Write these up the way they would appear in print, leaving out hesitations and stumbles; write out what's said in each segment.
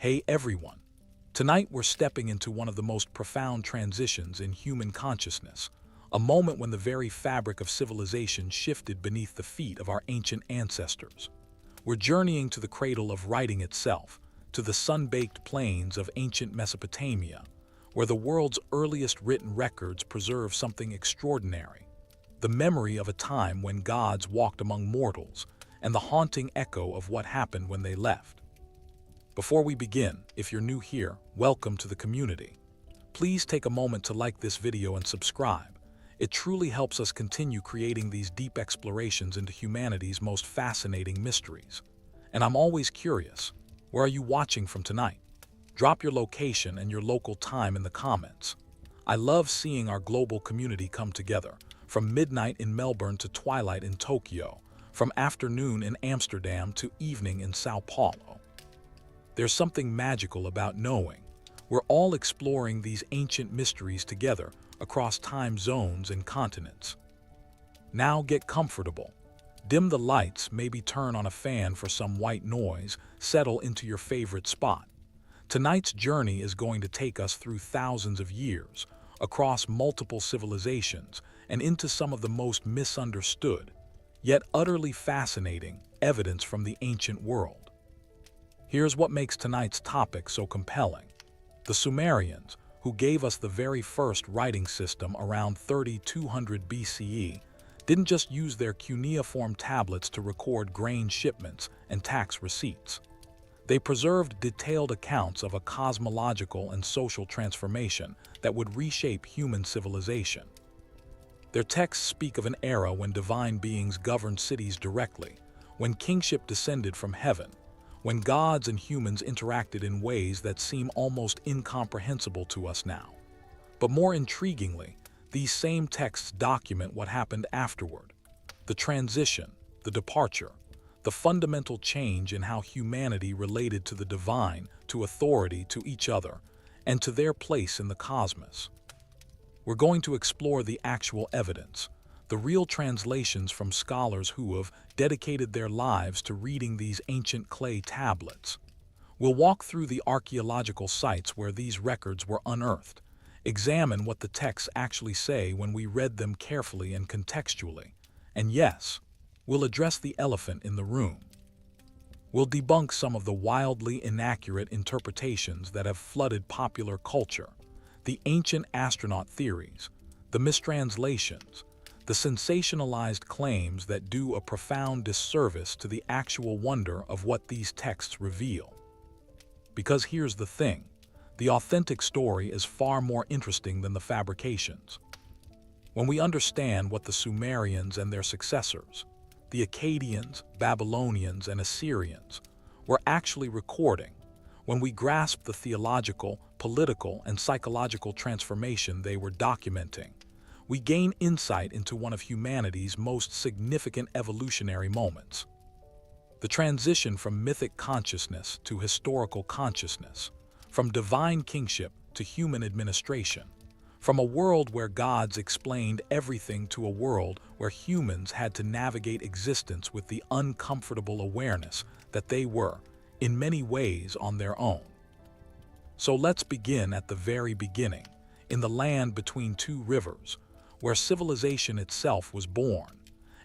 Hey everyone! Tonight we're stepping into one of the most profound transitions in human consciousness, a moment when the very fabric of civilization shifted beneath the feet of our ancient ancestors. We're journeying to the cradle of writing itself, to the sun-baked plains of ancient Mesopotamia, where the world's earliest written records preserve something extraordinary: the memory of a time when gods walked among mortals, and the haunting echo of what happened when they left. Before we begin, if you're new here, welcome to the community. Please take a moment to like this video and subscribe. It truly helps us continue creating these deep explorations into humanity's most fascinating mysteries. And I'm always curious, where are you watching from tonight? Drop your location and your local time in the comments. I love seeing our global community come together, from midnight in Melbourne to twilight in Tokyo, from afternoon in Amsterdam to evening in Sao Paulo. There's something magical about knowing we're all exploring these ancient mysteries together across time zones and continents. Now get comfortable. Dim the lights, maybe turn on a fan for some white noise, settle into your favorite spot. Tonight's journey is going to take us through thousands of years, across multiple civilizations, and into some of the most misunderstood, yet utterly fascinating, evidence from the ancient world. Here's what makes tonight's topic so compelling. The Sumerians, who gave us the very first writing system around 3200 BCE, didn't just use their cuneiform tablets to record grain shipments and tax receipts. They preserved detailed accounts of a cosmological and social transformation that would reshape human civilization. Their texts speak of an era when divine beings governed cities directly, when kingship descended from heaven, when gods and humans interacted in ways that seem almost incomprehensible to us now. But more intriguingly, these same texts document what happened afterward: the transition, the departure, the fundamental change in how humanity related to the divine, to authority, to each other, and to their place in the cosmos. We're going to explore the actual evidence, the real translations from scholars who have dedicated their lives to reading these ancient clay tablets. We'll walk through the archaeological sites where these records were unearthed, examine what the texts actually say when we read them carefully and contextually, and yes, we'll address the elephant in the room. We'll debunk some of the wildly inaccurate interpretations that have flooded popular culture, the ancient astronaut theories, the mistranslations, the sensationalized claims that do a profound disservice to the actual wonder of what these texts reveal. Because here's the thing, the authentic story is far more interesting than the fabrications. When we understand what the Sumerians and their successors, the Akkadians, Babylonians, and Assyrians, were actually recording, when we grasp the theological, political, and psychological transformation they were documenting, we gain insight into one of humanity's most significant evolutionary moments: the transition from mythic consciousness to historical consciousness, from divine kingship to human administration, from a world where gods explained everything to a world where humans had to navigate existence with the uncomfortable awareness that they were, in many ways, on their own. So let's begin at the very beginning, in the land between two rivers, where civilization itself was born,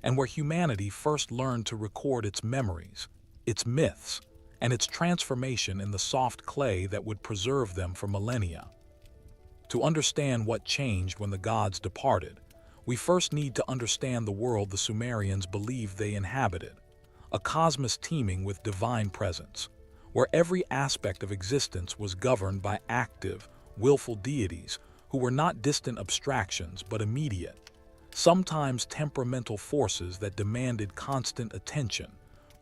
and where humanity first learned to record its memories, its myths, and its transformation in the soft clay that would preserve them for millennia. To understand what changed when the gods departed, we first need to understand the world the Sumerians believed they inhabited, a cosmos teeming with divine presence, where every aspect of existence was governed by active, willful deities who were not distant abstractions but immediate, sometimes temperamental forces that demanded constant attention,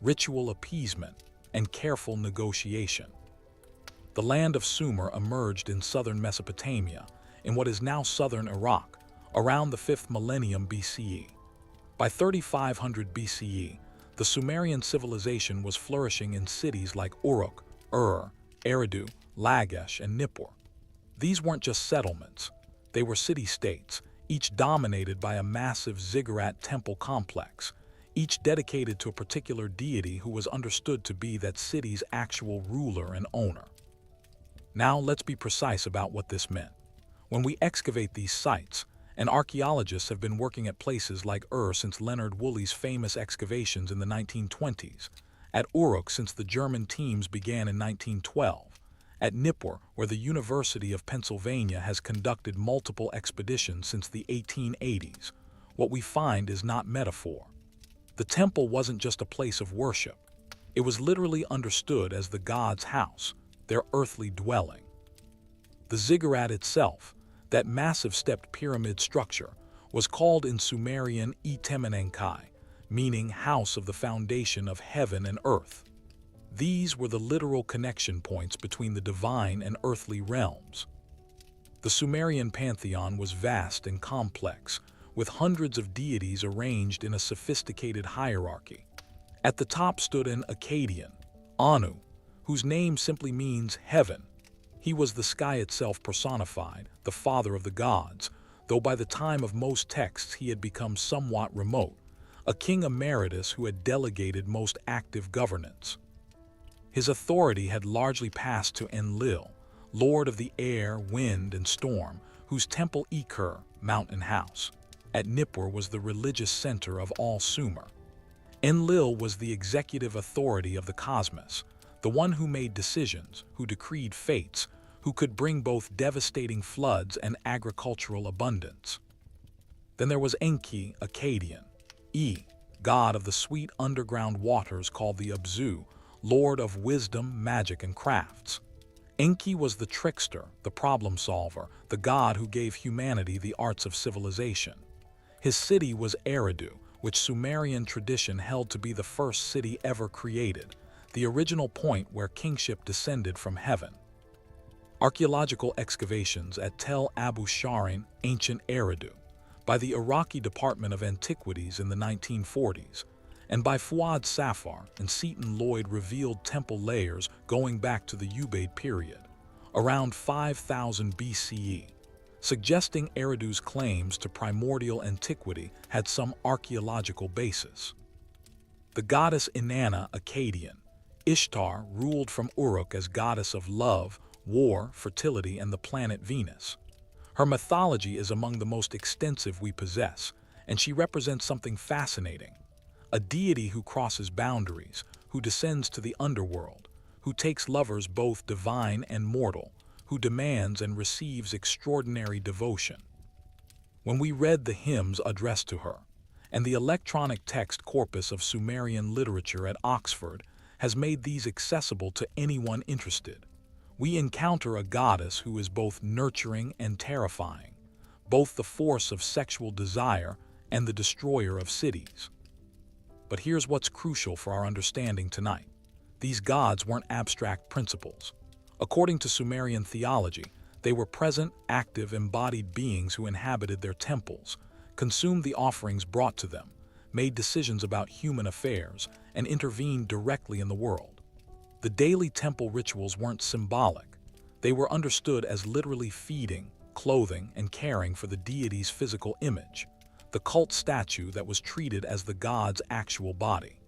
ritual appeasement, and careful negotiation. The land of Sumer emerged in southern Mesopotamia, in what is now southern Iraq, around the 5th millennium BCE. By 3500 BCE, the Sumerian civilization was flourishing in cities like Uruk, Eridu, Lagash, and Nippur. These weren't just settlements, they were city-states, each dominated by a massive ziggurat temple complex, each dedicated to a particular deity who was understood to be that city's actual ruler and owner. Now let's be precise about what this meant. When we excavate these sites, and archaeologists have been working at places like since Leonard Woolley's famous excavations in the 1920s, at Uruk since the German teams began in 1912, at Nippur, where the University of Pennsylvania has conducted multiple expeditions since the 1880s, what we find is not metaphor. The temple wasn't just a place of worship. It was literally understood as the god's house, their earthly dwelling. The ziggurat itself, that massive stepped pyramid structure, was called in Sumerian Temenenkai, meaning house of the foundation of heaven and earth. These were the literal connection points between the divine and earthly realms. The Sumerian pantheon was vast and complex, with hundreds of deities arranged in a sophisticated hierarchy. At the top stood an Akkadian, Anu, whose name simply means heaven. He was the sky itself personified, the father of the gods, though by the time of most texts he had become somewhat remote, a king emeritus who had delegated most active governance. His authority had largely passed to Enlil, lord of the air, wind, and storm, whose temple mountain house, at Nippur was the religious center of all Sumer. Enlil was the executive authority of the cosmos, the one who made decisions, who decreed fates, who could bring both devastating floods and agricultural abundance. Then there was Enki, Akkadian, god of the sweet underground waters called the Abzu, lord of wisdom, magic, and crafts. Enki was the trickster, the problem solver, the god who gave humanity the arts of civilization. His city was Eridu, which Sumerian tradition held to be the first city ever created, the original point where kingship descended from heaven. Archaeological excavations at Tel Abu Sharin, ancient Eridu, by the Iraqi Department of Antiquities in the 1940s, and by Fuad Safar and Seton Lloyd revealed temple layers going back to the Ubaid period, around 5000 BCE, suggesting Eridu's claims to primordial antiquity had some archaeological basis. The goddess Inanna, Akkadian, Ishtar ruled from Uruk as goddess of love, war, fertility, and the planet Venus. Her mythology is among the most extensive we possess, and she represents something fascinating. A deity who crosses boundaries, who descends to the underworld, who takes lovers both divine and mortal, who demands and receives extraordinary devotion. When we read the hymns addressed to her, and the electronic text corpus of Sumerian literature at Oxford has made these accessible to anyone interested, we encounter a goddess who is both nurturing and terrifying, both the force of sexual desire and the destroyer of cities. But here's what's crucial for our understanding tonight. These gods weren't abstract principles. According to Sumerian theology, they were present, active, embodied beings who inhabited their temples, consumed the offerings brought to them, made decisions about human affairs, and intervened directly in the world. The daily temple rituals weren't symbolic. They were understood as literally feeding, clothing, and caring for the deity's physical image, the cult statue that was treated as the god's actual body.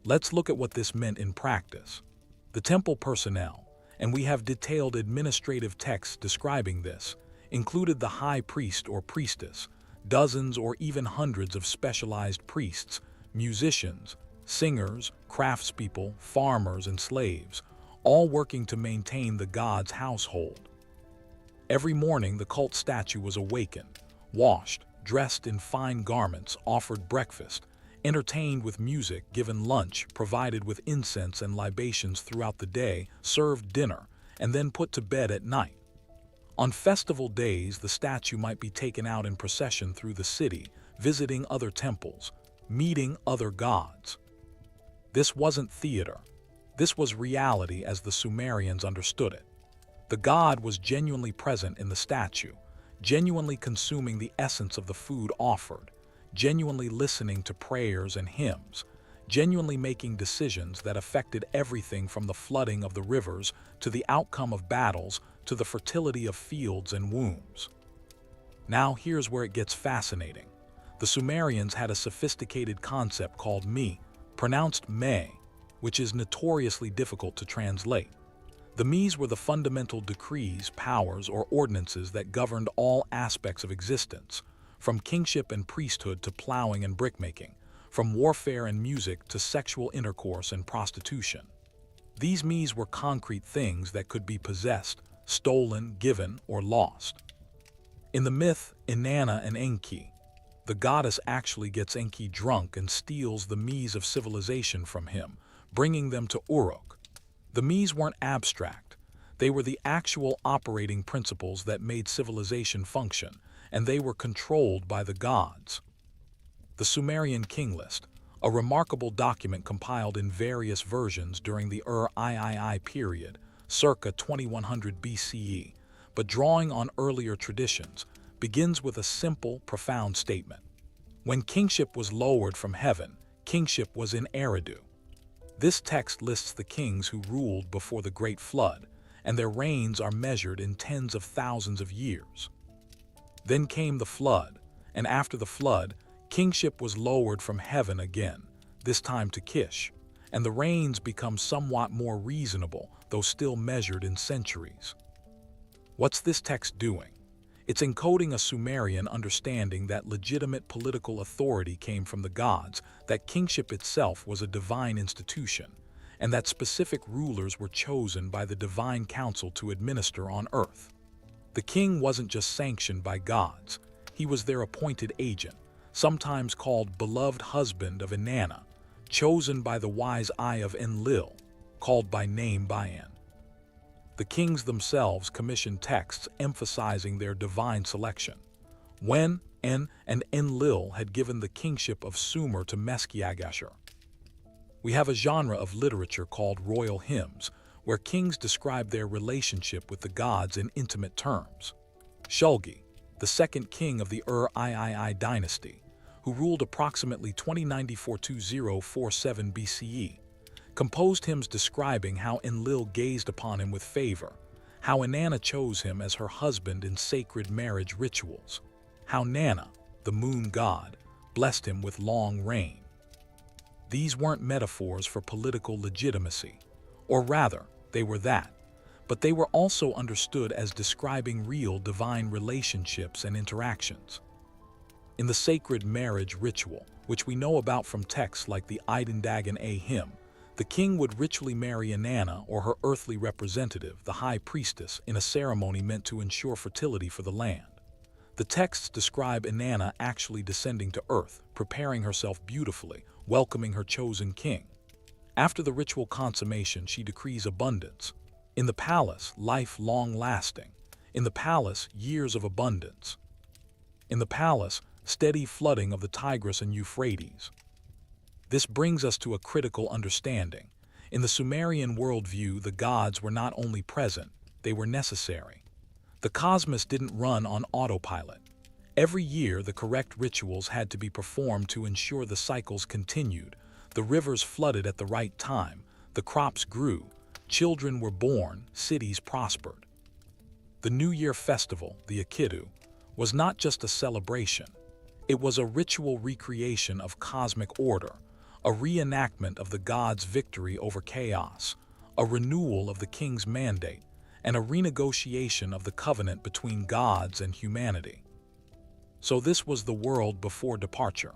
Let's look at what this meant in practice. The temple personnel, and we have detailed administrative texts describing this, included the high priest or priestess, dozens or even hundreds of specialized priests, musicians, singers, craftspeople, farmers, and slaves, all working to maintain the god's household. Every morning the cult statue was awakened, washed, dressed in fine garments, offered breakfast, entertained with music, given lunch, provided with incense and libations throughout the day, served dinner, and then put to bed at night. On festival days, the statue might be taken out in procession through the city, visiting other temples, meeting other gods. This wasn't theater. This was reality as the Sumerians understood it. The god was genuinely present in the statue, genuinely consuming the essence of the food offered, genuinely listening to prayers and hymns, genuinely making decisions that affected everything from the flooding of the rivers to the outcome of battles to the fertility of fields and wombs. Now here's where it gets fascinating. The Sumerians had a sophisticated concept called me, pronounced me, which is notoriously difficult to translate. The Mes were the fundamental decrees, powers, or ordinances that governed all aspects of existence, from kingship and priesthood to plowing and brickmaking, from warfare and music to sexual intercourse and prostitution. These Mes were concrete things that could be possessed, stolen, given, or lost. In the myth Inanna and Enki, the goddess actually gets Enki drunk and steals the Mes of civilization from him, bringing them to Uruk. The Mes weren't abstract. They were the actual operating principles that made civilization function, and they were controlled by the gods. The Sumerian King List, a remarkable document compiled in various versions during the Ur-III period, circa 2100 BCE, but drawing on earlier traditions, begins with a simple, profound statement. When kingship was lowered from heaven, kingship was in Eridu. This text lists the kings who ruled before the Great Flood, and their reigns are measured in tens of thousands of years. Then came the flood, and after the flood, kingship was lowered from heaven again, this time to Kish, and the reigns become somewhat more reasonable, though still measured in centuries. What's this text doing? It's encoding a Sumerian understanding that legitimate political authority came from the gods, that kingship itself was a divine institution, and that specific rulers were chosen by the divine council to administer on earth. The king wasn't just sanctioned by gods, he was their appointed agent, sometimes called beloved husband of Inanna, chosen by the wise eye of Enlil, called by name Bayan. The kings themselves commissioned texts emphasizing their divine selection. When En and Enlil had given the kingship of Sumer to Meskiagashur. We have a genre of literature called royal hymns, where kings describe their relationship with the gods in intimate terms. Shulgi, the second king of the Ur-III dynasty, who ruled approximately 2094-2047 BCE, composed hymns describing how Enlil gazed upon him with favor, how Inanna chose him as her husband in sacred marriage rituals, how Nanna, the moon god, blessed him with long reign. These weren't metaphors for political legitimacy, or rather, they were that, but they were also understood as describing real divine relationships and interactions. In the sacred marriage ritual, which we know about from texts like the Idundagan A hymn, the king would ritually marry Inanna or her earthly representative, the high priestess, in a ceremony meant to ensure fertility for the land. The texts describe Inanna actually descending to earth, preparing herself beautifully, welcoming her chosen king. After the ritual consummation, she decrees abundance. In the palace, life long-lasting. In the palace, years of abundance. In the palace, steady flooding of the Tigris and Euphrates. This brings us to a critical understanding. In the Sumerian worldview, the gods were not only present, they were necessary. The cosmos didn't run on autopilot. Every year, the correct rituals had to be performed to ensure the cycles continued. The rivers flooded at the right time, the crops grew, children were born, cities prospered. The New Year festival, the Akitu, was not just a celebration. It was a ritual recreation of cosmic order, a reenactment of the gods' victory over chaos, a renewal of the king's mandate, and a renegotiation of the covenant between gods and humanity. So this was the world before departure,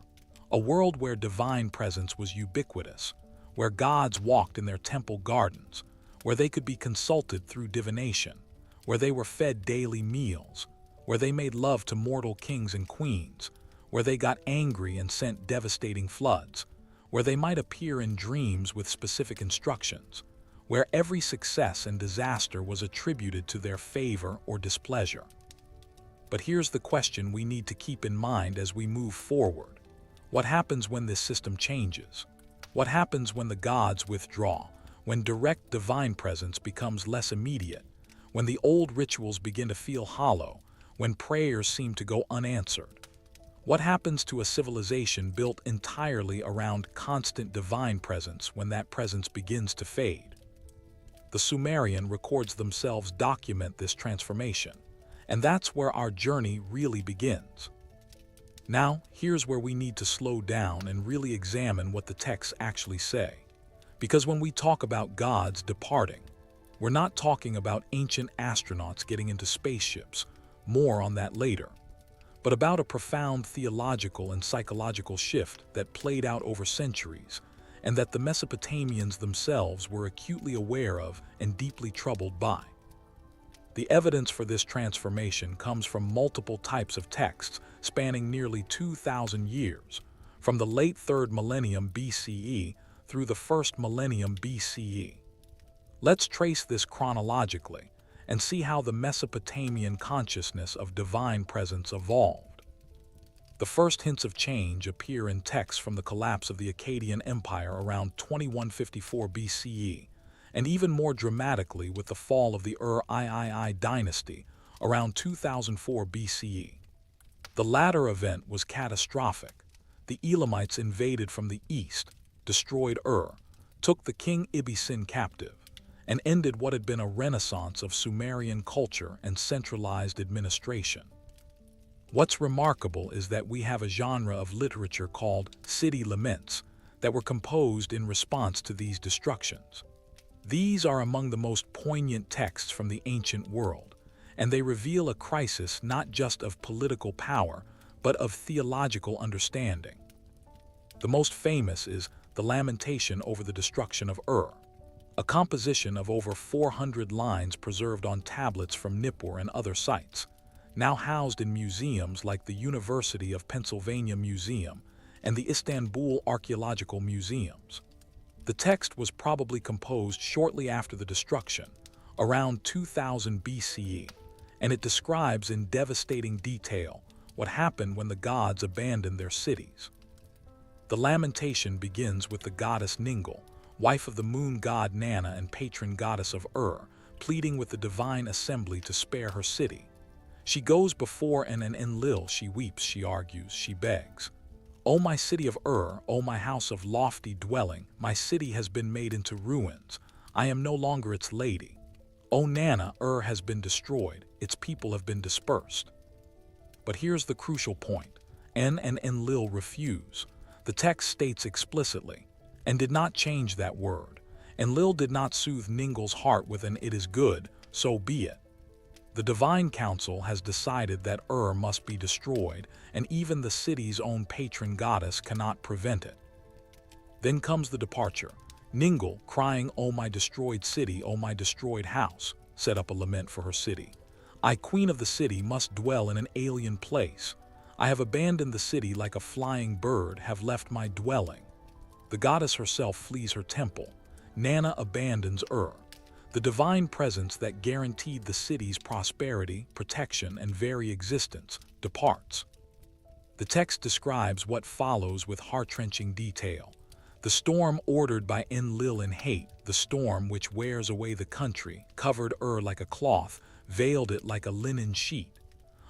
a world where divine presence was ubiquitous, where gods walked in their temple gardens, where they could be consulted through divination, where they were fed daily meals, where they made love to mortal kings and queens, where they got angry and sent devastating floods, where they might appear in dreams with specific instructions, where every success and disaster was attributed to their favor or displeasure. But here's the question we need to keep in mind as we move forward. What happens when this system changes? What happens when the gods withdraw, when direct divine presence becomes less immediate, when the old rituals begin to feel hollow, when prayers seem to go unanswered? What happens to a civilization built entirely around constant divine presence when that presence begins to fade? The Sumerian records themselves document this transformation, and that's where our journey really begins. Now, here's where we need to slow down and really examine what the texts actually say. Because when we talk about gods departing, We're not talking about ancient astronauts getting into spaceships, more on that later, but about a profound theological and psychological shift that played out over centuries, and that the Mesopotamians themselves were acutely aware of and deeply troubled by. The evidence for this transformation comes from multiple types of texts spanning nearly 2,000 years, from the late 3rd millennium BCE through the 1st millennium BCE. Let's trace this chronologically and see how the Mesopotamian consciousness of divine presence evolved. The first hints of change appear in texts from the collapse of the Akkadian Empire around 2154 BCE, and even more dramatically with the fall of the Ur-III dynasty around 2004 BCE. The latter event was catastrophic. The Elamites invaded from the east, destroyed Ur, took the king Ibisin captive, and ended what had been a renaissance of Sumerian culture and centralized administration. What's remarkable is that we have a genre of literature called city laments that were composed in response to these destructions. These are among the most poignant texts from the ancient world, and they reveal a crisis not just of political power, but of theological understanding. The most famous is the Lamentation over the destruction of Ur, a composition of over 400 lines preserved on tablets from Nippur and other sites, now housed in museums like the University of Pennsylvania Museum and the Istanbul Archaeological Museums. The text was probably composed shortly after the destruction, around 2000 BCE, and it describes in devastating detail what happened when the gods abandoned their cities. The lamentation begins with the goddess Ningal, wife of the moon god Nana and patron goddess of Ur, pleading with the divine assembly to spare her city. She goes before an Enlil, she weeps, she argues, she begs. O my city of Ur, O my house of lofty dwelling, my city has been made into ruins. I am no longer its lady. O Nana, Ur has been destroyed, its people have been dispersed. But here's the crucial point. En and Enlil refuse. The text states explicitly, and did not change that word. Enlil did not soothe Ningal's heart with an "it is good, so be it." The divine council has decided that Ur must be destroyed, and even the city's own patron goddess cannot prevent it. Then comes the departure. Ningal, crying, "O my destroyed city, O my destroyed house," set up a lament for her city. "I, queen of the city, must dwell in an alien place. I have abandoned the city like a flying bird, have left my dwelling." The goddess herself flees her temple. Nana abandons Ur. The divine presence that guaranteed the city's prosperity, protection, and very existence departs. The text describes what follows with heart-wrenching detail. The storm ordered by Enlil in hate, the storm which wears away the country, covered Ur like a cloth, veiled it like a linen sheet.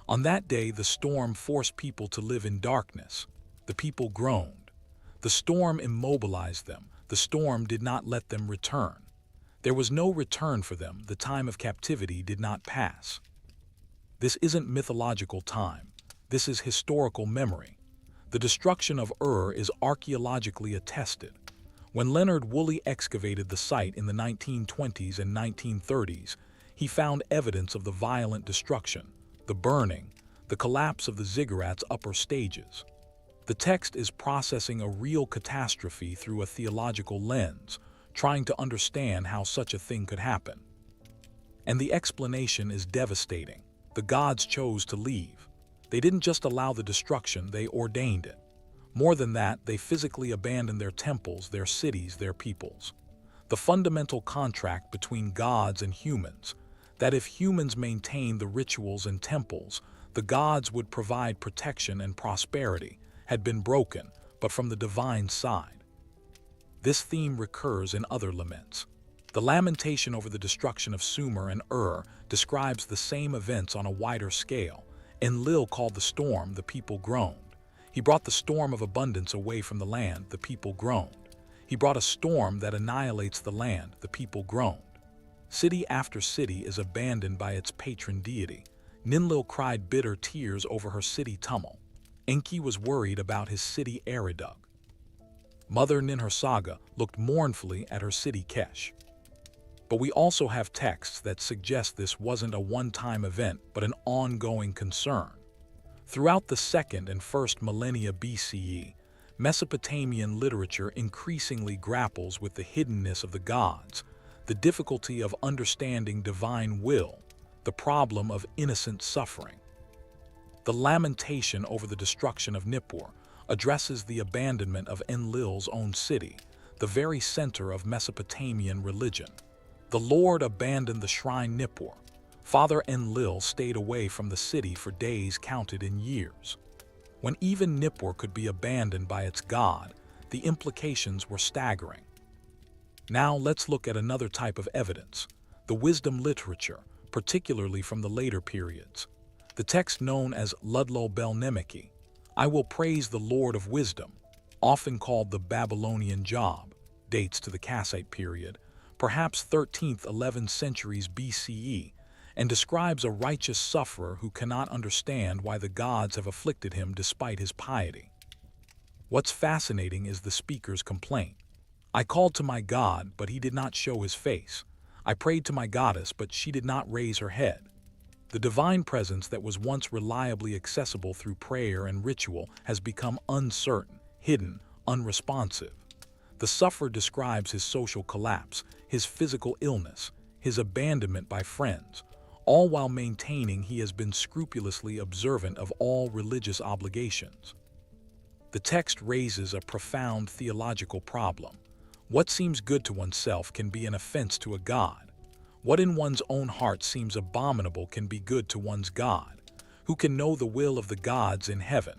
On that day the storm forced people to live in darkness. The people groaned. The storm immobilized them. The storm did not let them return. There was no return for them. The time of captivity did not pass. This isn't mythological time. This is historical memory. The destruction of Ur is archaeologically attested. When Leonard Woolley excavated the site in the 1920s and 1930s, he found evidence of the violent destruction, the burning, the collapse of the ziggurat's upper stages. The text is processing a real catastrophe through a theological lens, trying to understand how such a thing could happen. And the explanation is devastating. The gods chose to leave. They didn't just allow the destruction, they ordained it. More than that, they physically abandoned their temples, their cities, their peoples. The fundamental contract between gods and humans, that if humans maintained the rituals and temples, the gods would provide protection and prosperity, had been broken, but from the divine side. This theme recurs in other laments. The lamentation over the destruction of Sumer and Ur describes the same events on a wider scale. Enlil called the storm, the people groaned. He brought the storm of abundance away from the land, the people groaned. He brought a storm that annihilates the land, the people groaned. City after city is abandoned by its patron deity. Ninlil cried bitter tears over her city Tumul. Enki was worried about his city Eridug. Mother Ninhursag looked mournfully at her city Kesh. But we also have texts that suggest this wasn't a one-time event but an ongoing concern. Throughout the 2nd and 1st millennia BCE, Mesopotamian literature increasingly grapples with the hiddenness of the gods, the difficulty of understanding divine will, the problem of innocent suffering. The lamentation over the destruction of Nippur addresses the abandonment of Enlil's own city, the very center of Mesopotamian religion. The Lord abandoned the shrine Nippur. Father Enlil stayed away from the city for days counted in years. When even Nippur could be abandoned by its god, the implications were staggering. Now let's look at another type of evidence, the wisdom literature, particularly from the later periods. The text known as Ludlow Belnemeki, I will praise the Lord of wisdom, often called the Babylonian Job, dates to the Kassite period, perhaps 13th, 11th centuries BCE, and describes a righteous sufferer who cannot understand why the gods have afflicted him despite his piety. What's fascinating is the speaker's complaint. I called to my God, but he did not show his face. I prayed to my goddess, but she did not raise her head. The divine presence that was once reliably accessible through prayer and ritual has become uncertain, hidden, unresponsive. The sufferer describes his social collapse, his physical illness, his abandonment by friends, all while maintaining he has been scrupulously observant of all religious obligations. The text raises a profound theological problem. What seems good to oneself can be an offense to a god. What in one's own heart seems abominable can be good to one's God. Who can know the will of the gods in heaven?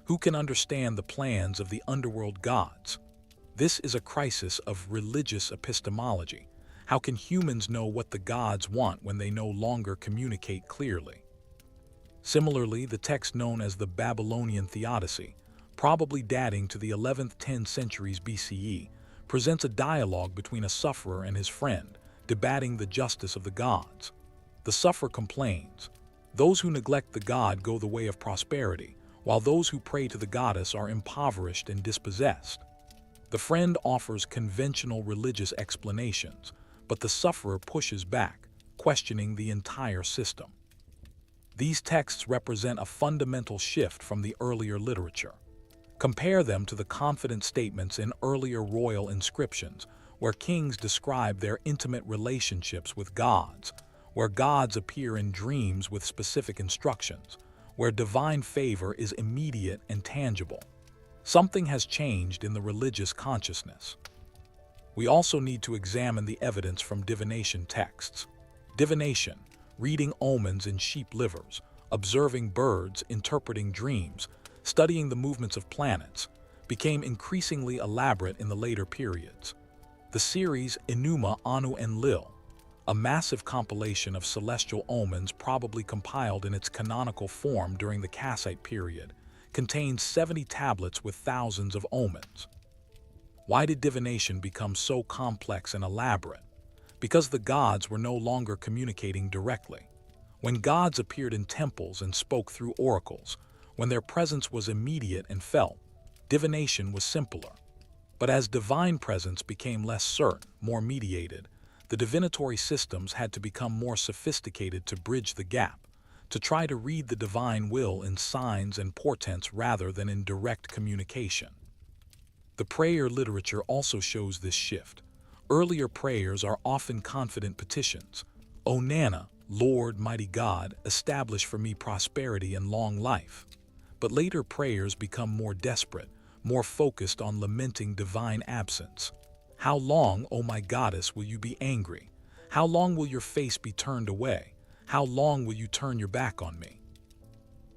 Who can understand the plans of the underworld gods? This is a crisis of religious epistemology. How can humans know what the gods want when they no longer communicate clearly? Similarly, the text known as the Babylonian Theodicy, probably dating to the 11th-10th centuries BCE, presents a dialogue between a sufferer and his friend, debating the justice of the gods. The sufferer complains, "Those who neglect the god go the way of prosperity, while those who pray to the goddess are impoverished and dispossessed." The friend offers conventional religious explanations, but the sufferer pushes back, questioning the entire system. These texts represent a fundamental shift from the earlier literature. Compare them to the confident statements in earlier royal inscriptions, where kings describe their intimate relationships with gods, where gods appear in dreams with specific instructions, where divine favor is immediate and tangible. Something has changed in the religious consciousness. We also need to examine the evidence from divination texts. Divination, reading omens in sheep livers, observing birds, interpreting dreams, studying the movements of planets, became increasingly elaborate in the later periods. The series Enuma, Anu, Enlil, a massive compilation of celestial omens probably compiled in its canonical form during the Kassite period, contains 70 tablets with thousands of omens. Why did divination become so complex and elaborate? Because the gods were no longer communicating directly. When gods appeared in temples and spoke through oracles, when their presence was immediate and felt, divination was simpler. But as divine presence became less certain, more mediated, the divinatory systems had to become more sophisticated to bridge the gap, to try to read the divine will in signs and portents rather than in direct communication. The prayer literature also shows this shift. Earlier prayers are often confident petitions. "O Nana, Lord, mighty God, establish for me prosperity and long life." But later prayers become more desperate, more focused on lamenting divine absence. "How long, O my goddess, will you be angry? How long will your face be turned away? How long will you turn your back on me?"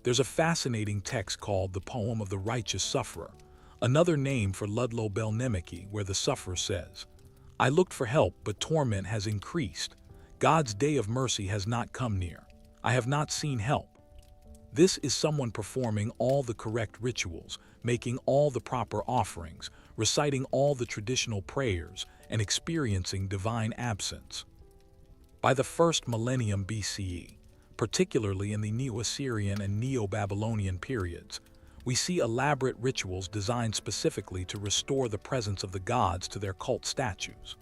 There's a fascinating text called the Poem of the Righteous Sufferer, another name for Ludlow Belnemeki, where the sufferer says, "I looked for help, but torment has increased. God's day of mercy has not come near. I have not seen help." This is someone performing all the correct rituals, making all the proper offerings, reciting all the traditional prayers, and experiencing divine absence. By the 1st millennium BCE, particularly in the Neo-Assyrian and Neo-Babylonian periods, we see elaborate rituals designed specifically to restore the presence of the gods to their cult statues.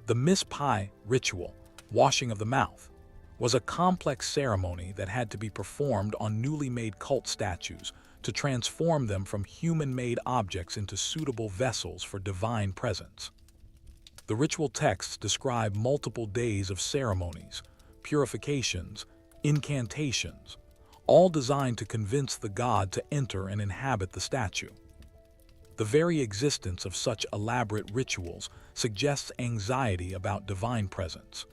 The Mispai ritual, washing of the mouth, was a complex ceremony that had to be performed on newly made cult statues to transform them from human-made objects into suitable vessels for divine presence. The ritual texts describe multiple days of ceremonies, purifications, incantations, all designed to convince the god to enter and inhabit the statue. The very existence of such elaborate rituals suggests anxiety about divine presence.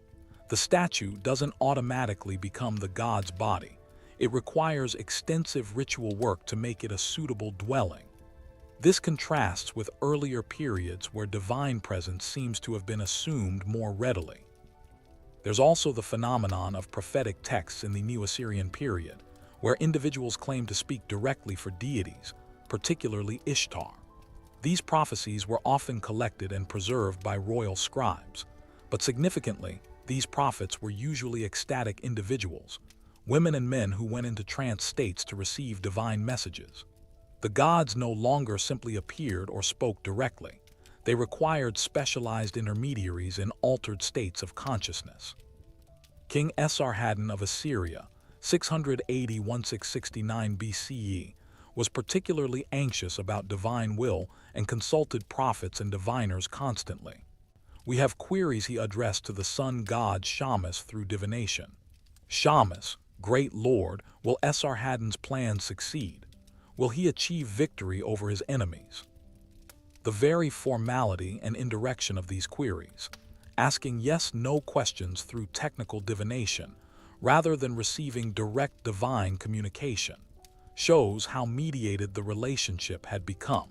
The statue doesn't automatically become the god's body. It requires extensive ritual work to make it a suitable dwelling. This contrasts with earlier periods where divine presence seems to have been assumed more readily. There's also the phenomenon of prophetic texts in the Neo-Assyrian period, where individuals claim to speak directly for deities, particularly Ishtar. These prophecies were often collected and preserved by royal scribes, but significantly, these prophets were usually ecstatic individuals, women and men who went into trance states to receive divine messages. The gods no longer simply appeared or spoke directly. They required specialized intermediaries in altered states of consciousness. King Esarhaddon of Assyria, 680–1669 BCE, was particularly anxious about divine will and consulted prophets and diviners constantly. We have queries he addressed to the sun god Shamash through divination. Shamash, great lord, will Esarhaddon's plans succeed? Will he achieve victory over his enemies? The very formality and indirection of these queries, asking yes-no questions through technical divination, rather than receiving direct divine communication, shows how mediated the relationship had become.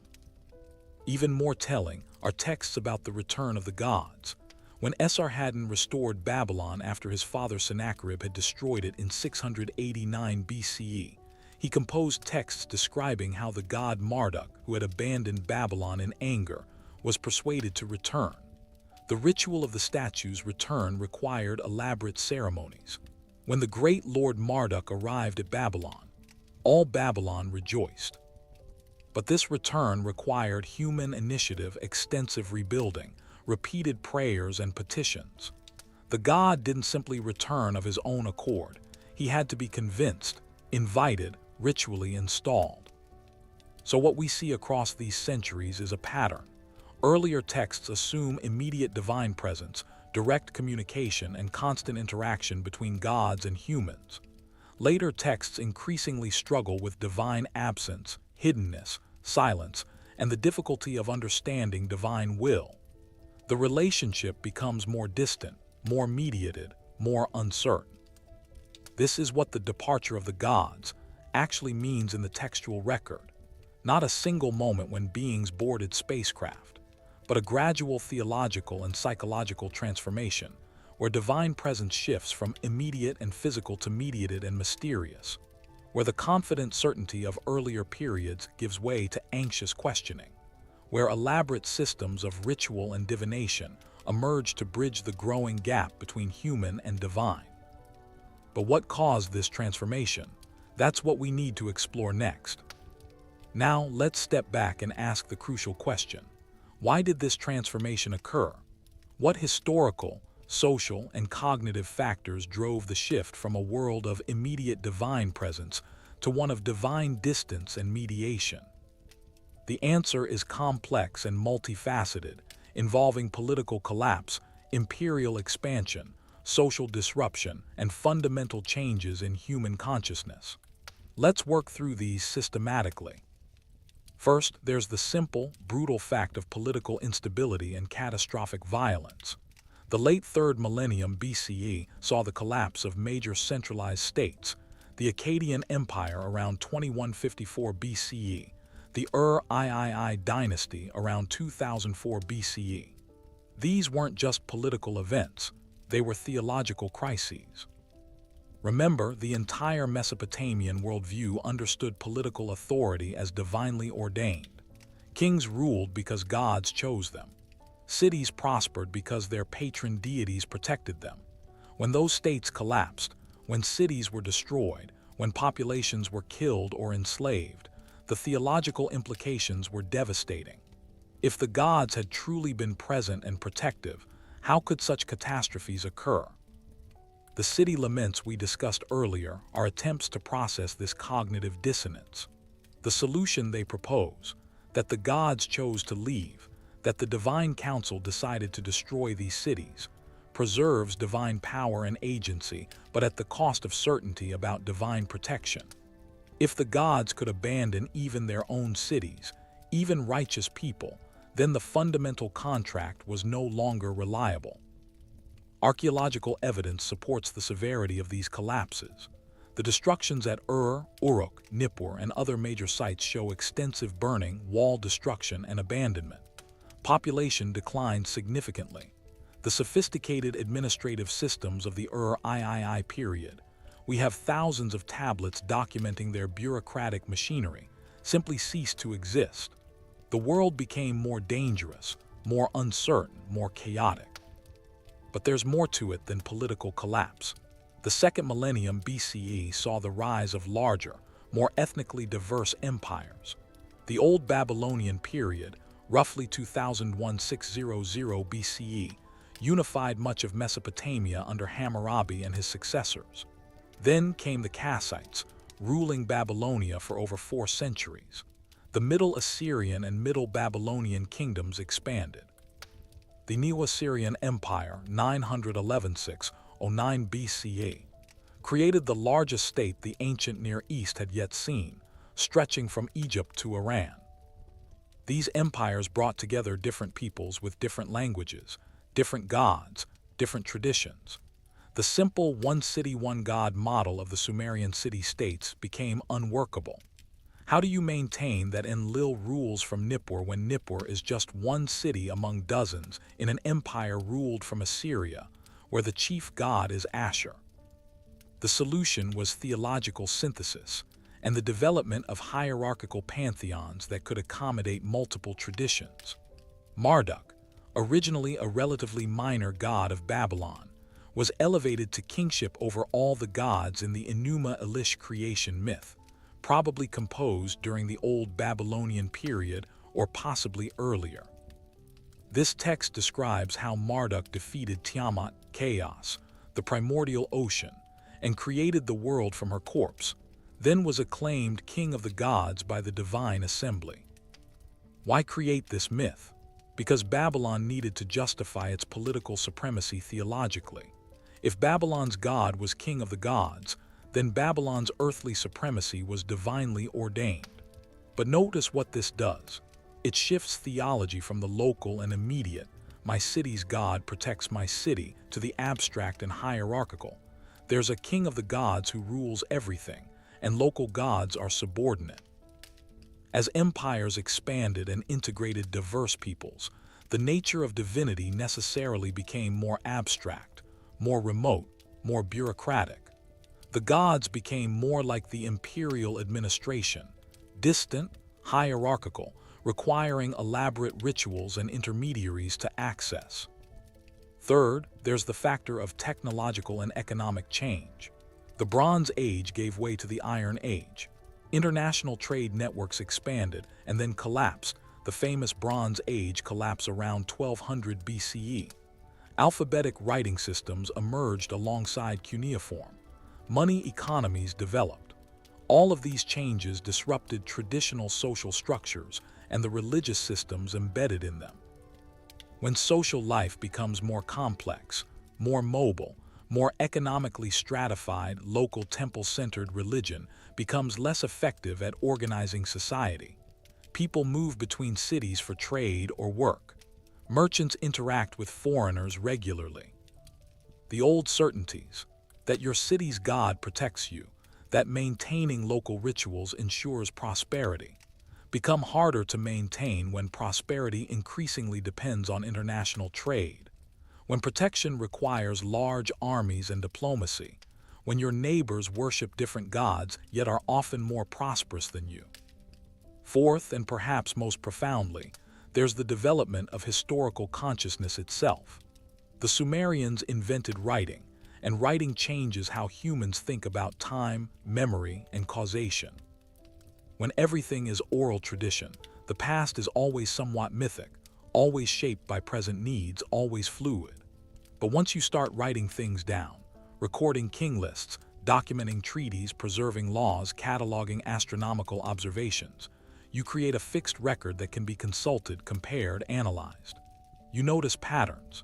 Even more telling are texts about the return of the gods. When Esarhaddon restored Babylon after his father Sennacherib had destroyed it in 689 BCE, he composed texts describing how the god Marduk, who had abandoned Babylon in anger, was persuaded to return. The ritual of the statue's return required elaborate ceremonies. When the great Lord Marduk arrived at Babylon, all Babylon rejoiced. But this return required human initiative, extensive rebuilding, repeated prayers and petitions. The god didn't simply return of his own accord. He had to be convinced, invited, ritually installed. So what we see across these centuries is a pattern. Earlier texts assume immediate divine presence, direct communication, and constant interaction between gods and humans. Later texts increasingly struggle with divine absence, hiddenness, silence, and the difficulty of understanding divine will. The relationship becomes more distant, more mediated, more uncertain. This is what the departure of the gods actually means in the textual record. Not a single moment when beings boarded spacecraft, but a gradual theological and psychological transformation, where divine presence shifts from immediate and physical to mediated and mysterious, where the confident certainty of earlier periods gives way to anxious questioning, where elaborate systems of ritual and divination emerge to bridge the growing gap between human and divine. But what caused this transformation? That's what we need to explore next. Now, let's step back and ask the crucial question. Why did this transformation occur? What historical, social, and cognitive factors drove the shift from a world of immediate divine presence to one of divine distance and mediation? The answer is complex and multifaceted, involving political collapse, imperial expansion, social disruption, and fundamental changes in human consciousness. Let's work through these systematically. First, there's the simple, brutal fact of political instability and catastrophic violence. The late 3rd millennium BCE saw the collapse of major centralized states: the Akkadian Empire around 2154 BCE, the Ur-III dynasty around 2004 BCE. These weren't just political events, they were theological crises. Remember, the entire Mesopotamian worldview understood political authority as divinely ordained. Kings ruled because gods chose them. Cities prospered because their patron deities protected them. When those states collapsed, when cities were destroyed, when populations were killed or enslaved, the theological implications were devastating. If the gods had truly been present and protective, How could such catastrophes occur? The city laments we discussed earlier are attempts to process this cognitive dissonance. The solution they propose, that the gods chose to leave, that the divine council decided to destroy these cities, preserves divine power and agency, but at the cost of certainty about divine protection. If the gods could abandon even their own cities, even righteous people, then the fundamental contract was no longer reliable. Archaeological evidence supports the severity of these collapses. The destructions at Uruk, Nippur, and other major sites show extensive burning, wall destruction, and abandonment. Population declined significantly. The sophisticated administrative systems of the Ur-III period, we have thousands of tablets documenting their bureaucratic machinery, simply ceased to exist. The world became more dangerous, more uncertain, more chaotic. But there's more to it than political collapse. The second millennium BCE saw the rise of larger, more ethnically diverse empires. The Old Babylonian period, roughly 2001–600 BCE, unified much of Mesopotamia under Hammurabi and his successors. Then came the Kassites, ruling Babylonia for over 4 centuries. The Middle Assyrian and Middle Babylonian kingdoms expanded. The Neo-Assyrian Empire, 911–609 BCE, created the largest state the ancient Near East had yet seen, stretching from Egypt to Iran. These empires brought together different peoples with different languages, different gods, different traditions. The simple one city, one god model of the Sumerian city-states became unworkable. How do you maintain that Enlil rules from Nippur when Nippur is just one city among dozens in an empire ruled from Assyria, where the chief god is Ashur? The solution was theological synthesis and the development of hierarchical pantheons that could accommodate multiple traditions. Marduk, originally a relatively minor god of Babylon, was elevated to kingship over all the gods in the Enuma Elish creation myth, probably composed during the Old Babylonian period or possibly earlier. This text describes how Marduk defeated Tiamat, chaos, the primordial ocean, and created the world from her corpse, then was acclaimed king of the gods by the divine assembly. Why create this myth? Because Babylon needed to justify its political supremacy theologically. If Babylon's god was king of the gods, then Babylon's earthly supremacy was divinely ordained. But notice what this does. It shifts theology from the local and immediate, my city's god protects my city, to the abstract and hierarchical. There's a king of the gods who rules everything, and local gods are subordinate. As empires expanded and integrated diverse peoples, the nature of divinity necessarily became more abstract, more remote, more bureaucratic. The gods became more like the imperial administration, distant, hierarchical, requiring elaborate rituals and intermediaries to access. Third, there's the factor of technological and economic change. The Bronze Age gave way to the Iron Age. International trade networks expanded and then collapsed. The famous Bronze Age collapsed around 1200 BCE. Alphabetic writing systems emerged alongside cuneiform. Money economies developed. All of these changes disrupted traditional social structures and the religious systems embedded in them. When social life becomes more complex, more mobile, more economically stratified, local temple-centered religion becomes less effective at organizing society. People move between cities for trade or work. Merchants interact with foreigners regularly. The old certainties, that your city's god protects you, that maintaining local rituals ensures prosperity, become harder to maintain when prosperity increasingly depends on international trade, when protection requires large armies and diplomacy, when your neighbors worship different gods yet are often more prosperous than you. Fourth, and perhaps most profoundly, there's the development of historical consciousness itself. The Sumerians invented writing, and writing changes how humans think about time, memory, and causation. When everything is oral tradition, the past is always somewhat mythic, always shaped by present needs, always fluid. But once you start writing things down, recording king lists, documenting treaties, preserving laws, cataloging astronomical observations, you create a fixed record that can be consulted, compared, analyzed. You notice patterns.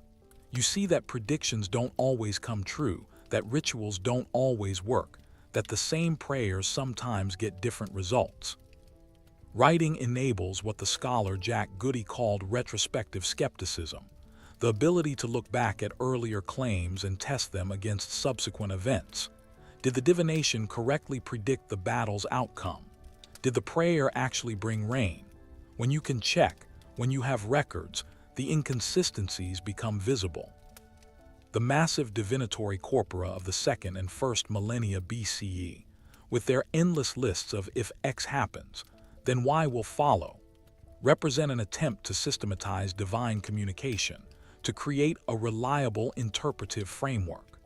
You see that predictions don't always come true, that rituals don't always work, that the same prayers sometimes get different results. Writing enables what the scholar Jack Goody called retrospective skepticism, the ability to look back at earlier claims and test them against subsequent events. Did the divination correctly predict the battle's outcome? Did the prayer actually bring rain? When you can check, when you have records, the inconsistencies become visible. The massive divinatory corpora of the 2nd and 1st millennia BCE, with their endless lists of if X happens, then Y will follow, represent an attempt to systematize divine communication, to create a reliable interpretive framework.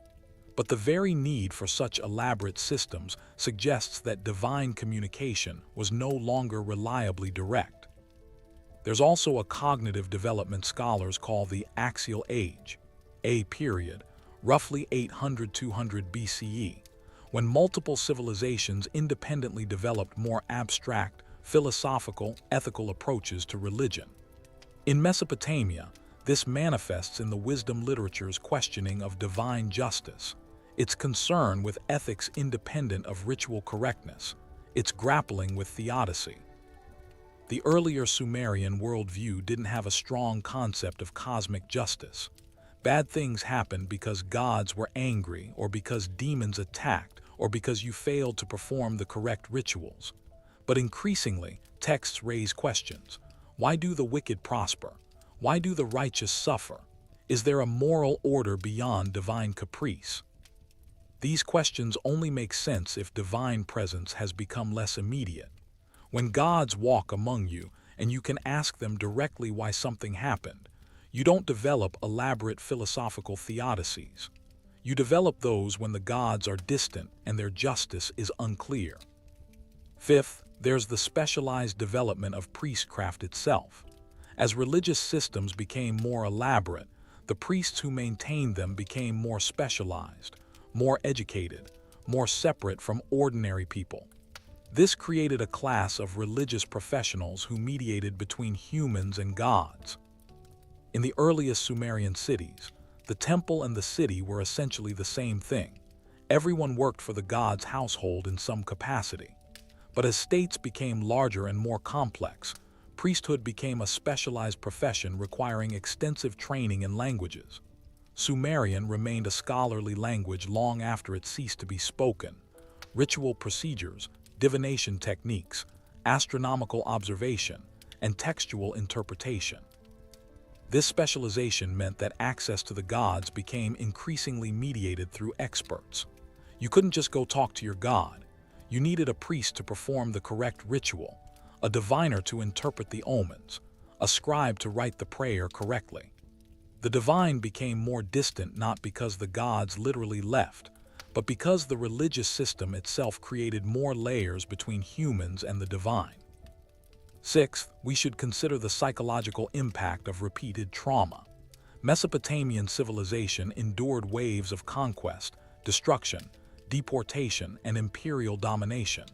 But the very need for such elaborate systems suggests that divine communication was no longer reliably direct. There's also a cognitive development scholars call the axial age, a period, roughly 800–200 BCE, when multiple civilizations independently developed more abstract, philosophical, ethical approaches to religion. In Mesopotamia, this manifests in the wisdom literature's questioning of divine justice, its concern with ethics independent of ritual correctness, its grappling with theodicy. The earlier Sumerian worldview didn't have a strong concept of cosmic justice. Bad things happened because gods were angry, or because demons attacked, or because you failed to perform the correct rituals. But increasingly, texts raise questions. Why do the wicked prosper? Why do the righteous suffer? Is there a moral order beyond divine caprice? These questions only make sense if divine presence has become less immediate. When gods walk among you and you can ask them directly why something happened, you don't develop elaborate philosophical theodicies. You develop those when the gods are distant and their justice is unclear. Fifth, there's the specialized development of priestcraft itself. As religious systems became more elaborate, the priests who maintained them became more specialized, more educated, more separate from ordinary people. This created a class of religious professionals who mediated between humans and gods. In the earliest Sumerian cities, the temple and the city were essentially the same thing. Everyone worked for the god's household in some capacity. But as states became larger and more complex, priesthood became a specialized profession requiring extensive training in languages. Sumerian remained a scholarly language long after it ceased to be spoken. Ritual procedures, divination techniques, astronomical observation, and textual interpretation. This specialization meant that access to the gods became increasingly mediated through experts. You couldn't just go talk to your god. You needed a priest to perform the correct ritual, a diviner to interpret the omens, a scribe to write the prayer correctly. The divine became more distant not because the gods literally left, but because the religious system itself created more layers between humans and the divine. Sixth, we should consider the psychological impact of repeated trauma. Mesopotamian civilization endured waves of conquest, destruction, deportation, and imperial domination.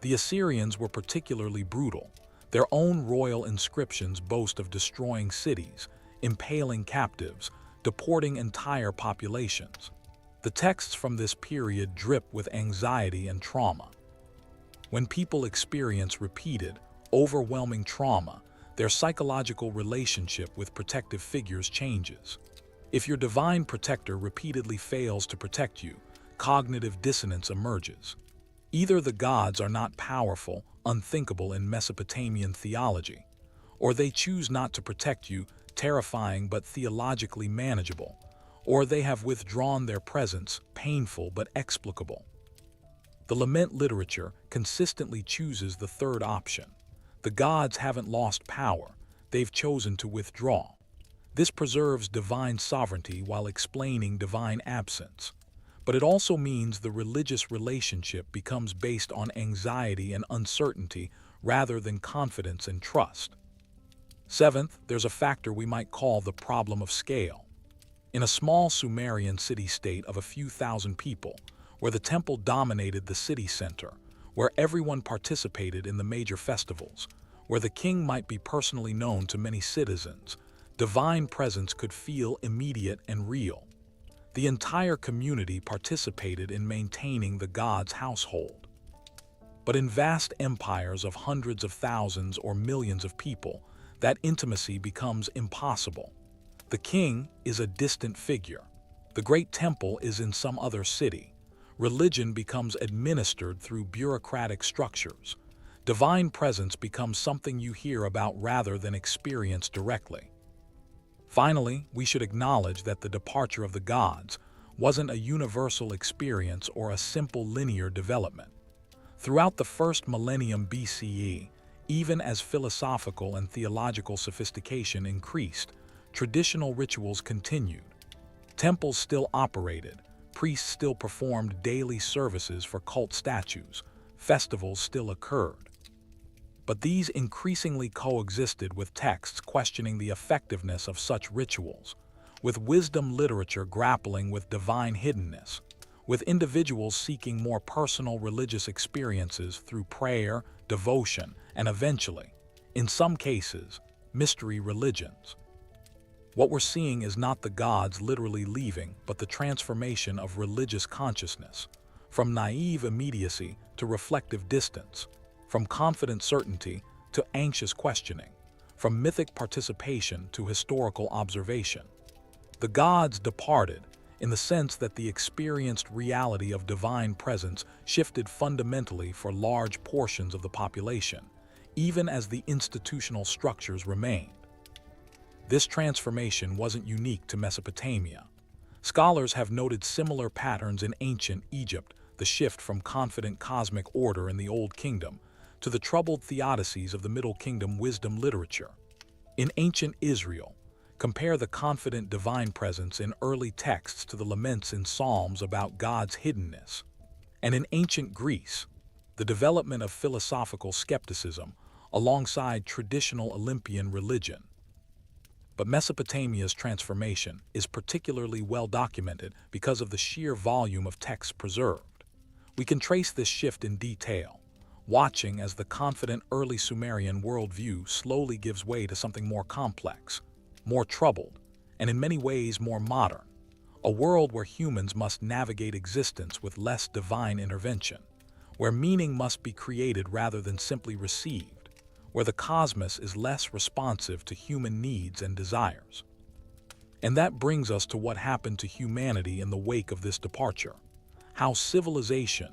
The Assyrians were particularly brutal. Their own royal inscriptions boast of destroying cities, impaling captives, deporting entire populations. The texts from this period drip with anxiety and trauma. When people experience repeated, overwhelming trauma, their psychological relationship with protective figures changes. If your divine protector repeatedly fails to protect you, cognitive dissonance emerges. Either the gods are not powerful, unthinkable in Mesopotamian theology, or they choose not to protect you, terrifying but theologically manageable, or they have withdrawn their presence, painful but explicable. The lament literature consistently chooses the third option. The gods haven't lost power, they've chosen to withdraw. This preserves divine sovereignty while explaining divine absence. But it also means the religious relationship becomes based on anxiety and uncertainty rather than confidence and trust. Seventh, there's a factor we might call the problem of scale. In a small Sumerian city-state of a few thousand people, where the temple dominated the city center, where everyone participated in the major festivals, where the king might be personally known to many citizens, divine presence could feel immediate and real. The entire community participated in maintaining the god's household. But in vast empires of hundreds of thousands or millions of people, that intimacy becomes impossible. The king is a distant figure. The great temple is in some other city. Religion becomes administered through bureaucratic structures. Divine presence becomes something you hear about rather than experience directly. Finally, we should acknowledge that the departure of the gods wasn't a universal experience or a simple linear development. Throughout the first millennium BCE, even as philosophical and theological sophistication increased, traditional rituals continued. Temples still operated, priests still performed daily services for cult statues, festivals still occurred. But these increasingly coexisted with texts questioning the effectiveness of such rituals, with wisdom literature grappling with divine hiddenness, with individuals seeking more personal religious experiences through prayer, devotion, and eventually, in some cases, mystery religions. What we're seeing is not the gods literally leaving, but the transformation of religious consciousness, from naive immediacy to reflective distance, from confident certainty to anxious questioning, from mythic participation to historical observation. The gods departed, in the sense that the experienced reality of divine presence shifted fundamentally for large portions of the population, even as the institutional structures remained. This transformation wasn't unique to Mesopotamia. Scholars have noted similar patterns in ancient Egypt, the shift from confident cosmic order in the Old Kingdom to the troubled theodicies of the Middle Kingdom wisdom literature. In ancient Israel, compare the confident divine presence in early texts to the laments in Psalms about God's hiddenness. And in ancient Greece, the development of philosophical skepticism alongside traditional Olympian religion. But Mesopotamia's transformation is particularly well documented because of the sheer volume of texts preserved. We can trace this shift in detail, watching as the confident early Sumerian worldview slowly gives way to something more complex, more troubled, and in many ways more modern, a world where humans must navigate existence with less divine intervention, where meaning must be created rather than simply received, where the cosmos is less responsive to human needs and desires. And that brings us to what happened to humanity in the wake of this departure, how civilization,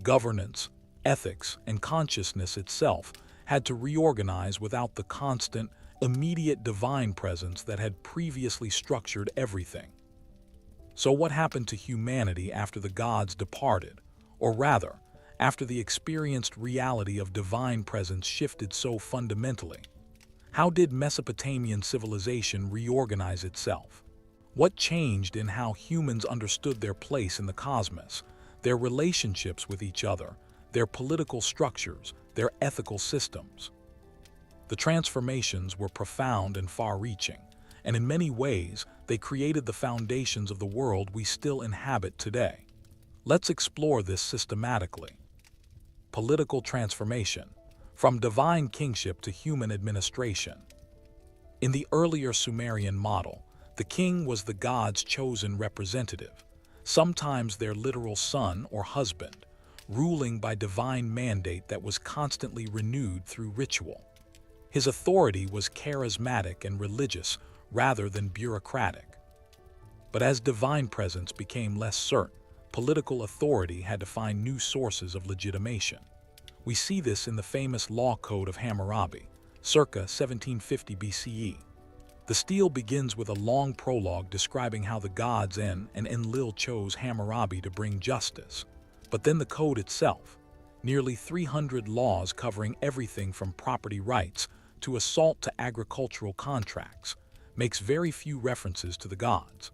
governance, ethics, and consciousness itself had to reorganize without the constant, immediate divine presence that had previously structured everything. So what happened to humanity after the gods departed, or rather, after the experienced reality of divine presence shifted so fundamentally? How did Mesopotamian civilization reorganize itself? What changed in how humans understood their place in the cosmos, their relationships with each other, their political structures, their ethical systems? The transformations were profound and far-reaching, and in many ways, they created the foundations of the world we still inhabit today. Let's explore this systematically. Political transformation, from divine kingship to human administration. In the earlier Sumerian model, the king was the god's chosen representative, sometimes their literal son or husband, ruling by divine mandate that was constantly renewed through ritual. His authority was charismatic and religious rather than bureaucratic. But as divine presence became less certain, political authority had to find new sources of legitimation. We see this in the famous law code of Hammurabi, circa 1750 BCE. The stele begins with a long prologue describing how the gods En and Enlil chose Hammurabi to bring justice. But then the code itself, nearly 300 laws covering everything from property rights to assault to agricultural contracts, makes very few references to the gods.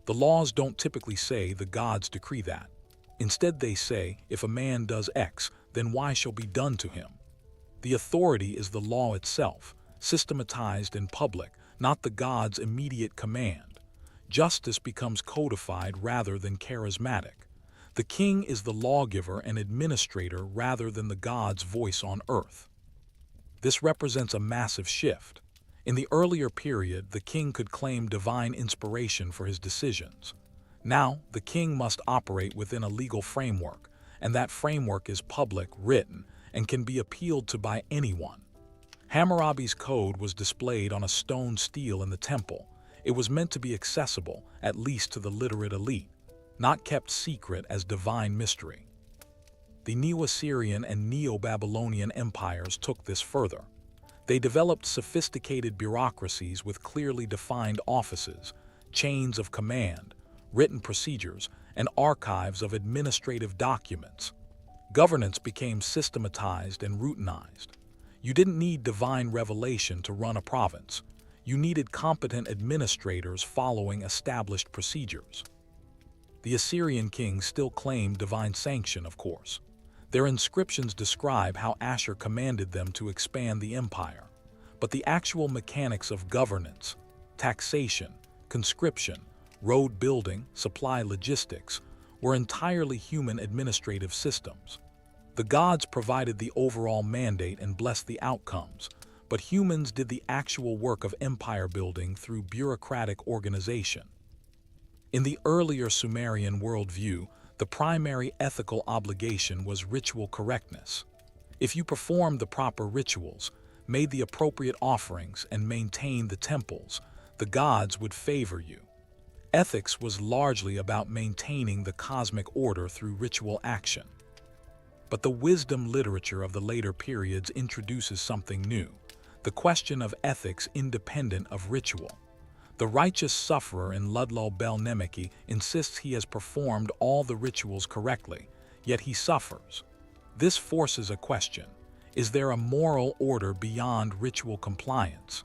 The laws don't typically say the gods decree that. Instead they say, if a man does X, then Y shall be done to him. The authority is the law itself, systematized in public, not the god's immediate command. Justice becomes codified rather than charismatic. The king is the lawgiver and administrator rather than the god's voice on earth. This represents a massive shift. In the earlier period, the king could claim divine inspiration for his decisions. Now, the king must operate within a legal framework, and that framework is public, written, and can be appealed to by anyone. Hammurabi's code was displayed on a stone stele in the temple. It was meant to be accessible, at least to the literate elite, not kept secret as divine mystery. The Neo-Assyrian and Neo-Babylonian empires took this further. They developed sophisticated bureaucracies with clearly defined offices, chains of command, written procedures, and archives of administrative documents. Governance became systematized and routinized. You didn't need divine revelation to run a province. You needed competent administrators following established procedures. The Assyrian kings still claimed divine sanction, of course. Their inscriptions describe how Ashur commanded them to expand the empire. But the actual mechanics of governance, taxation, conscription, road building, supply logistics, were entirely human administrative systems. The gods provided the overall mandate and blessed the outcomes, but humans did the actual work of empire building through bureaucratic organization. In the earlier Sumerian worldview, the primary ethical obligation was ritual correctness. If you performed the proper rituals, made the appropriate offerings, and maintained the temples, the gods would favor you. Ethics was largely about maintaining the cosmic order through ritual action. But the wisdom literature of the later periods introduces something new, the question of ethics independent of ritual. The righteous sufferer in Ludlul Bel Nemeki insists he has performed all the rituals correctly, yet he suffers. This forces a question: is there a moral order beyond ritual compliance?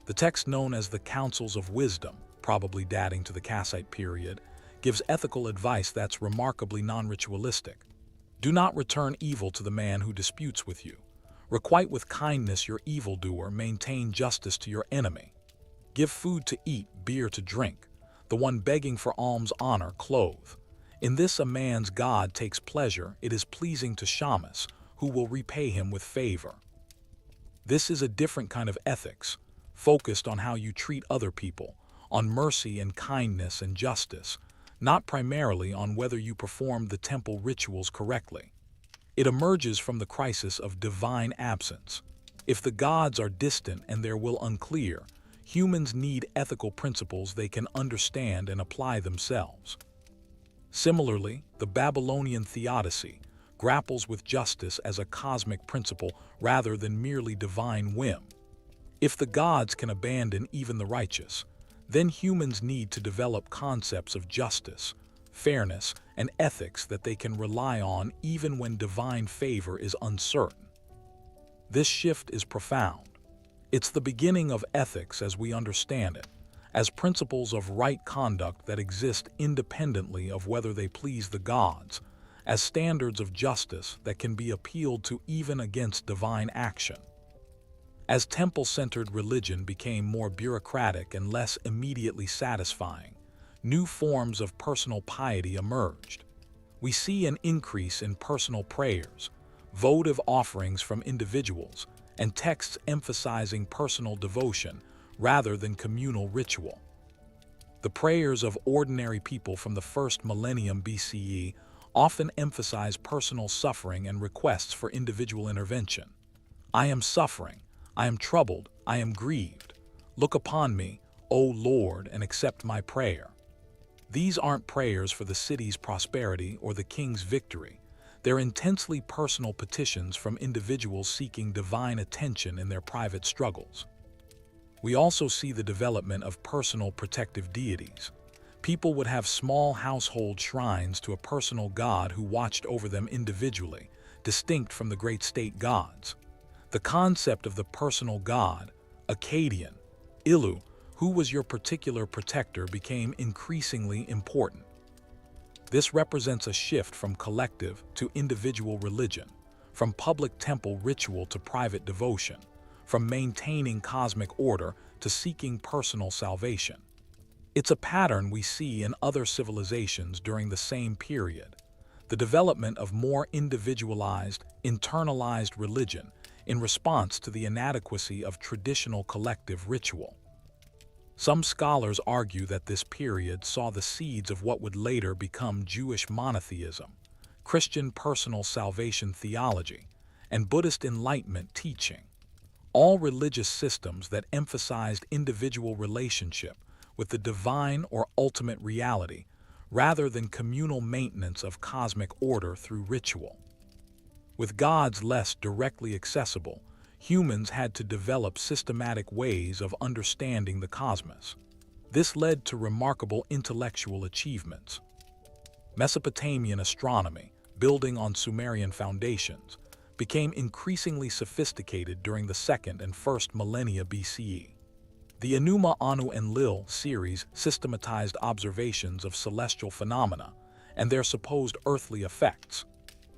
The text known as the Councils of Wisdom, probably dating to the Kassite period, gives ethical advice that's remarkably non-ritualistic. Do not return evil to the man who disputes with you. Requite with kindness your evildoer, maintain justice to your enemy. Give food to eat, beer to drink. The one begging for alms honor, clothe. In this a man's God takes pleasure, it is pleasing to Shamus, who will repay him with favor. This is a different kind of ethics, focused on how you treat other people, on mercy and kindness and justice, not primarily on whether you perform the temple rituals correctly. It emerges from the crisis of divine absence. If the gods are distant and their will unclear, humans need ethical principles they can understand and apply themselves. Similarly, the Babylonian theodicy grapples with justice as a cosmic principle rather than merely divine whim. If the gods can abandon even the righteous, then humans need to develop concepts of justice, fairness, and ethics that they can rely on even when divine favor is uncertain. This shift is profound. It's the beginning of ethics as we understand it, as principles of right conduct that exist independently of whether they please the gods, as standards of justice that can be appealed to even against divine action. As temple-centered religion became more bureaucratic and less immediately satisfying, new forms of personal piety emerged. We see an increase in personal prayers, votive offerings from individuals, and texts emphasizing personal devotion rather than communal ritual. The prayers of ordinary people from the first millennium BCE often emphasize personal suffering and requests for individual intervention. I am suffering. I am troubled, I am grieved. Look upon me, O Lord, and accept my prayer. These aren't prayers for the city's prosperity or the king's victory. They're intensely personal petitions from individuals seeking divine attention in their private struggles. We also see the development of personal protective deities. People would have small household shrines to a personal god who watched over them individually, distinct from the great state gods. The concept of the personal god, Akkadian, Ilu, who was your particular protector, became increasingly important. This represents a shift from collective to individual religion, from public temple ritual to private devotion, from maintaining cosmic order to seeking personal salvation. It's a pattern we see in other civilizations during the same period, the development of more individualized, internalized religion in response to the inadequacy of traditional collective ritual. Some scholars argue that this period saw the seeds of what would later become Jewish monotheism, Christian personal salvation theology, and Buddhist Enlightenment teaching, all religious systems that emphasized individual relationship with the divine or ultimate reality rather than communal maintenance of cosmic order through ritual. With gods less directly accessible, humans had to develop systematic ways of understanding the cosmos. This led to remarkable intellectual achievements. Mesopotamian astronomy, building on Sumerian foundations, became increasingly sophisticated during the 2nd and 1st millennia BCE. The Enuma Anu Enlil series systematized observations of celestial phenomena and their supposed earthly effects.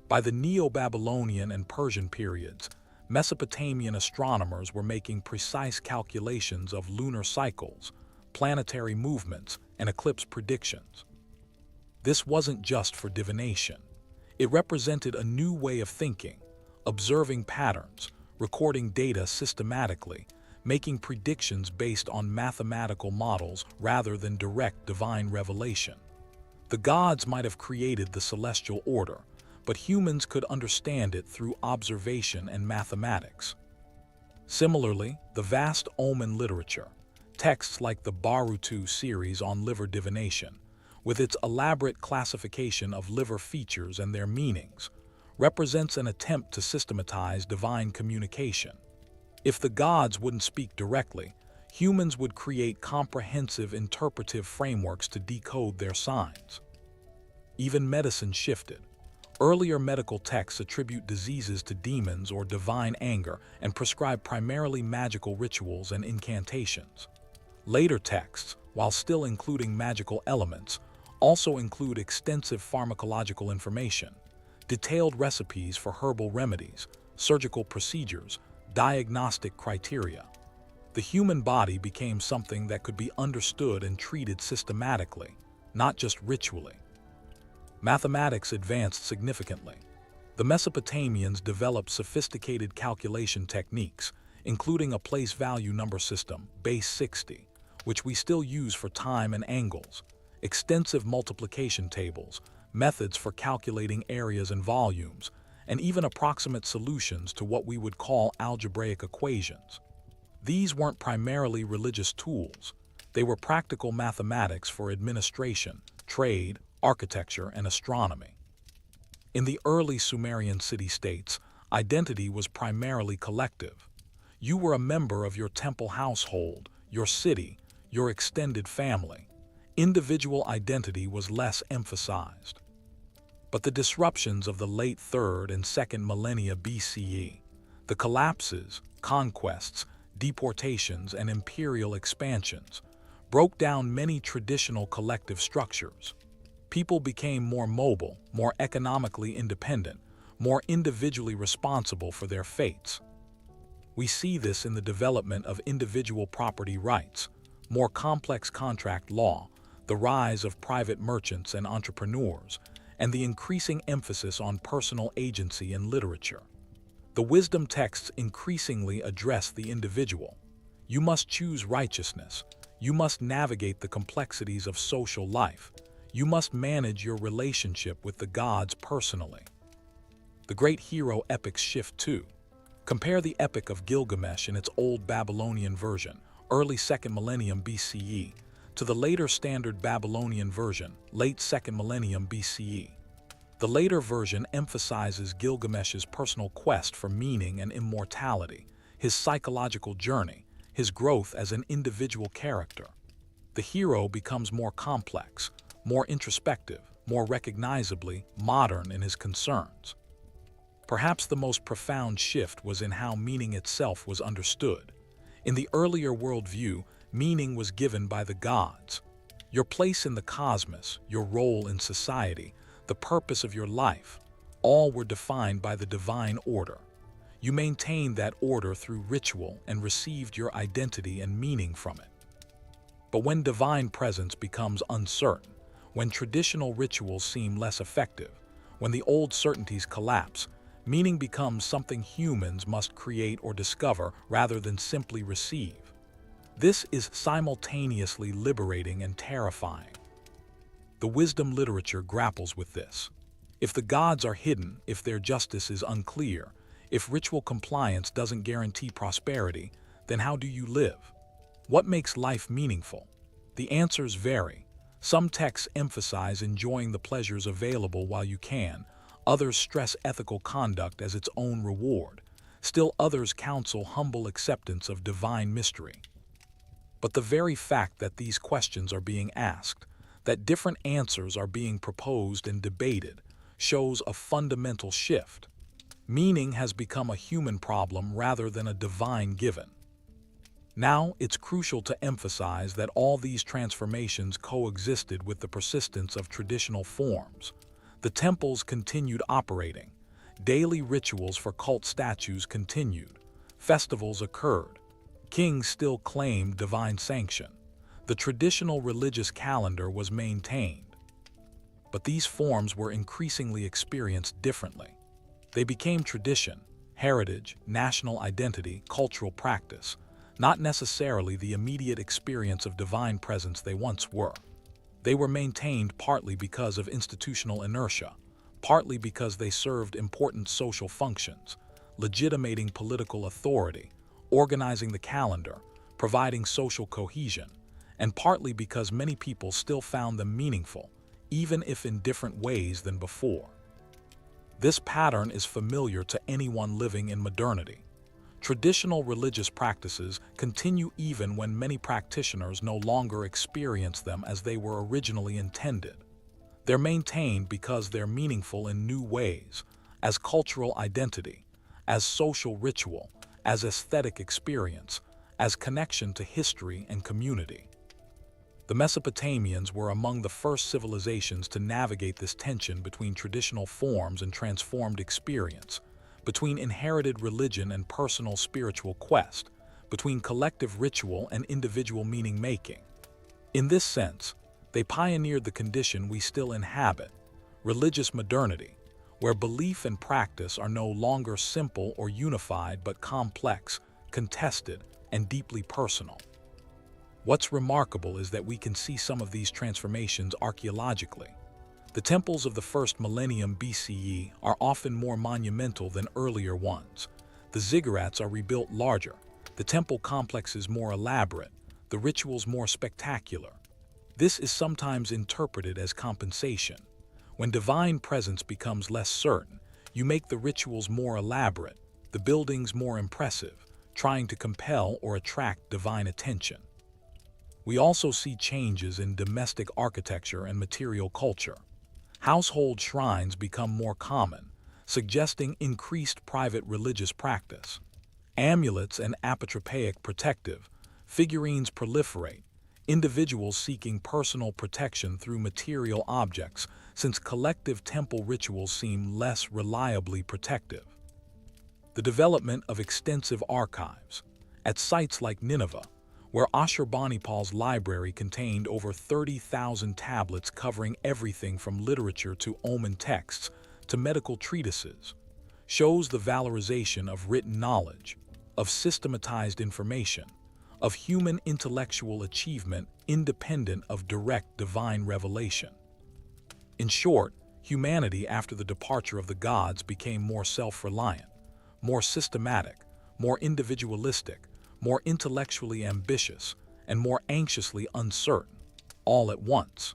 By the Neo-Babylonian and Persian periods, Mesopotamian astronomers were making precise calculations of lunar cycles, planetary movements, and eclipse predictions. This wasn't just for divination. It represented a new way of thinking, observing patterns, recording data systematically, making predictions based on mathematical models rather than direct divine revelation. The gods might have created the celestial order, but humans could understand it through observation and mathematics. Similarly, the vast omen literature, texts like the Barutu series on liver divination, with its elaborate classification of liver features and their meanings, represents an attempt to systematize divine communication. If the gods wouldn't speak directly, humans would create comprehensive interpretive frameworks to decode their signs. Even medicine shifted. Earlier medical texts attribute diseases to demons or divine anger and prescribe primarily magical rituals and incantations. Later texts, while still including magical elements, also include extensive pharmacological information, detailed recipes for herbal remedies, surgical procedures, diagnostic criteria. The human body became something that could be understood and treated systematically, not just ritually. Mathematics advanced significantly. The Mesopotamians developed sophisticated calculation techniques, including a place value number system, base 60, which we still use for time and angles, extensive multiplication tables, methods for calculating areas and volumes, and even approximate solutions to what we would call algebraic equations. These weren't primarily religious tools. They were practical mathematics for administration, trade, architecture, and astronomy. In the early Sumerian city-states, identity was primarily collective. You were a member of your temple household, your city, your extended family. Individual identity was less emphasized. But the disruptions of the late 3rd and 2nd millennia BCE, the collapses, conquests, deportations, and imperial expansions, broke down many traditional collective structures. People became more mobile, more economically independent, more individually responsible for their fates. We see this in the development of individual property rights, more complex contract law, the rise of private merchants and entrepreneurs, and the increasing emphasis on personal agency in literature. The wisdom texts increasingly address the individual. You must choose righteousness. You must navigate the complexities of social life. You must manage your relationship with the gods personally. The great hero epics shift too. Compare the Epic of Gilgamesh in its Old Babylonian version, early 2nd millennium BCE, to the later Standard Babylonian version, late 2nd millennium BCE. The later version emphasizes Gilgamesh's personal quest for meaning and immortality, his psychological journey, his growth as an individual character. The hero becomes more complex, more introspective, more recognizably modern in his concerns. Perhaps the most profound shift was in how meaning itself was understood. In the earlier worldview, meaning was given by the gods. Your place in the cosmos, your role in society, the purpose of your life, all were defined by the divine order. You maintained that order through ritual and received your identity and meaning from it. But when divine presence becomes uncertain, when traditional rituals seem less effective, when the old certainties collapse, meaning becomes something humans must create or discover rather than simply receive. This is simultaneously liberating and terrifying. The wisdom literature grapples with this. If the gods are hidden, if their justice is unclear, if ritual compliance doesn't guarantee prosperity, then how do you live? What makes life meaningful? The answers vary. Some texts emphasize enjoying the pleasures available while you can. Others stress ethical conduct as its own reward. Still others counsel humble acceptance of divine mystery. But the very fact that these questions are being asked, that different answers are being proposed and debated, shows a fundamental shift. Meaning has become a human problem rather than a divine given. Now, it's crucial to emphasize that all these transformations coexisted with the persistence of traditional forms. The temples continued operating. Daily rituals for cult statues continued. Festivals occurred. Kings still claimed divine sanction. The traditional religious calendar was maintained. But these forms were increasingly experienced differently. They became tradition, heritage, national identity, cultural practice, not necessarily the immediate experience of divine presence they once were. They were maintained partly because of institutional inertia, partly because they served important social functions, legitimating political authority, organizing the calendar, providing social cohesion, and partly because many people still found them meaningful, even if in different ways than before. This pattern is familiar to anyone living in modernity. Traditional religious practices continue even when many practitioners no longer experience them as they were originally intended. They're maintained because they're meaningful in new ways, as cultural identity, as social ritual, as aesthetic experience, as connection to history and community. The Mesopotamians were among the first civilizations to navigate this tension between traditional forms and transformed experience, between inherited religion and personal spiritual quest, between collective ritual and individual meaning-making. In this sense, they pioneered the condition we still inhabit, religious modernity, where belief and practice are no longer simple or unified but complex, contested, and deeply personal. What's remarkable is that we can see some of these transformations archaeologically. The temples of the first millennium BCE are often more monumental than earlier ones. The ziggurats are rebuilt larger, the temple complexes more elaborate, the rituals more spectacular. This is sometimes interpreted as compensation. When divine presence becomes less certain, you make the rituals more elaborate, the buildings more impressive, trying to compel or attract divine attention. We also see changes in domestic architecture and material culture. Household shrines become more common, suggesting increased private religious practice. Amulets and apotropaic protective figurines proliferate, individuals seeking personal protection through material objects, since collective temple rituals seem less reliably protective. The development of extensive archives. At sites like Nineveh, where Ashurbanipal's library contained over 30,000 tablets covering everything from literature to omen texts to medical treatises, shows the valorization of written knowledge, of systematized information, of human intellectual achievement independent of direct divine revelation. In short, humanity after the departure of the gods became more self-reliant, more systematic, more individualistic, more intellectually ambitious, and more anxiously uncertain, all at once.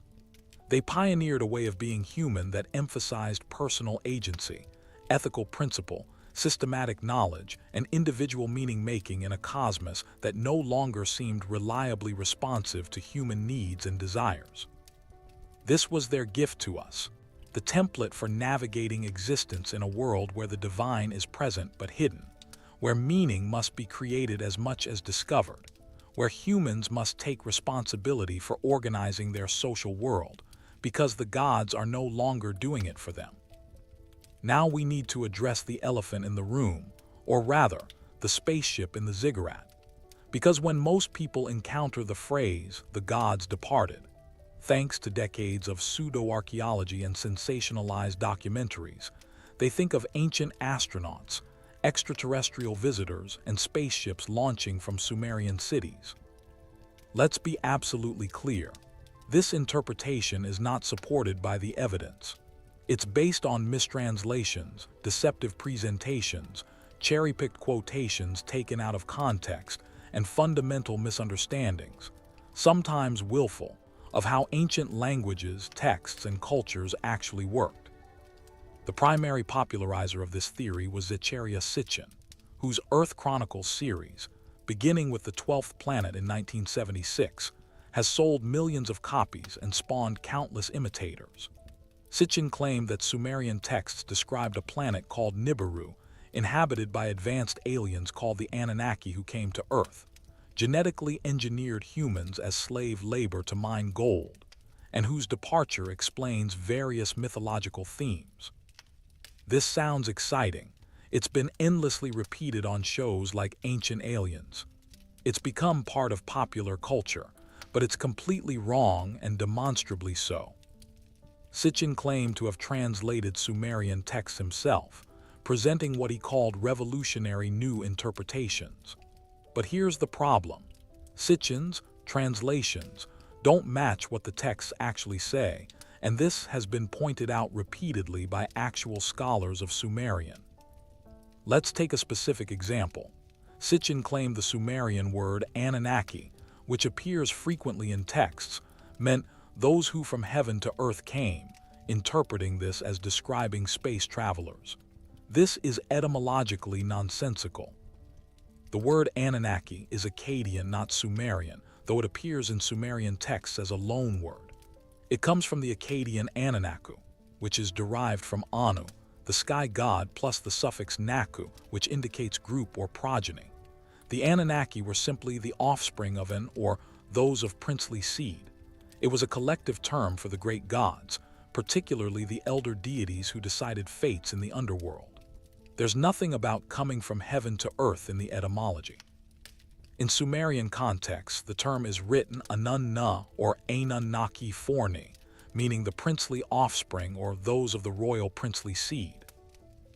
They pioneered a way of being human that emphasized personal agency, ethical principle, systematic knowledge, and individual meaning-making in a cosmos that no longer seemed reliably responsive to human needs and desires. This was their gift to us, the template for navigating existence in a world where the divine is present but hidden, where meaning must be created as much as discovered, where humans must take responsibility for organizing their social world, because the gods are no longer doing it for them. Now we need to address the elephant in the room, or rather, the spaceship in the ziggurat. Because when most people encounter the phrase, "the gods departed," thanks to decades of pseudo-archaeology and sensationalized documentaries, they think of ancient astronauts, extraterrestrial visitors, and spaceships launching from Sumerian cities. Let's be absolutely clear. This interpretation is not supported by the evidence. It's based on mistranslations, deceptive presentations, cherry-picked quotations taken out of context, and fundamental misunderstandings, sometimes willful, of how ancient languages, texts, and cultures actually worked. The primary popularizer of this theory was Zecharia Sitchin, whose Earth Chronicles series, beginning with the 12th planet in 1976, has sold millions of copies and spawned countless imitators. Sitchin claimed that Sumerian texts described a planet called Nibiru, inhabited by advanced aliens called the Anunnaki who came to Earth, genetically engineered humans as slave labor to mine gold, and whose departure explains various mythological themes. This sounds exciting. It's been endlessly repeated on shows like Ancient Aliens. It's become part of popular culture, but it's completely wrong and demonstrably so. Sitchin claimed to have translated Sumerian texts himself, presenting what he called revolutionary new interpretations. But here's the problem. Sitchin's translations don't match what the texts actually say, and this has been pointed out repeatedly by actual scholars of Sumerian. Let's take a specific example. Sitchin claimed the Sumerian word Anunnaki, which appears frequently in texts, meant those who from heaven to earth came, interpreting this as describing space travelers. This is etymologically nonsensical. The word Anunnaki is Akkadian, not Sumerian, though it appears in Sumerian texts as a loan word. It comes from the Akkadian Anunnaku, which is derived from Anu, the sky god, plus the suffix naku, which indicates group or progeny. The Anunnaki were simply the offspring of an, or those of princely seed. It was a collective term for the great gods, particularly the elder deities who decided fates in the underworld. There's nothing about coming from heaven to earth in the etymology. In Sumerian context, the term is written Anunna or Anunnaki Forni, meaning the princely offspring or those of the royal princely seed.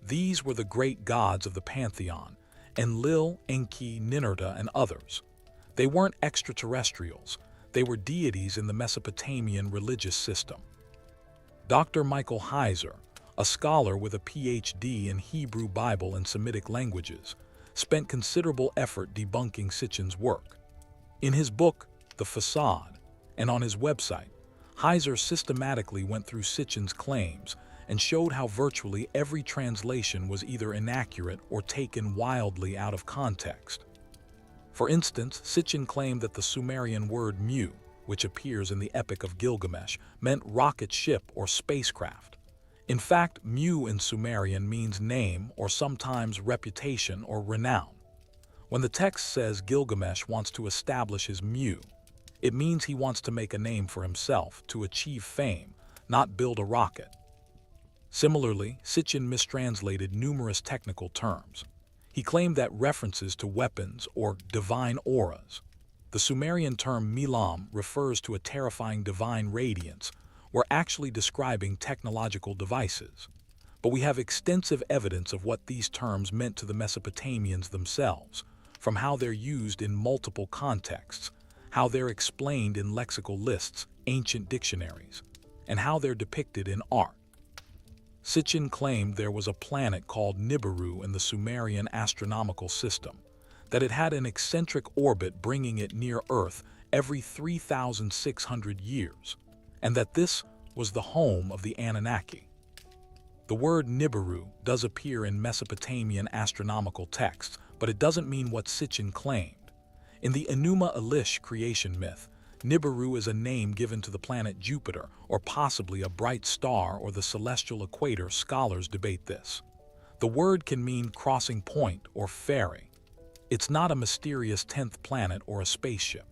These were the great gods of the pantheon, Enlil, Enki, Ninurta, and others. They weren't extraterrestrials, they were deities in the Mesopotamian religious system. Dr. Michael Heiser, a scholar with a PhD in Hebrew Bible and Semitic languages, spent considerable effort debunking Sitchin's work. In his book, The Facade, and on his website, Heiser systematically went through Sitchin's claims and showed how virtually every translation was either inaccurate or taken wildly out of context. For instance, Sitchin claimed that the Sumerian word mu, which appears in the Epic of Gilgamesh, meant rocket ship or spacecraft. In fact, mu in Sumerian means name or sometimes reputation or renown. When the text says Gilgamesh wants to establish his mu, it means he wants to make a name for himself, to achieve fame, not build a rocket. Similarly, Sitchin mistranslated numerous technical terms. He claimed that references to weapons or divine auras, the Sumerian term milam refers to a terrifying divine radiance, were actually describing technological devices. But we have extensive evidence of what these terms meant to the Mesopotamians themselves, from how they're used in multiple contexts, how they're explained in lexical lists, ancient dictionaries, and how they're depicted in art. Sitchin claimed there was a planet called Nibiru in the Sumerian astronomical system, that it had an eccentric orbit bringing it near Earth every 3,600 years, and that this was the home of the Anunnaki. The word Nibiru does appear in Mesopotamian astronomical texts, but it doesn't mean what Sitchin claimed. In the Enuma Elish creation myth, Nibiru is a name given to the planet Jupiter, or possibly a bright star or the celestial equator. Scholars debate this. The word can mean crossing point or ferry. It's not a mysterious 10th planet or a spaceship.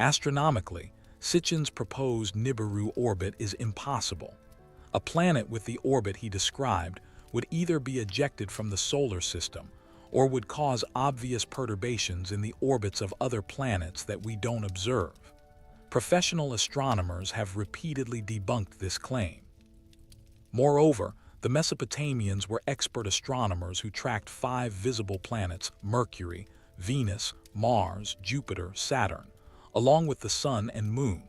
Astronomically, Sitchin's proposed Nibiru orbit is impossible. A planet with the orbit he described would either be ejected from the solar system or would cause obvious perturbations in the orbits of other planets that we don't observe. Professional astronomers have repeatedly debunked this claim. Moreover, the Mesopotamians were expert astronomers who tracked 5 visible planets: Mercury, Venus, Mars, Jupiter, Saturn, along with the Sun and Moon.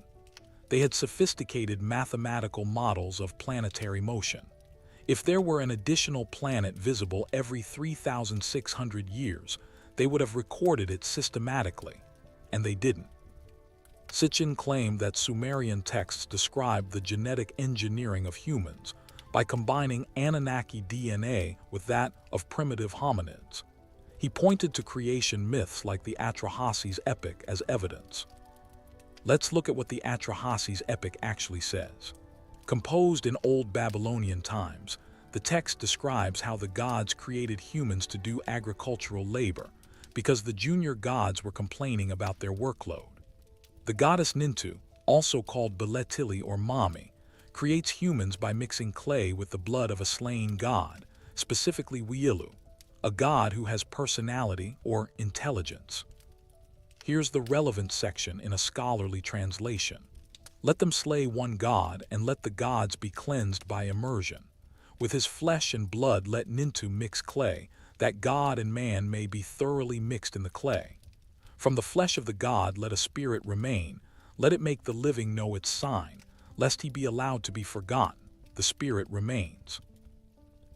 They had sophisticated mathematical models of planetary motion. If there were an additional planet visible every 3,600 years, they would have recorded it systematically, and they didn't. Sitchin claimed that Sumerian texts described the genetic engineering of humans by combining Anunnaki DNA with that of primitive hominids. He pointed to creation myths like the Atrahasis epic as evidence. Let's look at what the Atrahasis epic actually says. Composed in Old Babylonian times, the text describes how the gods created humans to do agricultural labor because the junior gods were complaining about their workload. The goddess Nintu, also called Beletili or Mami, creates humans by mixing clay with the blood of a slain god, specifically Wiilu, a god who has personality or intelligence. Here's the relevant section in a scholarly translation. Let them slay one god, and let the gods be cleansed by immersion. With his flesh and blood let Nintu mix clay, that god and man may be thoroughly mixed in the clay. From the flesh of the god let a spirit remain, let it make the living know its sign, lest he be allowed to be forgotten. The spirit remains.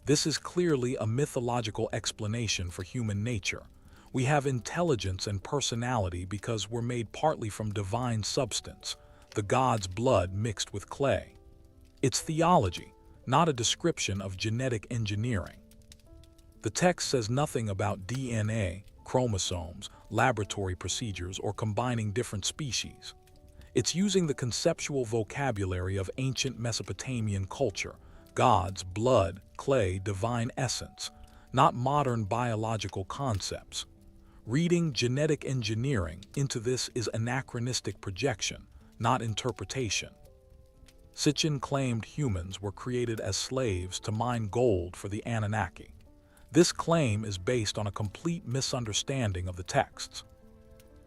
This is clearly a mythological explanation for human nature. We have intelligence and personality because we're made partly from divine substance, the god's blood mixed with clay. It's theology, not a description of genetic engineering. The text says nothing about DNA, chromosomes, laboratory procedures, or combining different species. It's using the conceptual vocabulary of ancient Mesopotamian culture: gods, blood, clay, divine essence, not modern biological concepts. Reading genetic engineering into this is anachronistic projection, not interpretation. Sitchin claimed humans were created as slaves to mine gold for the Anunnaki. This claim is based on a complete misunderstanding of the texts.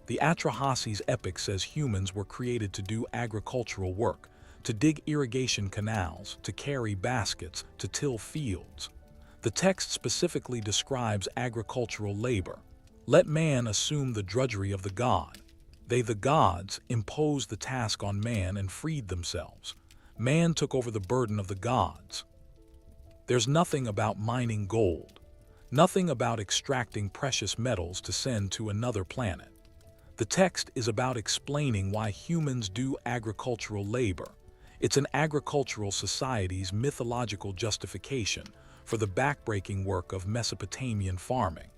The Atrahasis epic says humans were created to do agricultural work, to dig irrigation canals, to carry baskets, to till fields. The text specifically describes agricultural labor. Let man assume the drudgery of the god. They, the gods, imposed the task on man and freed themselves. Man took over the burden of the gods. There's nothing about mining gold, nothing about extracting precious metals to send to another planet. The text is about explaining why humans do agricultural labor. It's an agricultural society's mythological justification for the backbreaking work of Mesopotamian farming.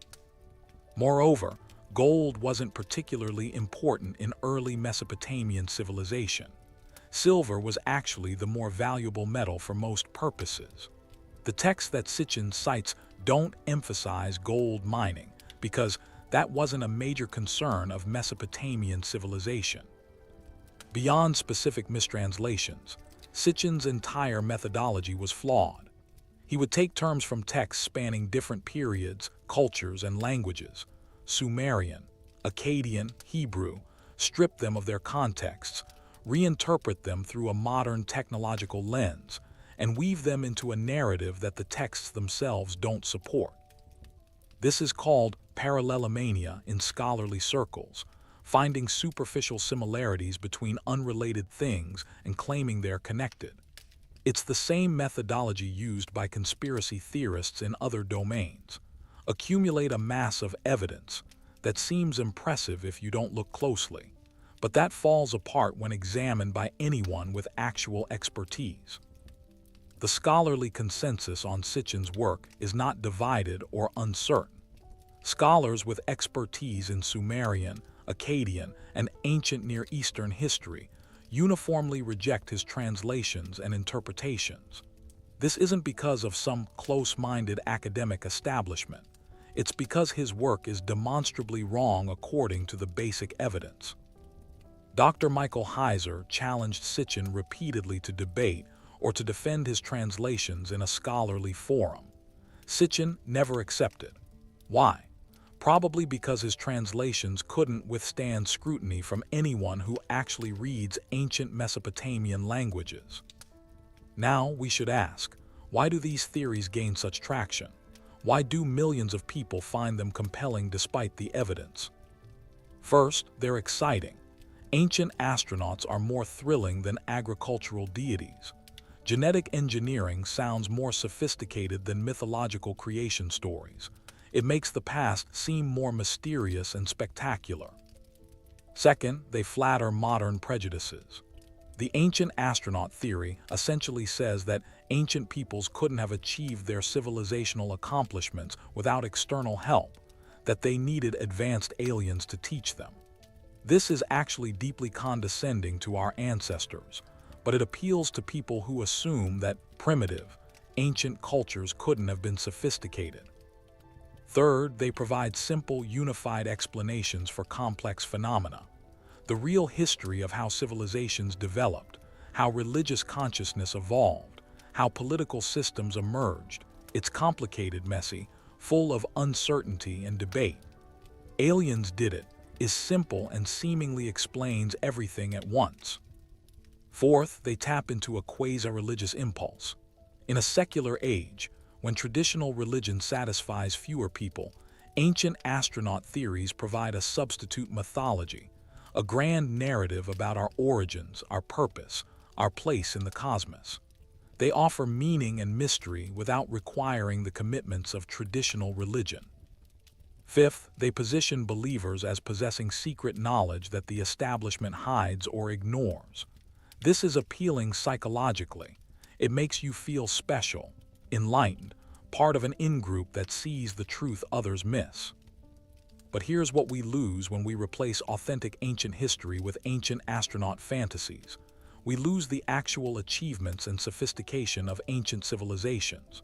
Moreover, gold wasn't particularly important in early Mesopotamian civilization. Silver was actually the more valuable metal for most purposes. The texts that Sitchin cites don't emphasize gold mining because that wasn't a major concern of Mesopotamian civilization. Beyond specific mistranslations, Sitchin's entire methodology was flawed. He would take terms from texts spanning different periods, cultures, and languages: Sumerian, Akkadian, Hebrew, strip them of their contexts, reinterpret them through a modern technological lens, and weave them into a narrative that the texts themselves don't support. This is called parallelomania in scholarly circles, finding superficial similarities between unrelated things and claiming they're connected. It's the same methodology used by conspiracy theorists in other domains. Accumulate a mass of evidence that seems impressive if you don't look closely, but that falls apart when examined by anyone with actual expertise. The scholarly consensus on Sitchin's work is not divided or uncertain. Scholars with expertise in Sumerian, Akkadian, and ancient Near Eastern history uniformly reject his translations and interpretations. This isn't because of some close-minded academic establishment. It's because his work is demonstrably wrong according to the basic evidence. Dr. Michael Heiser challenged Sitchin repeatedly to debate or to defend his translations in a scholarly forum. Sitchin never accepted. Why? probably because his translations couldn't withstand scrutiny from anyone who actually reads ancient Mesopotamian languages. Now we should ask, why do these theories gain such traction? Why do millions of people find them compelling despite the evidence? First, they're exciting. Ancient astronauts are more thrilling than agricultural deities. Genetic engineering sounds more sophisticated than mythological creation stories. It makes the past seem more mysterious and spectacular. Second, they flatter modern prejudices. The ancient astronaut theory essentially says that ancient peoples couldn't have achieved their civilizational accomplishments without external help, that they needed advanced aliens to teach them. This is actually deeply condescending to our ancestors, but it appeals to people who assume that primitive, ancient cultures couldn't have been sophisticated. Third, they provide simple, unified explanations for complex phenomena. The real history of how civilizations developed, how religious consciousness evolved, how political systems emerged. It's complicated, messy, full of uncertainty and debate. Aliens Did It is simple and seemingly explains everything at once. Fourth, they tap into a quasi-religious impulse. In a secular age, when traditional religion satisfies fewer people, ancient astronaut theories provide a substitute mythology, a grand narrative about our origins, our purpose, our place in the cosmos. They offer meaning and mystery without requiring the commitments of traditional religion. Fifth, they position believers as possessing secret knowledge that the establishment hides or ignores. This is appealing psychologically. It makes you feel special, enlightened, part of an in-group that sees the truth others miss. But here's what we lose when we replace authentic ancient history with ancient astronaut fantasies. We lose the actual achievements and sophistication of ancient civilizations.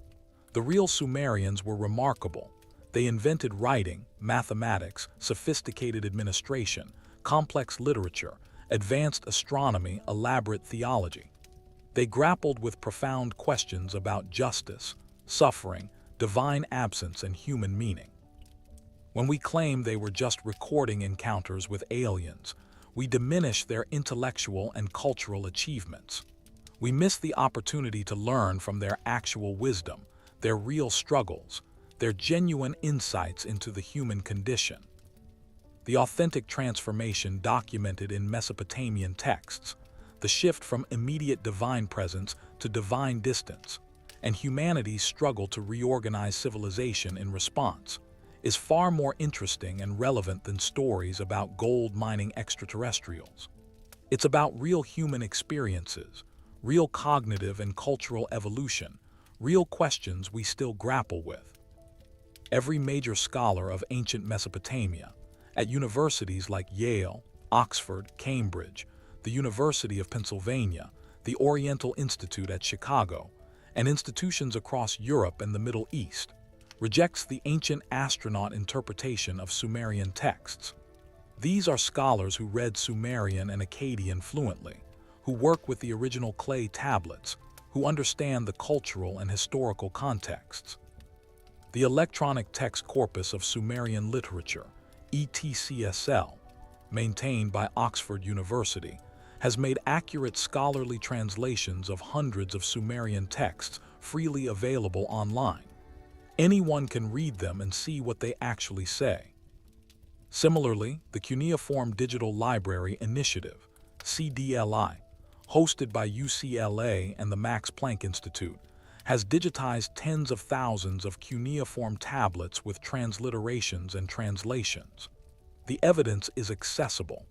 The real Sumerians were remarkable. They invented writing, mathematics, sophisticated administration, complex literature, advanced astronomy, elaborate theology. They grappled with profound questions about justice, suffering, divine absence, and human meaning. When we claim they were just recording encounters with aliens, we diminish their intellectual and cultural achievements. We miss the opportunity to learn from their actual wisdom, their real struggles, their genuine insights into the human condition. The authentic transformation documented in Mesopotamian texts, the shift from immediate divine presence to divine distance, and humanity's struggle to reorganize civilization in response, is far more interesting and relevant than stories about gold-mining extraterrestrials. It's about real human experiences, real cognitive and cultural evolution, real questions we still grapple with. Every major scholar of ancient Mesopotamia, at universities like Yale, Oxford, Cambridge, the University of Pennsylvania, the Oriental Institute at Chicago, and institutions across Europe and the Middle East, rejects the ancient astronaut interpretation of Sumerian texts. These are scholars who read Sumerian and Akkadian fluently, who work with the original clay tablets, who understand the cultural and historical contexts. The electronic text corpus of Sumerian literature, ETCSL, maintained by Oxford University, has made accurate scholarly translations of hundreds of Sumerian texts freely available online. Anyone can read them and see what they actually say. Similarly, the Cuneiform Digital Library Initiative, CDLI, hosted by UCLA and the Max Planck Institute, has digitized tens of thousands of cuneiform tablets with transliterations and translations. The evidence is accessible.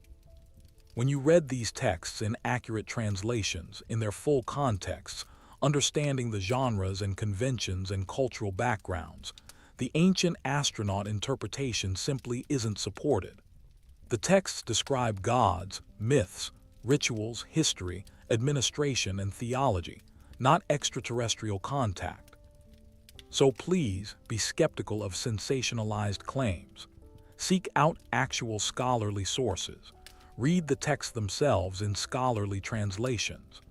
When you read these texts in accurate translations, in their full contexts, understanding the genres and conventions and cultural backgrounds, the ancient astronaut interpretation simply isn't supported. The texts describe gods, myths, rituals, history, administration, and theology, not extraterrestrial contact. So please be skeptical of sensationalized claims. Seek out actual scholarly sources. Read the texts themselves in scholarly translations.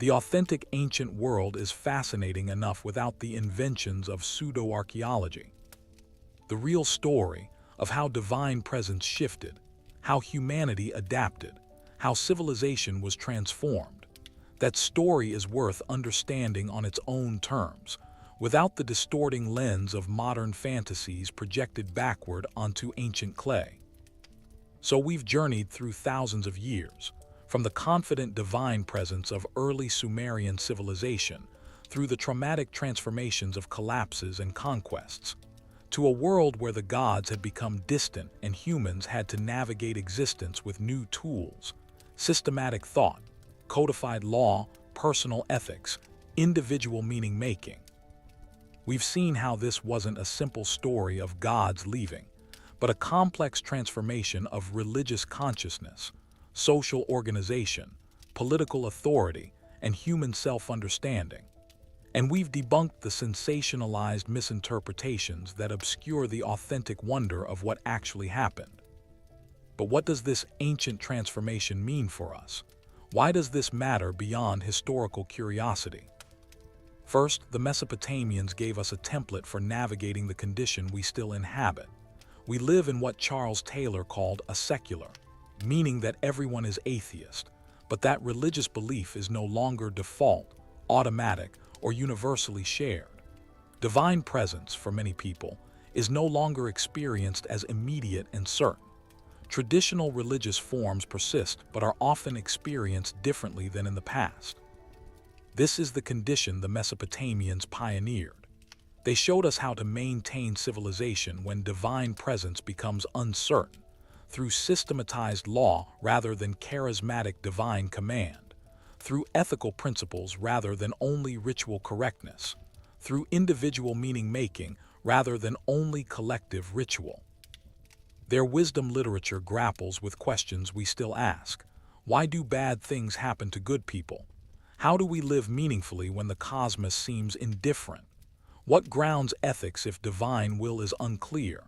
The authentic ancient world is fascinating enough without the inventions of pseudo-archaeology. The real story, of how divine presence shifted, how humanity adapted, how civilization was transformed. That story is worth understanding on its own terms, without the distorting lens of modern fantasies projected backward onto ancient clay. So we've journeyed through thousands of years, from the confident divine presence of early Sumerian civilization through the traumatic transformations of collapses and conquests, to a world where the gods had become distant and humans had to navigate existence with new tools, systematic thought, codified law, personal ethics, individual meaning-making. We've seen how this wasn't a simple story of gods leaving, but a complex transformation of religious consciousness, social organization, political authority, and human self-understanding. And we've debunked the sensationalized misinterpretations that obscure the authentic wonder of what actually happened. But what does this ancient transformation mean for us? Why does this matter beyond historical curiosity? First, the Mesopotamians gave us a template for navigating the condition we still inhabit. We live in what Charles Taylor called a secular, meaning that everyone is atheist, but that religious belief is no longer default, automatic, or universally shared. Divine presence, for many people, is no longer experienced as immediate and certain. Traditional religious forms persist but are often experienced differently than in the past. This is the condition the Mesopotamians pioneered. They showed us how to maintain civilization when divine presence becomes uncertain, through systematized law rather than charismatic divine command, through ethical principles rather than only ritual correctness, through individual meaning-making rather than only collective ritual. Their wisdom literature grapples with questions we still ask. Why do bad things happen to good people? How do we live meaningfully when the cosmos seems indifferent? What grounds ethics if divine will is unclear?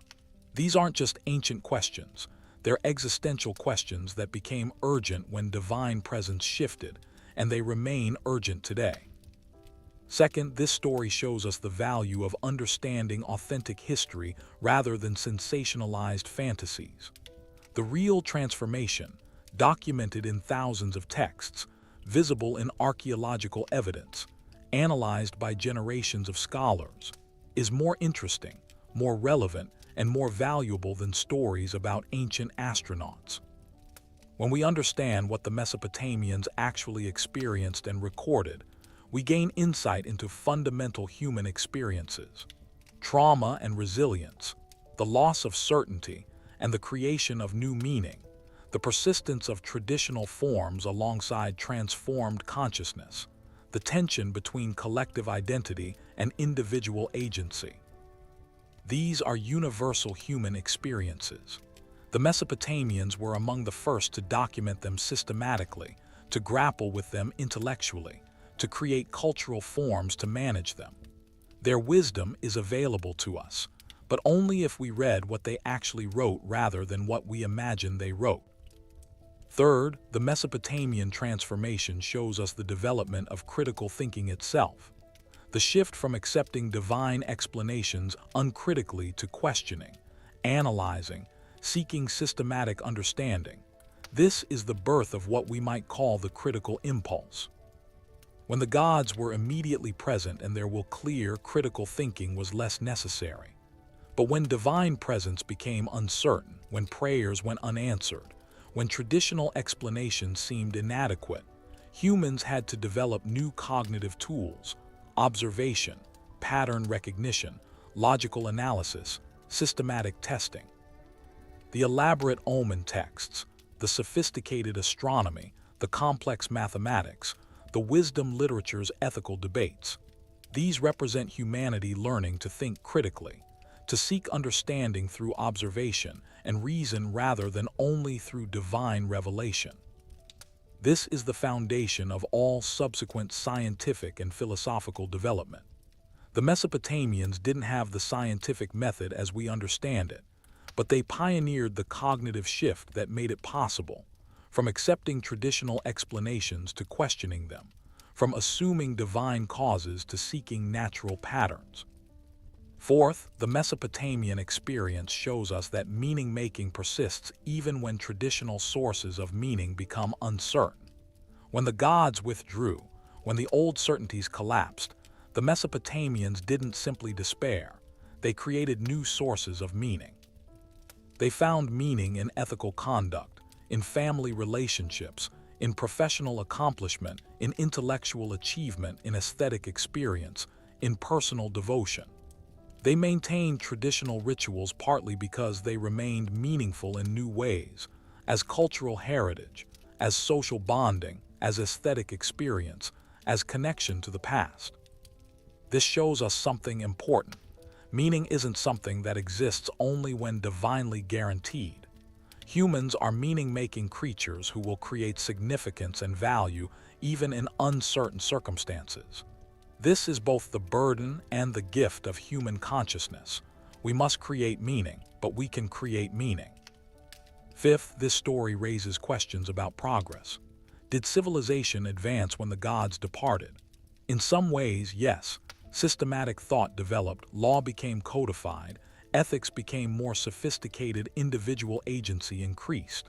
These aren't just ancient questions. They're existential questions that became urgent when divine presence shifted, and they remain urgent today. Second, this story shows us the value of understanding authentic history rather than sensationalized fantasies. The real transformation, documented in thousands of texts, visible in archaeological evidence, analyzed by generations of scholars, is more interesting, more relevant, and more valuable than stories about ancient astronauts. When we understand what the Mesopotamians actually experienced and recorded, we gain insight into fundamental human experiences, trauma and resilience, the loss of certainty, and the creation of new meaning, the persistence of traditional forms alongside transformed consciousness, the tension between collective identity and individual agency. These are universal human experiences. The Mesopotamians were among the first to document them systematically, to grapple with them intellectually, to create cultural forms to manage them. Their wisdom is available to us, but only if we read what they actually wrote rather than what we imagine they wrote. Third, the Mesopotamian transformation shows us the development of critical thinking itself. The shift from accepting divine explanations uncritically to questioning, analyzing, seeking systematic understanding. This is the birth of what we might call the critical impulse. When the gods were immediately present and there was clear, critical thinking was less necessary. But when divine presence became uncertain, when prayers went unanswered, when traditional explanations seemed inadequate, humans had to develop new cognitive tools: observation, pattern recognition, logical analysis, systematic testing. The elaborate omen texts, the sophisticated astronomy, the complex mathematics, the wisdom literature's ethical debates. These represent humanity learning to think critically, to seek understanding through observation and reason rather than only through divine revelation. This is the foundation of all subsequent scientific and philosophical development. The Mesopotamians didn't have the scientific method as we understand it, but they pioneered the cognitive shift that made it possible. From accepting traditional explanations to questioning them, from assuming divine causes to seeking natural patterns. Fourth, the Mesopotamian experience shows us that meaning-making persists even when traditional sources of meaning become uncertain. When the gods withdrew, when the old certainties collapsed, the Mesopotamians didn't simply despair. They created new sources of meaning. They found meaning in ethical conduct, in family relationships, in professional accomplishment, in intellectual achievement, in aesthetic experience, in personal devotion. They maintained traditional rituals partly because they remained meaningful in new ways, as cultural heritage, as social bonding, as aesthetic experience, as connection to the past. This shows us something important. Meaning isn't something that exists only when divinely guaranteed. Humans are meaning-making creatures who will create significance and value even in uncertain circumstances. This is both the burden and the gift of human consciousness. We must create meaning, but we can create meaning. Fifth, this story raises questions about progress. Did civilization advance when the gods departed? In some ways, yes. Systematic thought developed, law became codified, ethics became more sophisticated, individual agency increased.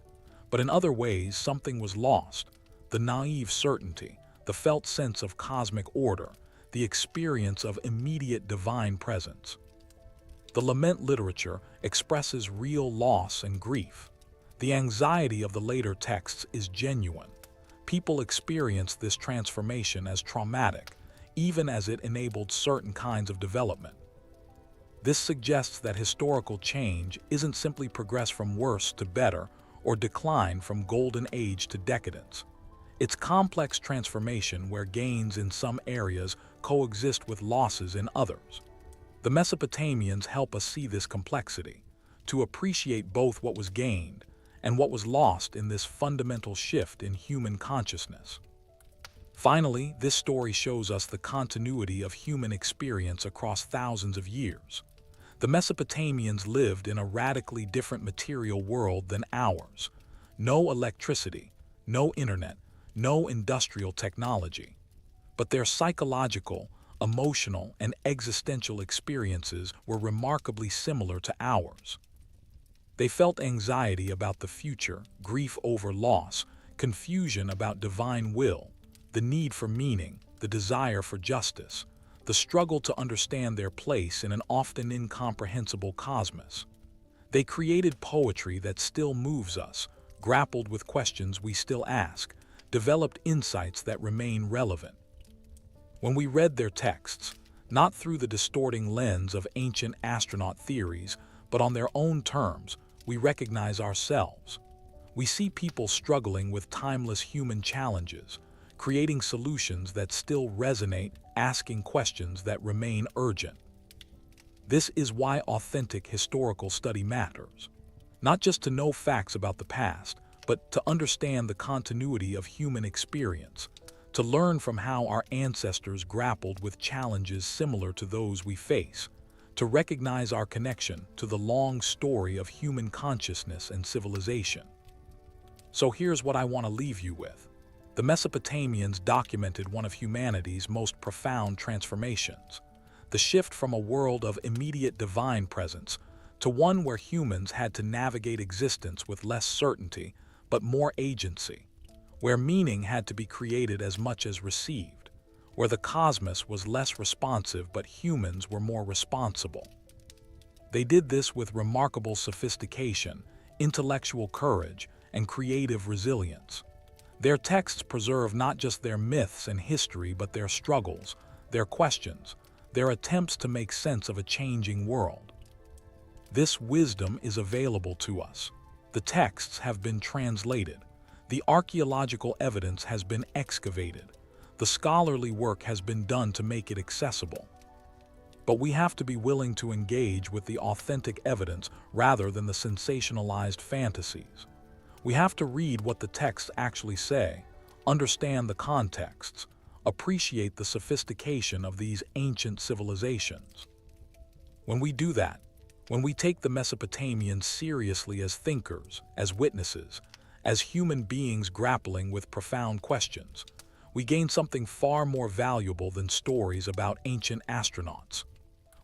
But in other ways, something was lost. The naive certainty, the felt sense of cosmic order, the experience of immediate divine presence. The lament literature expresses real loss and grief. The anxiety of the later texts is genuine. People experience this transformation as traumatic, even as it enabled certain kinds of development. This suggests that historical change isn't simply progress from worse to better or decline from golden age to decadence. It's complex transformation where gains in some areas coexist with losses in others. The Mesopotamians help us see this complexity, to appreciate both what was gained and what was lost in this fundamental shift in human consciousness. Finally, this story shows us the continuity of human experience across thousands of years. The Mesopotamians lived in a radically different material world than ours. No electricity, no internet, no industrial technology. But their psychological, emotional, and existential experiences were remarkably similar to ours. They felt anxiety about the future, grief over loss, confusion about divine will, the need for meaning, the desire for justice, the struggle to understand their place in an often incomprehensible cosmos. They created poetry that still moves us, grappled with questions we still ask, developed insights that remain relevant. When we read their texts, not through the distorting lens of ancient astronaut theories, but on their own terms, we recognize ourselves. We see people struggling with timeless human challenges, creating solutions that still resonate, asking questions that remain urgent. This is why authentic historical study matters. Not just to know facts about the past, but to understand the continuity of human experience, to learn from how our ancestors grappled with challenges similar to those we face, to recognize our connection to the long story of human consciousness and civilization. So here's what I want to leave you with. The Mesopotamians documented one of humanity's most profound transformations, the shift from a world of immediate divine presence to one where humans had to navigate existence with less certainty but more agency, where meaning had to be created as much as received, where the cosmos was less responsive but humans were more responsible. They did this with remarkable sophistication, intellectual courage, and creative resilience. Their texts preserve not just their myths and history, but their struggles, their questions, their attempts to make sense of a changing world. This wisdom is available to us. The texts have been translated. The archaeological evidence has been excavated. The scholarly work has been done to make it accessible. But we have to be willing to engage with the authentic evidence rather than the sensationalized fantasies. We have to read what the texts actually say, understand the contexts, appreciate the sophistication of these ancient civilizations. When we do that, when we take the Mesopotamians seriously as thinkers, as witnesses, as human beings grappling with profound questions, we gain something far more valuable than stories about ancient astronauts.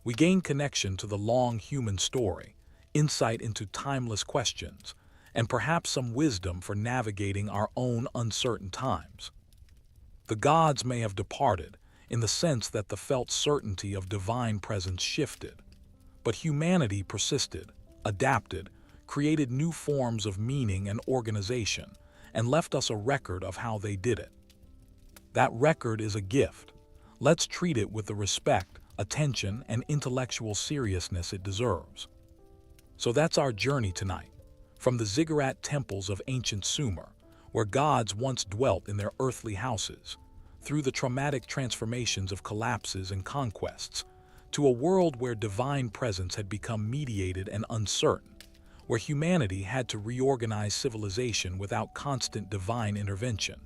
We gain connection to the long human story, insight into timeless questions, and perhaps some wisdom for navigating our own uncertain times. The gods may have departed, in the sense that the felt certainty of divine presence shifted, but humanity persisted, adapted, created new forms of meaning and organization, and left us a record of how they did it. That record is a gift. Let's treat it with the respect, attention, and intellectual seriousness it deserves. So that's our journey tonight. From the ziggurat temples of ancient Sumer, where gods once dwelt in their earthly houses, through the traumatic transformations of collapses and conquests, to a world where divine presence had become mediated and uncertain, where humanity had to reorganize civilization without constant divine intervention,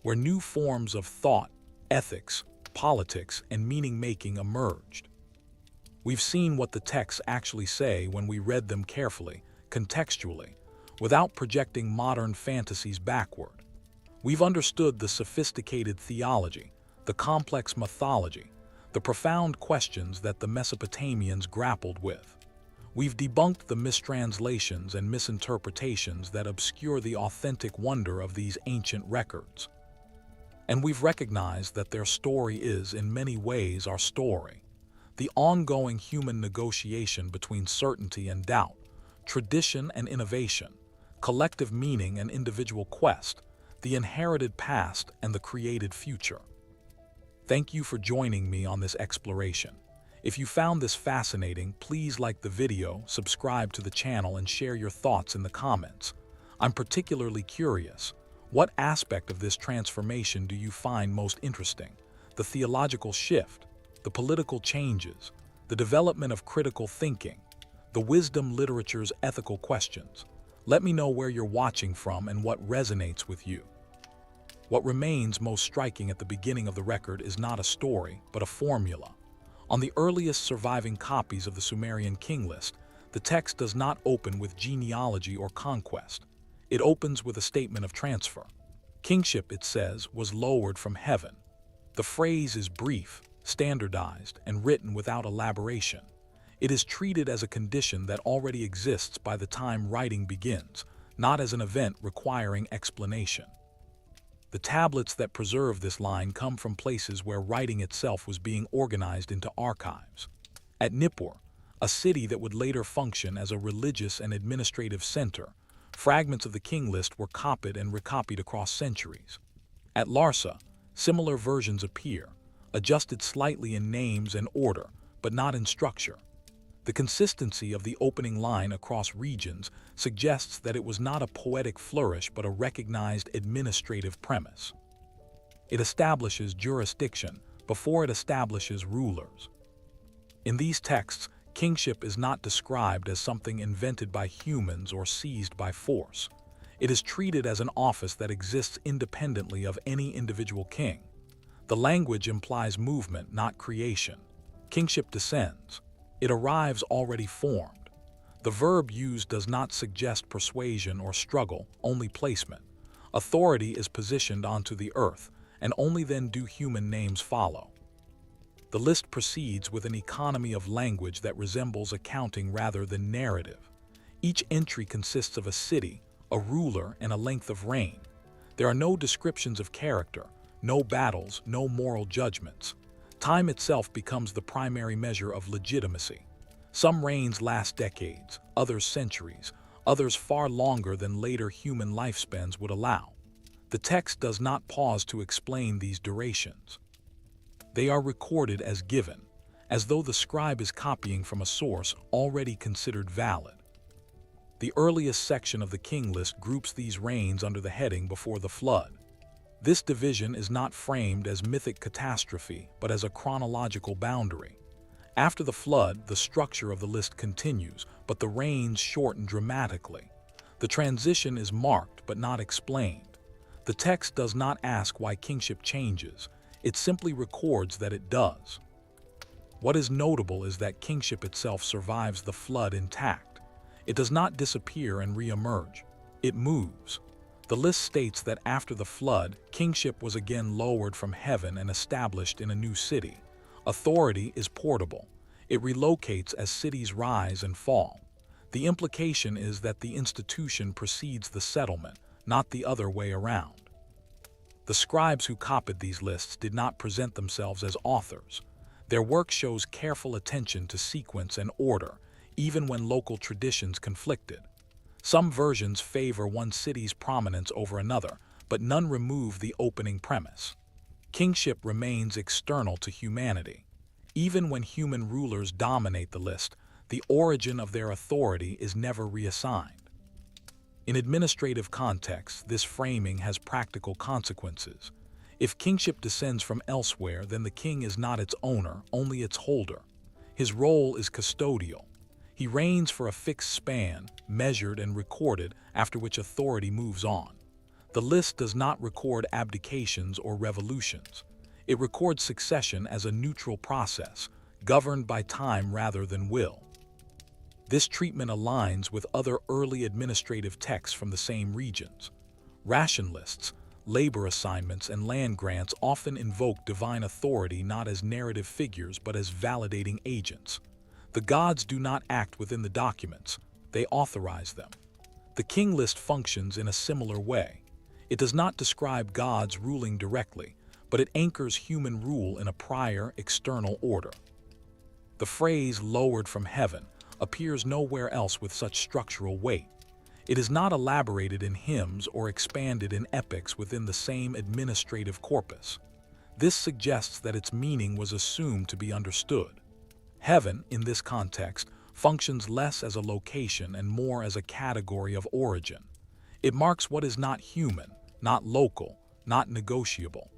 where new forms of thought, ethics, politics, and meaning-making emerged. We've seen what the texts actually say when we read them carefully, contextually, without projecting modern fantasies backward. We've understood the sophisticated theology, the complex mythology, the profound questions that the Mesopotamians grappled with. We've debunked the mistranslations and misinterpretations that obscure the authentic wonder of these ancient records. And we've recognized that their story is, in many ways, our story. The ongoing human negotiation between certainty and doubt, tradition and innovation, collective meaning and individual quest, the inherited past and the created future. Thank you for joining me on this exploration. If you found this fascinating, please like the video, subscribe to the channel, and share your thoughts in the comments. I'm particularly curious. What aspect of this transformation do you find most interesting? The theological shift, the political changes, the development of critical thinking, the wisdom literature's ethical questions? Let me know where you're watching from and what resonates with you. What remains most striking at the beginning of the record is not a story, but a formula. On the earliest surviving copies of the Sumerian king list, the text does not open with genealogy or conquest. It opens with a statement of transfer. Kingship, it says, was lowered from heaven. The phrase is brief, standardized, and written without elaboration. It is treated as a condition that already exists by the time writing begins, not as an event requiring explanation. The tablets that preserve this line come from places where writing itself was being organized into archives. At Nippur, a city that would later function as a religious and administrative center, fragments of the king list were copied and recopied across centuries. At Larsa, similar versions appear, adjusted slightly in names and order, but not in structure. The consistency of the opening line across regions suggests that it was not a poetic flourish but a recognized administrative premise. It establishes jurisdiction before it establishes rulers. In these texts, kingship is not described as something invented by humans or seized by force. It is treated as an office that exists independently of any individual king. The language implies movement, not creation. Kingship descends. It arrives already formed. The verb used does not suggest persuasion or struggle, only placement. Authority is positioned onto the earth, and only then do human names follow. The list proceeds with an economy of language that resembles accounting rather than narrative. Each entry consists of a city, a ruler, and a length of reign. There are no descriptions of character, no battles, no moral judgments. Time itself becomes the primary measure of legitimacy. Some reigns last decades, others centuries, others far longer than later human lifespans would allow. The text does not pause to explain these durations. They are recorded as given, as though the scribe is copying from a source already considered valid. The earliest section of the king list groups these reigns under the heading before the flood. This division is not framed as mythic catastrophe, but as a chronological boundary. After the flood, the structure of the list continues, but the reigns shorten dramatically. The transition is marked but not explained. The text does not ask why kingship changes, it simply records that it does. What is notable is that kingship itself survives the flood intact. It does not disappear and re-emerge. It moves. The list states that after the flood, kingship was again lowered from heaven and established in a new city. Authority is portable. It relocates as cities rise and fall. The implication is that the institution precedes the settlement, not the other way around. The scribes who copied these lists did not present themselves as authors. Their work shows careful attention to sequence and order, even when local traditions conflicted. Some versions favor one city's prominence over another, but none remove the opening premise. Kingship remains external to humanity. Even when human rulers dominate the list, the origin of their authority is never reassigned. In administrative contexts, this framing has practical consequences. If kingship descends from elsewhere, then the king is not its owner, only its holder. His role is custodial. He reigns for a fixed span, measured and recorded, after which authority moves on. The list does not record abdications or revolutions. It records succession as a neutral process, governed by time rather than will. This treatment aligns with other early administrative texts from the same regions. Ration lists, labor assignments, and land grants often invoke divine authority not as narrative figures but as validating agents. The gods do not act within the documents, they authorize them. The king list functions in a similar way. It does not describe gods ruling directly, but it anchors human rule in a prior, external order. The phrase "lowered from heaven" appears nowhere else with such structural weight. It is not elaborated in hymns or expanded in epics within the same administrative corpus. This suggests that its meaning was assumed to be understood. Heaven, in this context, functions less as a location and more as a category of origin. It marks what is not human, not local, not negotiable.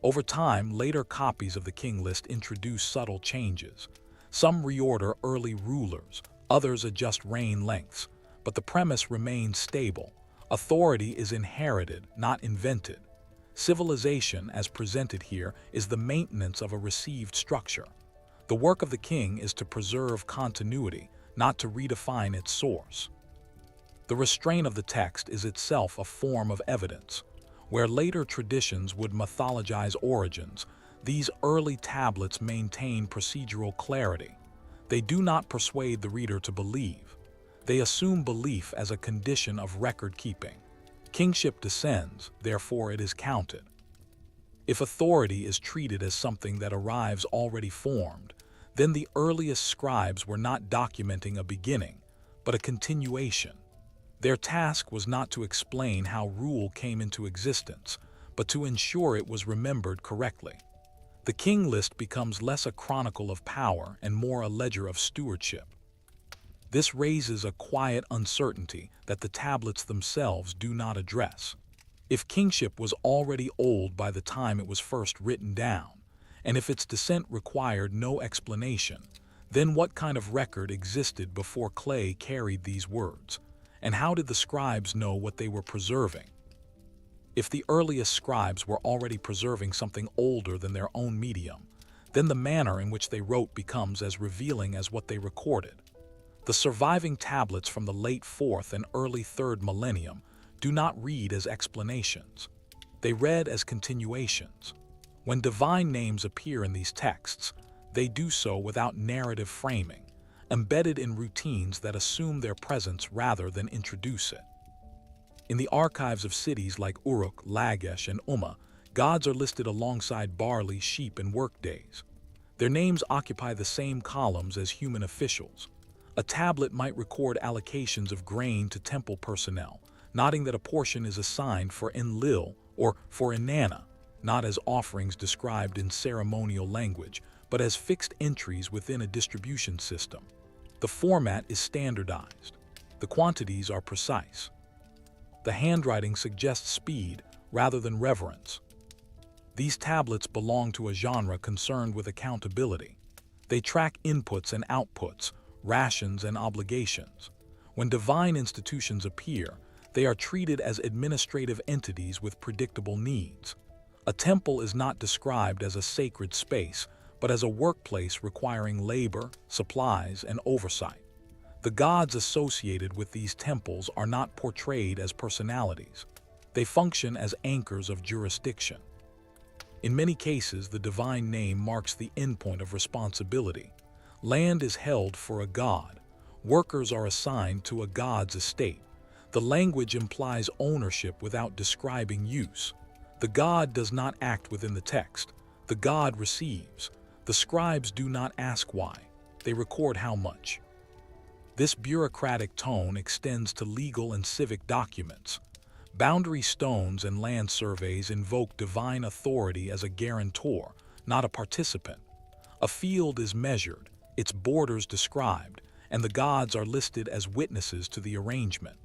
Over time, later copies of the king list introduce subtle changes. Some reorder early rulers, others adjust reign lengths, but the premise remains stable. Authority is inherited, not invented. Civilization, as presented here, is the maintenance of a received structure. The work of the king is to preserve continuity, not to redefine its source. The restraint of the text is itself a form of evidence. Where later traditions would mythologize origins, these early tablets maintain procedural clarity. They do not persuade the reader to believe. They assume belief as a condition of record keeping. Kingship descends, therefore it is counted. If authority is treated as something that arrives already formed, then the earliest scribes were not documenting a beginning, but a continuation. Their task was not to explain how rule came into existence, but to ensure it was remembered correctly. The king list becomes less a chronicle of power and more a ledger of stewardship. This raises a quiet uncertainty that the tablets themselves do not address. If kingship was already old by the time it was first written down, and if its descent required no explanation, then what kind of record existed before clay carried these words? And how did the scribes know what they were preserving? If the earliest scribes were already preserving something older than their own medium, then the manner in which they wrote becomes as revealing as what they recorded. The surviving tablets from the late 4th and early 3rd millennium do not read as explanations. They read as continuations. When divine names appear in these texts, they do so without narrative framing, embedded in routines that assume their presence rather than introduce it. In the archives of cities like Uruk, Lagash, and Umma, gods are listed alongside barley, sheep, and workdays. Their names occupy the same columns as human officials. A tablet might record allocations of grain to temple personnel, noting that a portion is assigned for Enlil or for Inanna, not as offerings described in ceremonial language, but as fixed entries within a distribution system. The format is standardized. The quantities are precise. The handwriting suggests speed rather than reverence. These tablets belong to a genre concerned with accountability. They track inputs and outputs, rations and obligations. When divine institutions appear, they are treated as administrative entities with predictable needs. A temple is not described as a sacred space, but as a workplace requiring labor, supplies, and oversight. The gods associated with these temples are not portrayed as personalities. They function as anchors of jurisdiction. In many cases, the divine name marks the endpoint of responsibility. Land is held for a god. Workers are assigned to a god's estate. The language implies ownership without describing use. The god does not act within the text. The god receives. The scribes do not ask why. They record how much. This bureaucratic tone extends to legal and civic documents. Boundary stones and land surveys invoke divine authority as a guarantor, not a participant. A field is measured, its borders described, and the gods are listed as witnesses to the arrangement.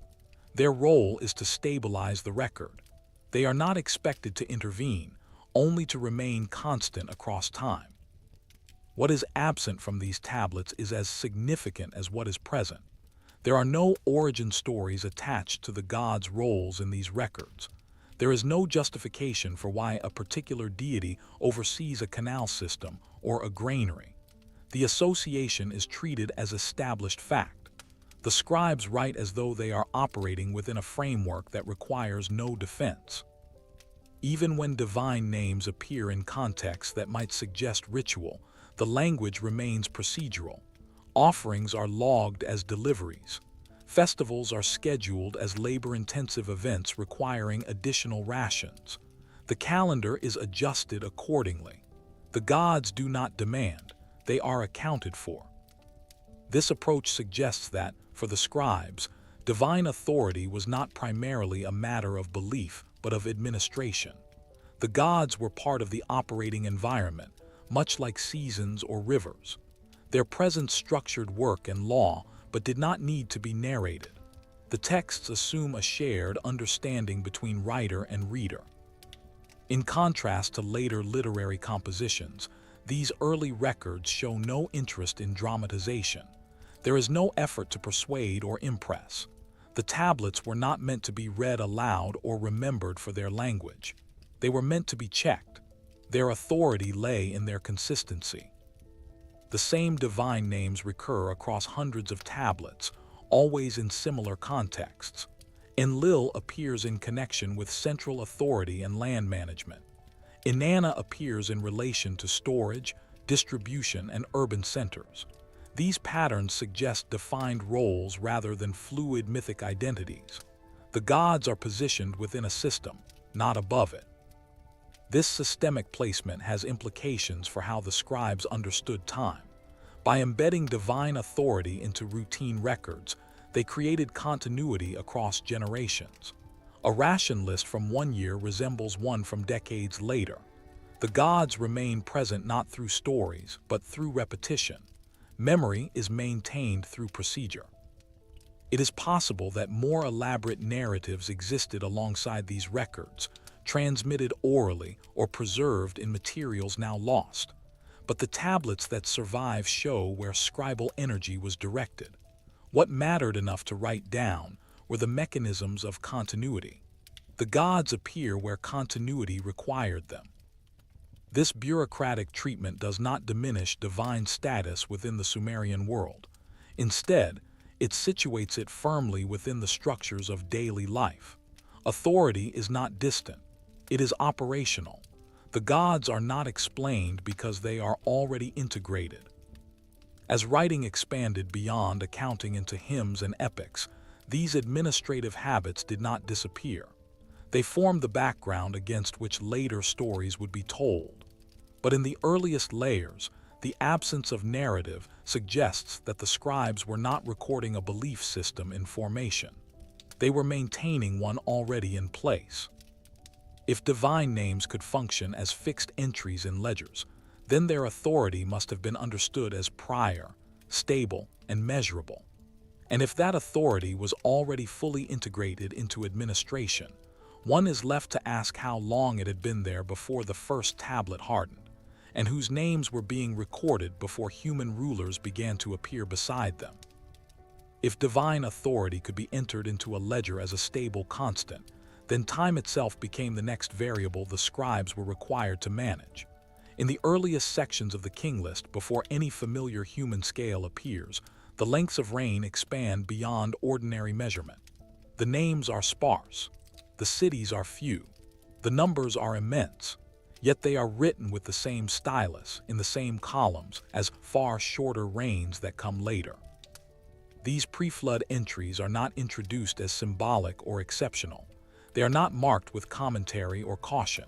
Their role is to stabilize the record. They are not expected to intervene, only to remain constant across time. What is absent from these tablets is as significant as what is present. There are no origin stories attached to the gods' roles in these records. There is no justification for why a particular deity oversees a canal system or a granary. The association is treated as established fact. The scribes write as though they are operating within a framework that requires no defense. Even when divine names appear in contexts that might suggest ritual, the language remains procedural. Offerings are logged as deliveries. Festivals are scheduled as labor-intensive events requiring additional rations. The calendar is adjusted accordingly. The gods do not demand, they are accounted for. This approach suggests that, for the scribes, divine authority was not primarily a matter of belief, but of administration. The gods were part of the operating environment, much like seasons or rivers. Their presence structured work and law, but did not need to be narrated. The texts assume a shared understanding between writer and reader. In contrast to later literary compositions, these early records show no interest in dramatization. There is no effort to persuade or impress. The tablets were not meant to be read aloud or remembered for their language. They were meant to be checked. Their authority lay in their consistency. The same divine names recur across hundreds of tablets, always in similar contexts. Enlil appears in connection with central authority and land management. Inanna appears in relation to storage, distribution, and urban centers. These patterns suggest defined roles rather than fluid mythic identities. The gods are positioned within a system, not above it. This systemic placement has implications for how the scribes understood time. By embedding divine authority into routine records, they created continuity across generations. A ration list from one year resembles one from decades later. The gods remain present not through stories, but through repetition. Memory is maintained through procedure. It is possible that more elaborate narratives existed alongside these records, transmitted orally or preserved in materials now lost. But the tablets that survive show where scribal energy was directed. What mattered enough to write down were the mechanisms of continuity. The gods appear where continuity required them. This bureaucratic treatment does not diminish divine status within the Sumerian world. Instead, it situates it firmly within the structures of daily life. Authority is not distant. It is operational. The gods are not explained because they are already integrated. As writing expanded beyond accounting into hymns and epics, these administrative habits did not disappear. They formed the background against which later stories would be told. But in the earliest layers, the absence of narrative suggests that the scribes were not recording a belief system in formation. They were maintaining one already in place. If divine names could function as fixed entries in ledgers, then their authority must have been understood as prior, stable, and measurable. And if that authority was already fully integrated into administration, one is left to ask how long it had been there before the first tablet hardened, and whose names were being recorded before human rulers began to appear beside them. If divine authority could be entered into a ledger as a stable constant, then time itself became the next variable the scribes were required to manage. In the earliest sections of the king list, before any familiar human scale appears, the lengths of reign expand beyond ordinary measurement. The names are sparse. The cities are few. The numbers are immense. yet they are written with the same stylus, in the same columns, as far shorter reigns that come later. These pre-flood entries are not introduced as symbolic or exceptional. They are not marked with commentary or caution.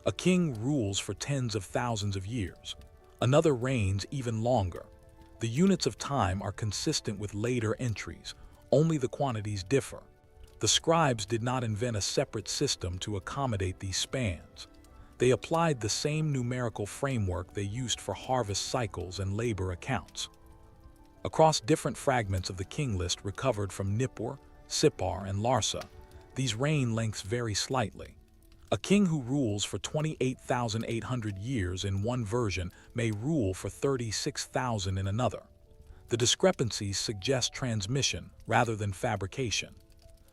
A king rules for tens of thousands of years. Another reigns even longer. The units of time are consistent with later entries, only the quantities differ. The scribes did not invent a separate system to accommodate these spans. They applied the same numerical framework they used for harvest cycles and labor accounts. Across different fragments of the king list recovered from Nippur, Sippar, and Larsa, these reign lengths vary slightly. A king who rules for 28,800 years in one version may rule for 36,000 in another. The discrepancies suggest transmission rather than fabrication.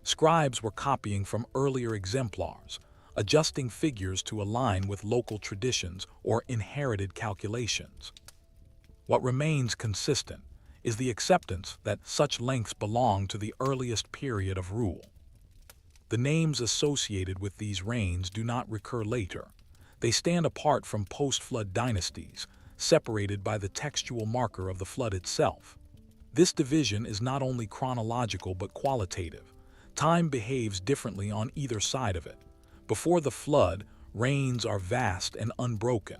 Scribes were copying from earlier exemplars, adjusting figures to align with local traditions or inherited calculations. What remains consistent is the acceptance that such lengths belong to the earliest period of rule. The names associated with these reigns do not recur later. They stand apart from post-flood dynasties, separated by the textual marker of the flood itself. This division is not only chronological but qualitative. Time behaves differently on either side of it. Before the flood, reigns are vast and unbroken.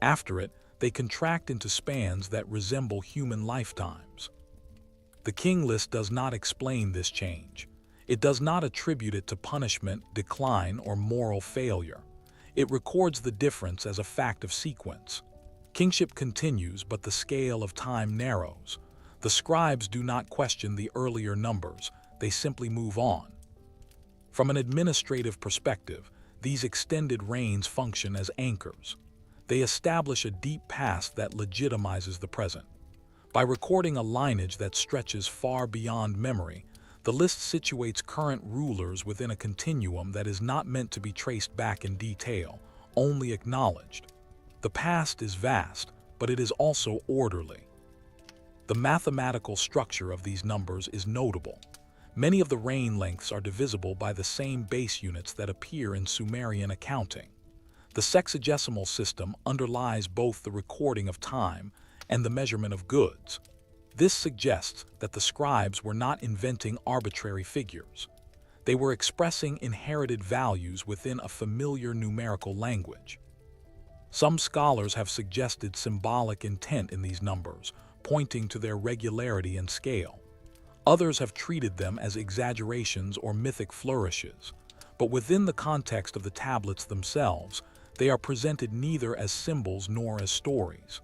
After it, they contract into spans that resemble human lifetimes. The king list does not explain this change. It does not attribute it to punishment, decline, or moral failure. It records the difference as a fact of sequence. Kingship continues, but the scale of time narrows. The scribes do not question the earlier numbers, they simply move on. From an administrative perspective, these extended reigns function as anchors. They establish a deep past that legitimizes the present. By recording a lineage that stretches far beyond memory, the list situates current rulers within a continuum that is not meant to be traced back in detail, only acknowledged. The past is vast, but it is also orderly. The mathematical structure of these numbers is notable. Many of the reign lengths are divisible by the same base units that appear in Sumerian accounting. The sexagesimal system underlies both the recording of time and the measurement of goods. This suggests that the scribes were not inventing arbitrary figures. They were expressing inherited values within a familiar numerical language. Some scholars have suggested symbolic intent in these numbers, pointing to their regularity and scale. Others have treated them as exaggerations or mythic flourishes, but within the context of the tablets themselves, they are presented neither as symbols nor as stories.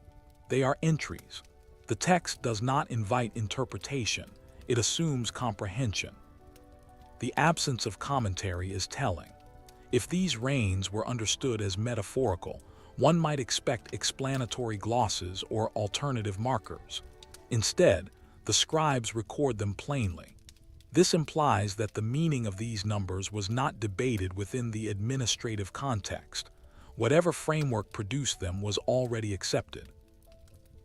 They are entries. The text does not invite interpretation, it assumes comprehension. The absence of commentary is telling. If these reigns were understood as metaphorical, one might expect explanatory glosses or alternative markers. Instead, the scribes record them plainly. This implies that the meaning of these numbers was not debated within the administrative context. Whatever framework produced them was already accepted.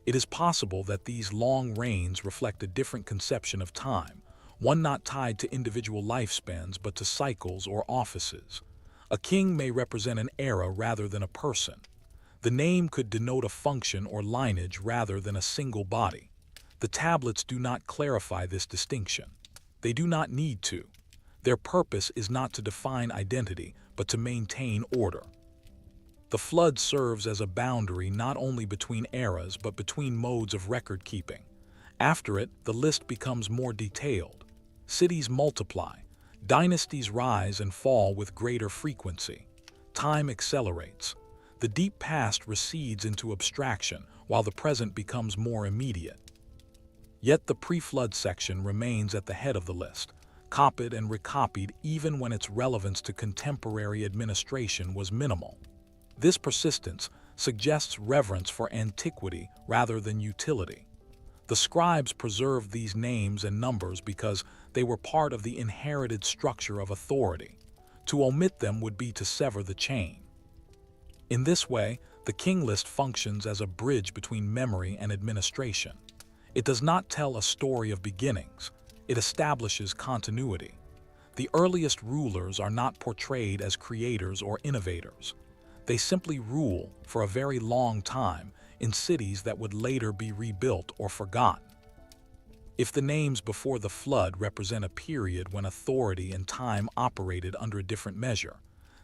It is possible that these long reigns reflect a different conception of time, one not tied to individual lifespans but to cycles or offices. A king may represent an era rather than a person. The name could denote a function or lineage rather than a single body. The tablets do not clarify this distinction. They do not need to. Their purpose is not to define identity, but to maintain order. The flood serves as a boundary not only between eras but between modes of record keeping. After it, the list becomes more detailed. Cities multiply. Dynasties rise and fall with greater frequency. Time accelerates. The deep past recedes into abstraction, while the present becomes more immediate. Yet the pre-flood section remains at the head of the list, copied and recopied even when its relevance to contemporary administration was minimal. This persistence suggests reverence for antiquity rather than utility. The scribes preserved these names and numbers because they were part of the inherited structure of authority. To omit them would be to sever the chain. In this way, the king list functions as a bridge between memory and administration. It does not tell a story of beginnings, it establishes continuity. The earliest rulers are not portrayed as creators or innovators. They simply rule for a very long time in cities that would later be rebuilt or forgotten. If the names before the flood represent a period when authority and time operated under a different measure,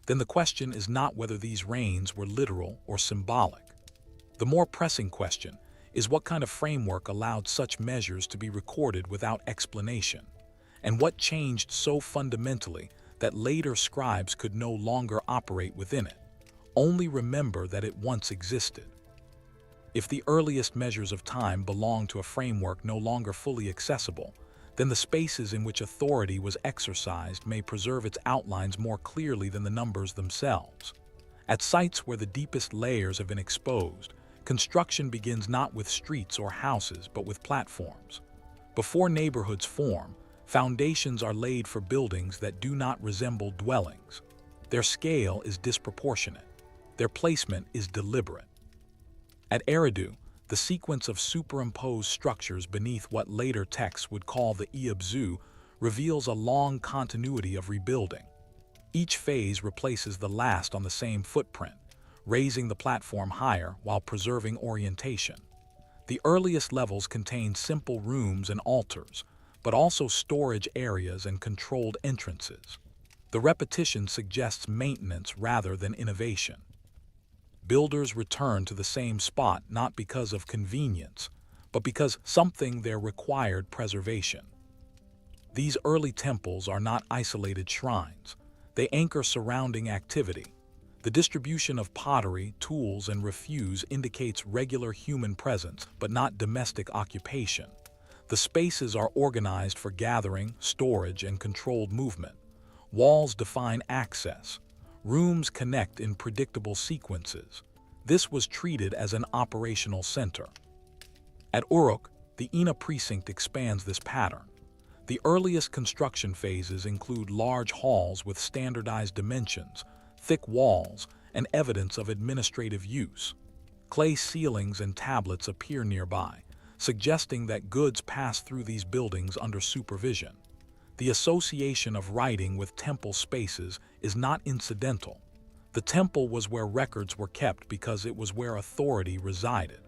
then the question is not whether these reigns were literal or symbolic. The more pressing question is what kind of framework allowed such measures to be recorded without explanation, and what changed so fundamentally that later scribes could no longer operate within it, only remember that it once existed. If the earliest measures of time belong to a framework no longer fully accessible, then the spaces in which authority was exercised may preserve its outlines more clearly than the numbers themselves. At sites where the deepest layers have been exposed, construction begins not with streets or houses but with platforms. Before neighborhoods form, foundations are laid for buildings that do not resemble dwellings. Their scale is disproportionate. Their placement is deliberate. At Eridu, the sequence of superimposed structures beneath what later texts would call the Iabzu reveals a long continuity of rebuilding. Each phase replaces the last on the same footprint, raising the platform higher while preserving orientation. The earliest levels contain simple rooms and altars, but also storage areas and controlled entrances. The repetition suggests maintenance rather than innovation. Builders return to the same spot not because of convenience, but because something there required preservation. These early temples are not isolated shrines. They anchor surrounding activity. The distribution of pottery, tools, and refuse indicates regular human presence, but not domestic occupation. The spaces are organized for gathering, storage, and controlled movement. Walls define access. Rooms connect in predictable sequences. This was treated as an operational center. At Uruk, the Ina precinct expands this pattern. The earliest construction phases include large halls with standardized dimensions, thick walls, and evidence of administrative use. Clay ceilings and tablets appear nearby, suggesting that goods passed through these buildings under supervision. The association of writing with temple spaces is not incidental. The temple was where records were kept because it was where authority resided.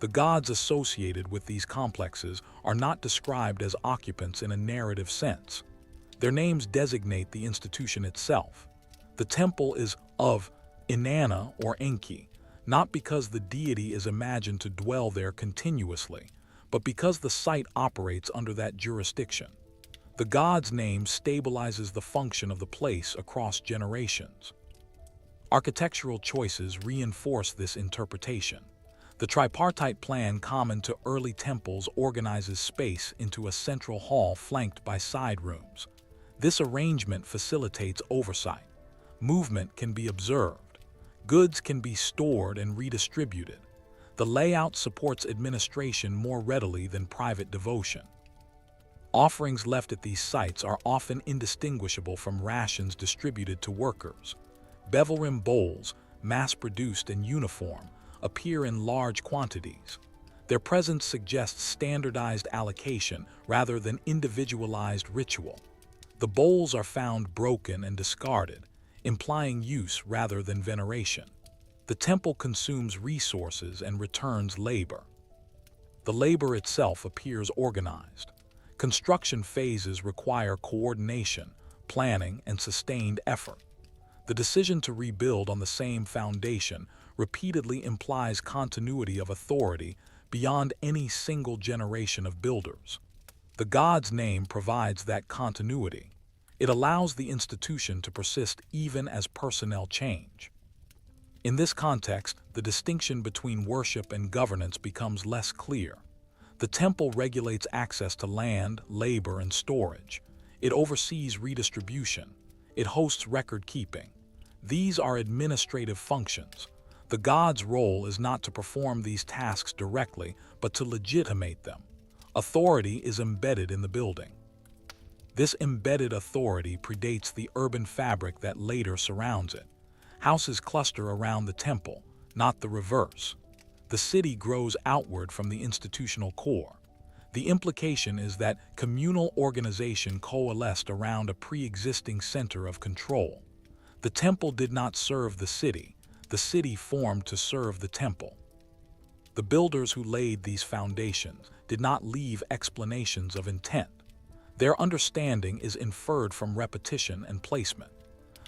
The gods associated with these complexes are not described as occupants in a narrative sense. Their names designate the institution itself. The temple is of Inanna or Enki, not because the deity is imagined to dwell there continuously, but because the site operates under that jurisdiction. The god's name stabilizes the function of the place across generations. Architectural choices reinforce this interpretation. The tripartite plan common to early temples organizes space into a central hall flanked by side rooms. This arrangement facilitates oversight. Movement can be observed. Goods can be stored and redistributed. The layout supports administration more readily than private devotion. Offerings left at these sites are often indistinguishable from rations distributed to workers. Bevelrim bowls, mass-produced and uniform, appear in large quantities. Their presence suggests standardized allocation rather than individualized ritual. The bowls are found broken and discarded, implying use rather than veneration. The temple consumes resources and returns labor. The labor itself appears organized. Construction phases require coordination, planning, and sustained effort. The decision to rebuild on the same foundation repeatedly implies continuity of authority beyond any single generation of builders. The god's name provides that continuity. It allows the institution to persist even as personnel change. In this context, the distinction between worship and governance becomes less clear. The temple regulates access to land, labor, and storage. It oversees redistribution. It hosts record keeping. These are administrative functions. The god's role is not to perform these tasks directly, but to legitimate them. Authority is embedded in the building. This embedded authority predates the urban fabric that later surrounds it. Houses cluster around the temple, not the reverse. The city grows outward from the institutional core. The implication is that communal organization coalesced around a pre-existing center of control. The temple did not serve the city formed to serve the temple. The builders who laid these foundations did not leave explanations of intent. Their understanding is inferred from repetition and placement.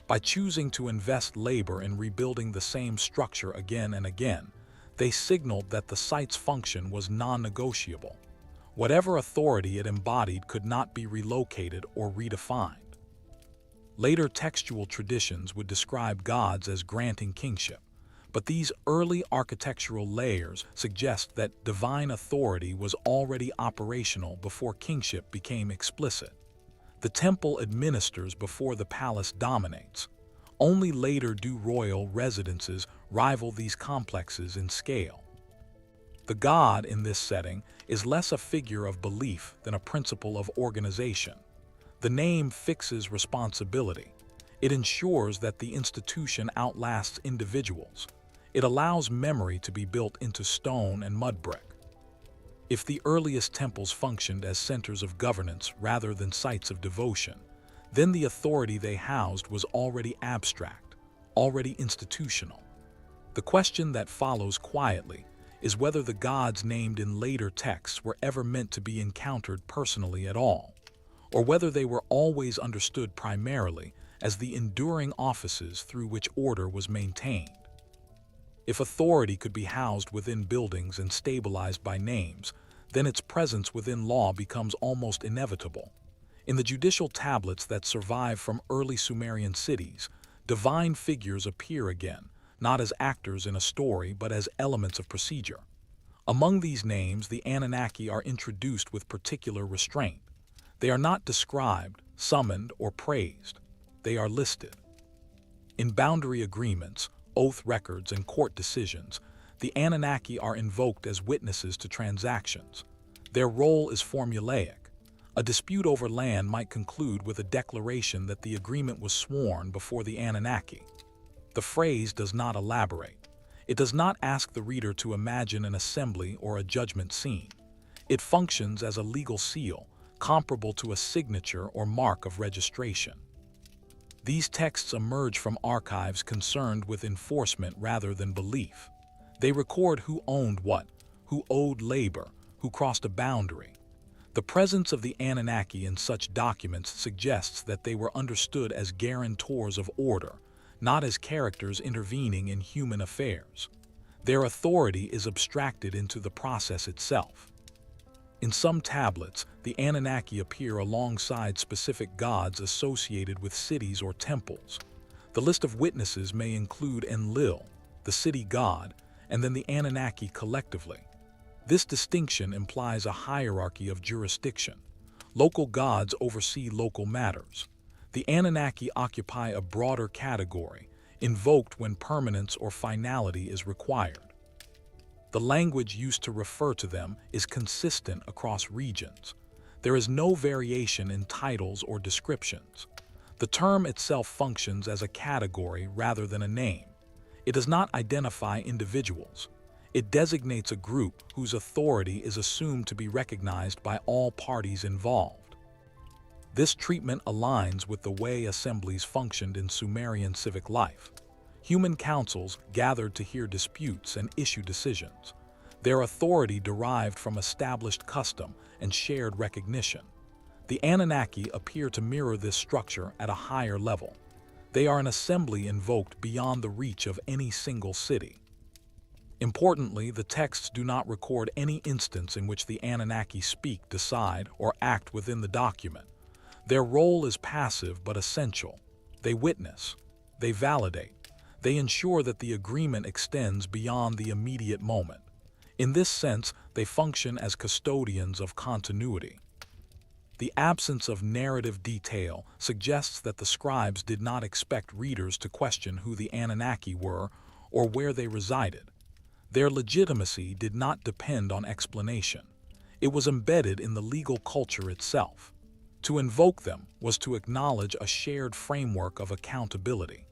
By choosing to invest labor in rebuilding the same structure again and again, they signaled that the site's function was non-negotiable. Whatever authority it embodied could not be relocated or redefined. Later textual traditions would describe gods as granting kingship, but these early architectural layers suggest that divine authority was already operational before kingship became explicit. The temple administers before the palace dominates. Only later do royal residences rival these complexes in scale. The god in this setting is less a figure of belief than a principle of organization. The name fixes responsibility. It ensures that the institution outlasts individuals. It allows memory to be built into stone and mud brick. If the earliest temples functioned as centers of governance rather than sites of devotion, then the authority they housed was already abstract, already institutional. The question that follows quietly is whether the gods named in later texts were ever meant to be encountered personally at all, or whether they were always understood primarily as the enduring offices through which order was maintained. If authority could be housed within buildings and stabilized by names, then its presence within law becomes almost inevitable. In the judicial tablets that survive from early Sumerian cities, divine figures appear again, not as actors in a story but as elements of procedure. Among these names, the Anunnaki are introduced with particular restraint. They are not described, summoned, or praised. They are listed. In boundary agreements, oath records, and court decisions, the Anunnaki are invoked as witnesses to transactions. Their role is formulaic. A dispute over land might conclude with a declaration that the agreement was sworn before the Anunnaki. The phrase does not elaborate. It does not ask the reader to imagine an assembly or a judgment scene. It functions as a legal seal, comparable to a signature or mark of registration. These texts emerge from archives concerned with enforcement rather than belief. They record who owned what, who owed labor, who crossed a boundary. The presence of the Anunnaki in such documents suggests that they were understood as guarantors of order, not as characters intervening in human affairs. Their authority is abstracted into the process itself. In some tablets, the Anunnaki appear alongside specific gods associated with cities or temples. The list of witnesses may include Enlil, the city god, and then the Anunnaki collectively. This distinction implies a hierarchy of jurisdiction. Local gods oversee local matters. The Anunnaki occupy a broader category, invoked when permanence or finality is required. The language used to refer to them is consistent across regions. There is no variation in titles or descriptions. The term itself functions as a category rather than a name. It does not identify individuals. It designates a group whose authority is assumed to be recognized by all parties involved. This treatment aligns with the way assemblies functioned in Sumerian civic life. Human councils gathered to hear disputes and issue decisions. Their authority derived from established custom and shared recognition. The Anunnaki appear to mirror this structure at a higher level. They are an assembly invoked beyond the reach of any single city. Importantly, the texts do not record any instance in which the Anunnaki speak, decide, or act within the document. Their role is passive but essential. They witness. They validate. They ensure that the agreement extends beyond the immediate moment. In this sense, they function as custodians of continuity. The absence of narrative detail suggests that the scribes did not expect readers to question who the Anunnaki were or where they resided. Their legitimacy did not depend on explanation. It was embedded in the legal culture itself. To invoke them was to acknowledge a shared framework of accountability.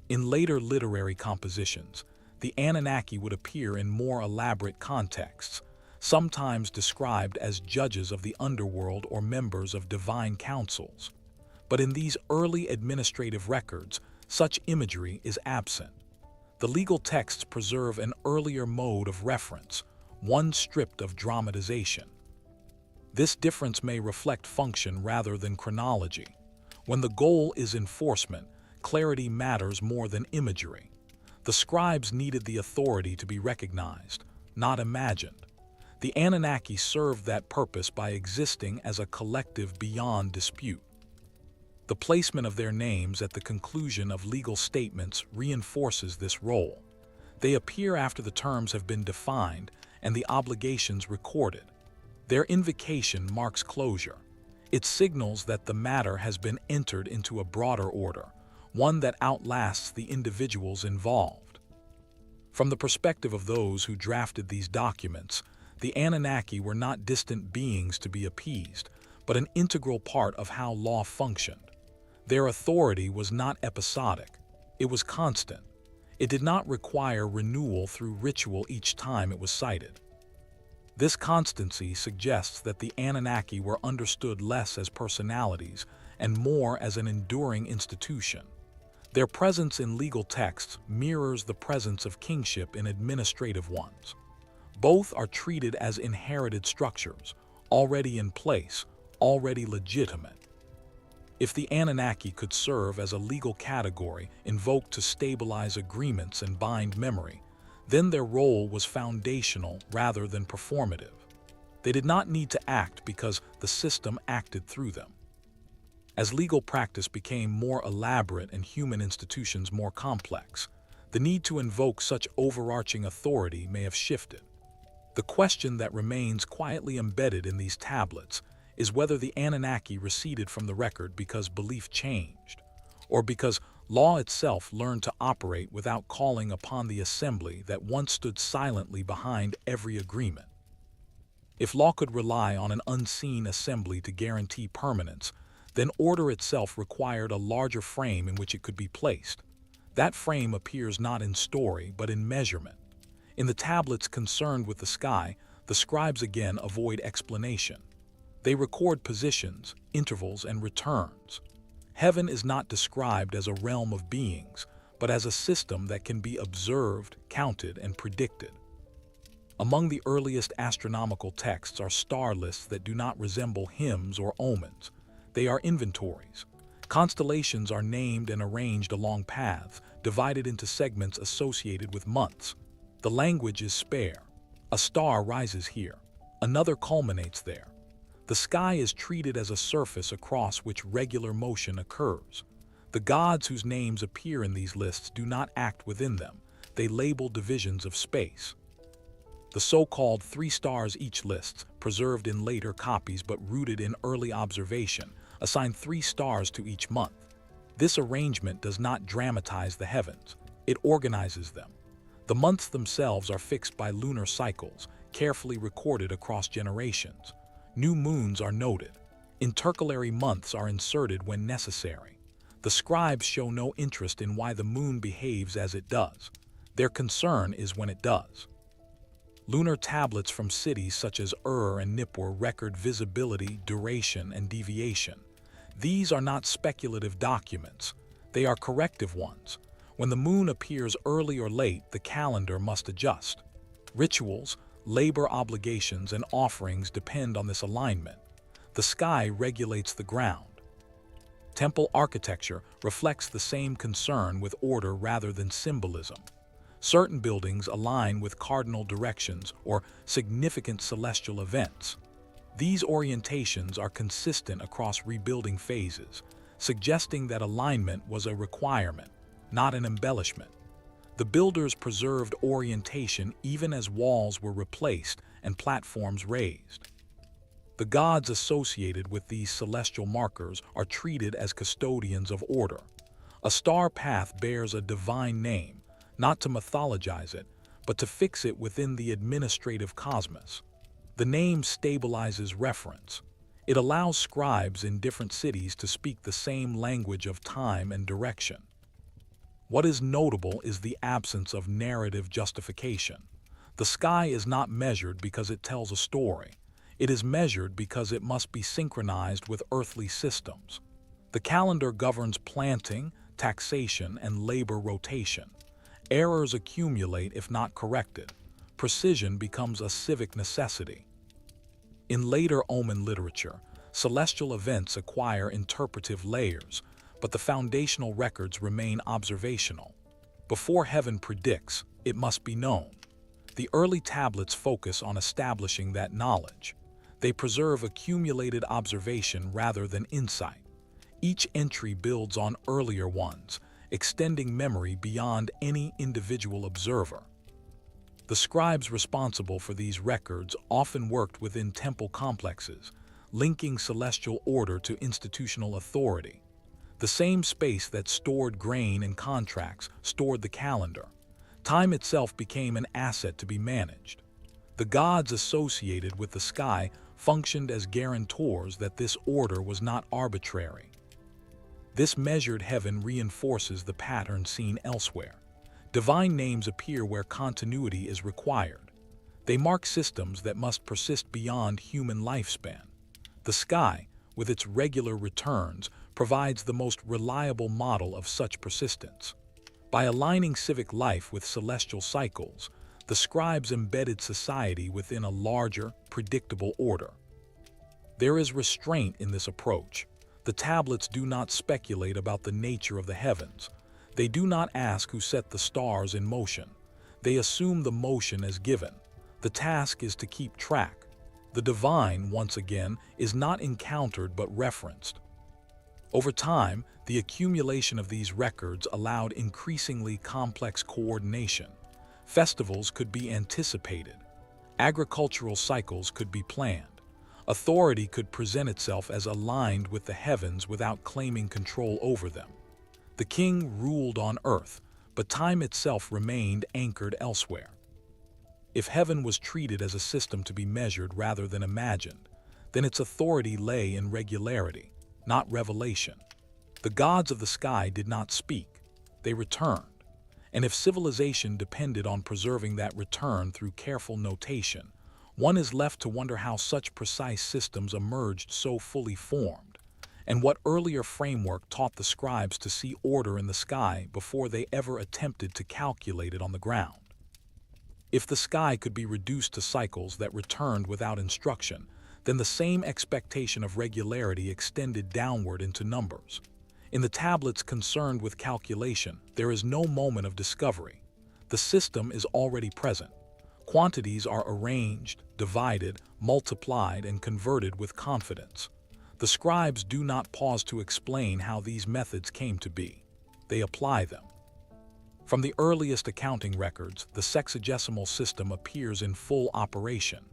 In later literary compositions, the Anunnaki would appear in more elaborate contexts, sometimes described as judges of the underworld or members of divine councils. But in these early administrative records, such imagery is absent. The legal texts preserve an earlier mode of reference, one stripped of dramatization. This difference may reflect function rather than chronology. When the goal is enforcement, clarity matters more than imagery. The scribes needed the authority to be recognized, not imagined. The Anunnaki served that purpose by existing as a collective beyond dispute. The placement of their names at the conclusion of legal statements reinforces this role. They appear after the terms have been defined and the obligations recorded. Their invocation marks closure. It signals that the matter has been entered into a broader order, one that outlasts the individuals involved. From the perspective of those who drafted these documents, the Anunnaki were not distant beings to be appeased, but an integral part of how law functioned. Their authority was not episodic, it was constant. It did not require renewal through ritual each time it was cited. This constancy suggests that the Anunnaki were understood less as personalities and more as an enduring institution. Their presence in legal texts mirrors the presence of kingship in administrative ones. Both are treated as inherited structures, already in place, already legitimate. If the Anunnaki could serve as a legal category invoked to stabilize agreements and bind memory, then their role was foundational rather than performative. They did not need to act because the system acted through them. As legal practice became more elaborate and human institutions more complex, the need to invoke such overarching authority may have shifted. The question that remains quietly embedded in these tablets is whether the Anunnaki receded from the record because belief changed, or because law itself learned to operate without calling upon the assembly that once stood silently behind every agreement. If law could rely on an unseen assembly to guarantee permanence, then order itself required a larger frame in which it could be placed. That frame appears not in story but in measurement. In the tablets concerned with the sky, the scribes again avoid explanation. They record positions, intervals, and returns. Heaven is not described as a realm of beings, but as a system that can be observed, counted, and predicted. Among the earliest astronomical texts are star lists that do not resemble hymns or omens. They are inventories. Constellations are named and arranged along paths, divided into segments associated with months. The language is spare. A star rises here. Another culminates there. The sky is treated as a surface across which regular motion occurs. The gods whose names appear in these lists do not act within them. They label divisions of space. The so-called 3 stars each lists, preserved in later copies but rooted in early observation, assign 3 stars to each month. This arrangement does not dramatize the heavens. It organizes them. The months themselves are fixed by lunar cycles, carefully recorded across generations. New moons are noted. Intercalary months are inserted when necessary. The scribes show no interest in why the moon behaves as it does. Their concern is when it does. Lunar tablets from cities such as and Nippur record visibility, duration, and deviation. These are not speculative documents. They are corrective ones. When the moon appears early or late, the calendar must adjust. Rituals, labor obligations, and offerings depend on this alignment. The sky regulates the ground. Temple architecture reflects the same concern with order rather than symbolism. Certain buildings align with cardinal directions or significant celestial events. These orientations are consistent across rebuilding phases, suggesting that alignment was a requirement, not an embellishment. The builders preserved orientation even as walls were replaced and platforms raised. The gods associated with these celestial markers are treated as custodians of order. A star path bears a divine name, not to mythologize it, but to fix it within the administrative cosmos. The name stabilizes reference. It allows scribes in different cities to speak the same language of time and direction. What is notable is the absence of narrative justification. The sky is not measured because it tells a story. It is measured because it must be synchronized with earthly systems. The calendar governs planting, taxation, and labor rotation. Errors accumulate if not corrected. Precision becomes a civic necessity. In later omen literature, celestial events acquire interpretive layers, but the foundational records remain observational. Before heaven predicts, it must be known. The early tablets focus on establishing that knowledge. They preserve accumulated observation rather than insight. Each entry builds on earlier ones, extending memory beyond any individual observer. The scribes responsible for these records often worked within temple complexes, linking celestial order to institutional authority. The same space that stored grain and contracts stored the calendar. Time itself became an asset to be managed. The gods associated with the sky functioned as guarantors that this order was not arbitrary. This measured heaven reinforces the pattern seen elsewhere. Divine names appear where continuity is required. They mark systems that must persist beyond human lifespan. The sky, with its regular returns, provides the most reliable model of such persistence. By aligning civic life with celestial cycles, the scribes embedded society within a larger, predictable order. There is restraint in this approach. The tablets do not speculate about the nature of the heavens. They do not ask who set the stars in motion. They assume the motion as given. The task is to keep track. The divine, once again, is not encountered but referenced. Over time, the accumulation of these records allowed increasingly complex coordination. Festivals could be anticipated. Agricultural cycles could be planned. Authority could present itself as aligned with the heavens without claiming control over them. The king ruled on earth, but time itself remained anchored elsewhere. If heaven was treated as a system to be measured rather than imagined, then its authority lay in regularity, not revelation. The gods of the sky did not speak, they returned. And if civilization depended on preserving that return through careful notation, one is left to wonder how such precise systems emerged so fully formed, and what earlier framework taught the scribes to see order in the sky before they ever attempted to calculate it on the ground. If the sky could be reduced to cycles that returned without instruction, then the same expectation of regularity extended downward into numbers. In the tablets concerned with calculation, there is no moment of discovery. The system is already present. Quantities are arranged, divided, multiplied, and converted with confidence. The scribes do not pause to explain how these methods came to be. They apply them. From the earliest accounting records, the sexagesimal system appears in full operation.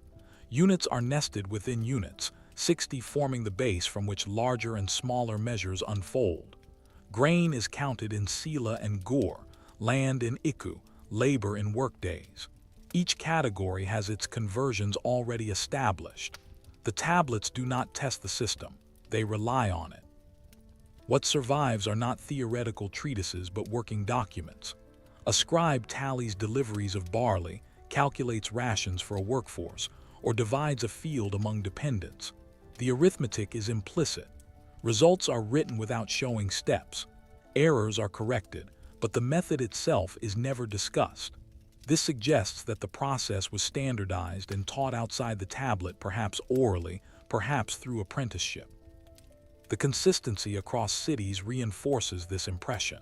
Units are nested within units, 60 forming the base from which larger and smaller measures unfold. Grain is counted in sila and gur, land in iku, labor in workdays. Each category has its conversions already established. The tablets do not test the system, they rely on it. What survives are not theoretical treatises but working documents. A scribe tallies deliveries of barley, calculates rations for a workforce, or divides a field among dependents. The arithmetic is implicit. Results are written without showing steps. Errors are corrected, but the method itself is never discussed. This suggests that the process was standardized and taught outside the tablet, perhaps orally, perhaps through apprenticeship. The consistency across cities reinforces this impression.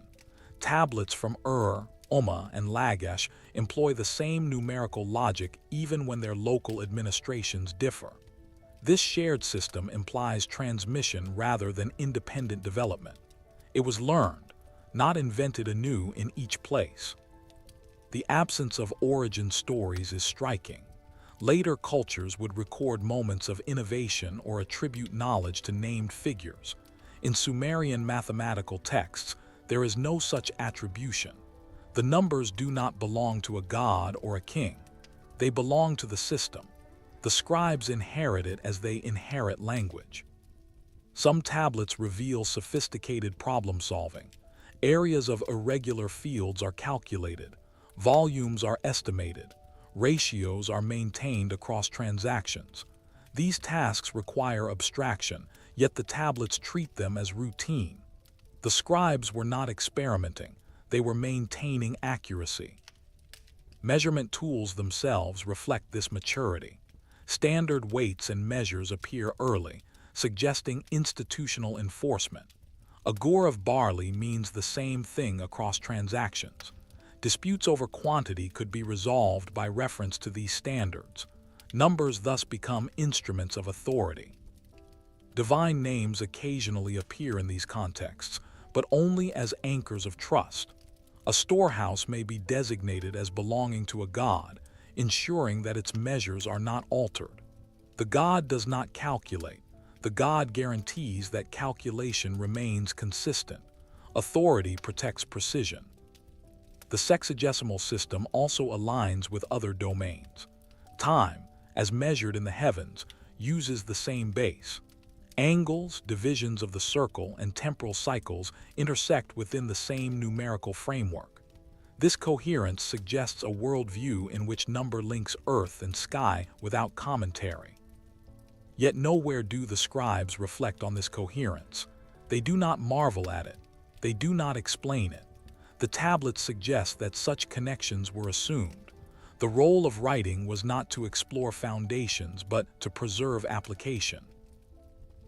Tablets from Ur, Umma, and Lagash employ the same numerical logic even when their local administrations differ. This shared system implies transmission rather than independent development. It was learned, not invented anew in each place. The absence of origin stories is striking. Later cultures would record moments of innovation or attribute knowledge to named figures. In Sumerian mathematical texts, there is no such attribution. The numbers do not belong to a god or a king. They belong to the system. The scribes inherit it as they inherit language. Some tablets reveal sophisticated problem-solving. Areas of irregular fields are calculated. Volumes are estimated. Ratios are maintained across transactions. These tasks require abstraction, yet the tablets treat them as routine. The scribes were not experimenting, they were maintaining accuracy. Measurement tools themselves reflect this maturity. Standard weights and measures appear early, suggesting institutional enforcement. A gore of barley means the same thing across transactions. Disputes over quantity could be resolved by reference to these standards. Numbers thus become instruments of authority. Divine names occasionally appear in these contexts, but only as anchors of trust. A storehouse may be designated as belonging to a god, ensuring that its measures are not altered. The god does not calculate. The god guarantees that calculation remains consistent. Authority protects precision. The sexagesimal system also aligns with other domains. Time, as measured in the heavens, uses the same base. Angles, divisions of the circle, and temporal cycles intersect within the same numerical framework. This coherence suggests a worldview in which number links earth and sky without commentary. Yet nowhere do the scribes reflect on this coherence. They do not marvel at it. They do not explain it. The tablets suggest that such connections were assumed. The role of writing was not to explore foundations, but to preserve application.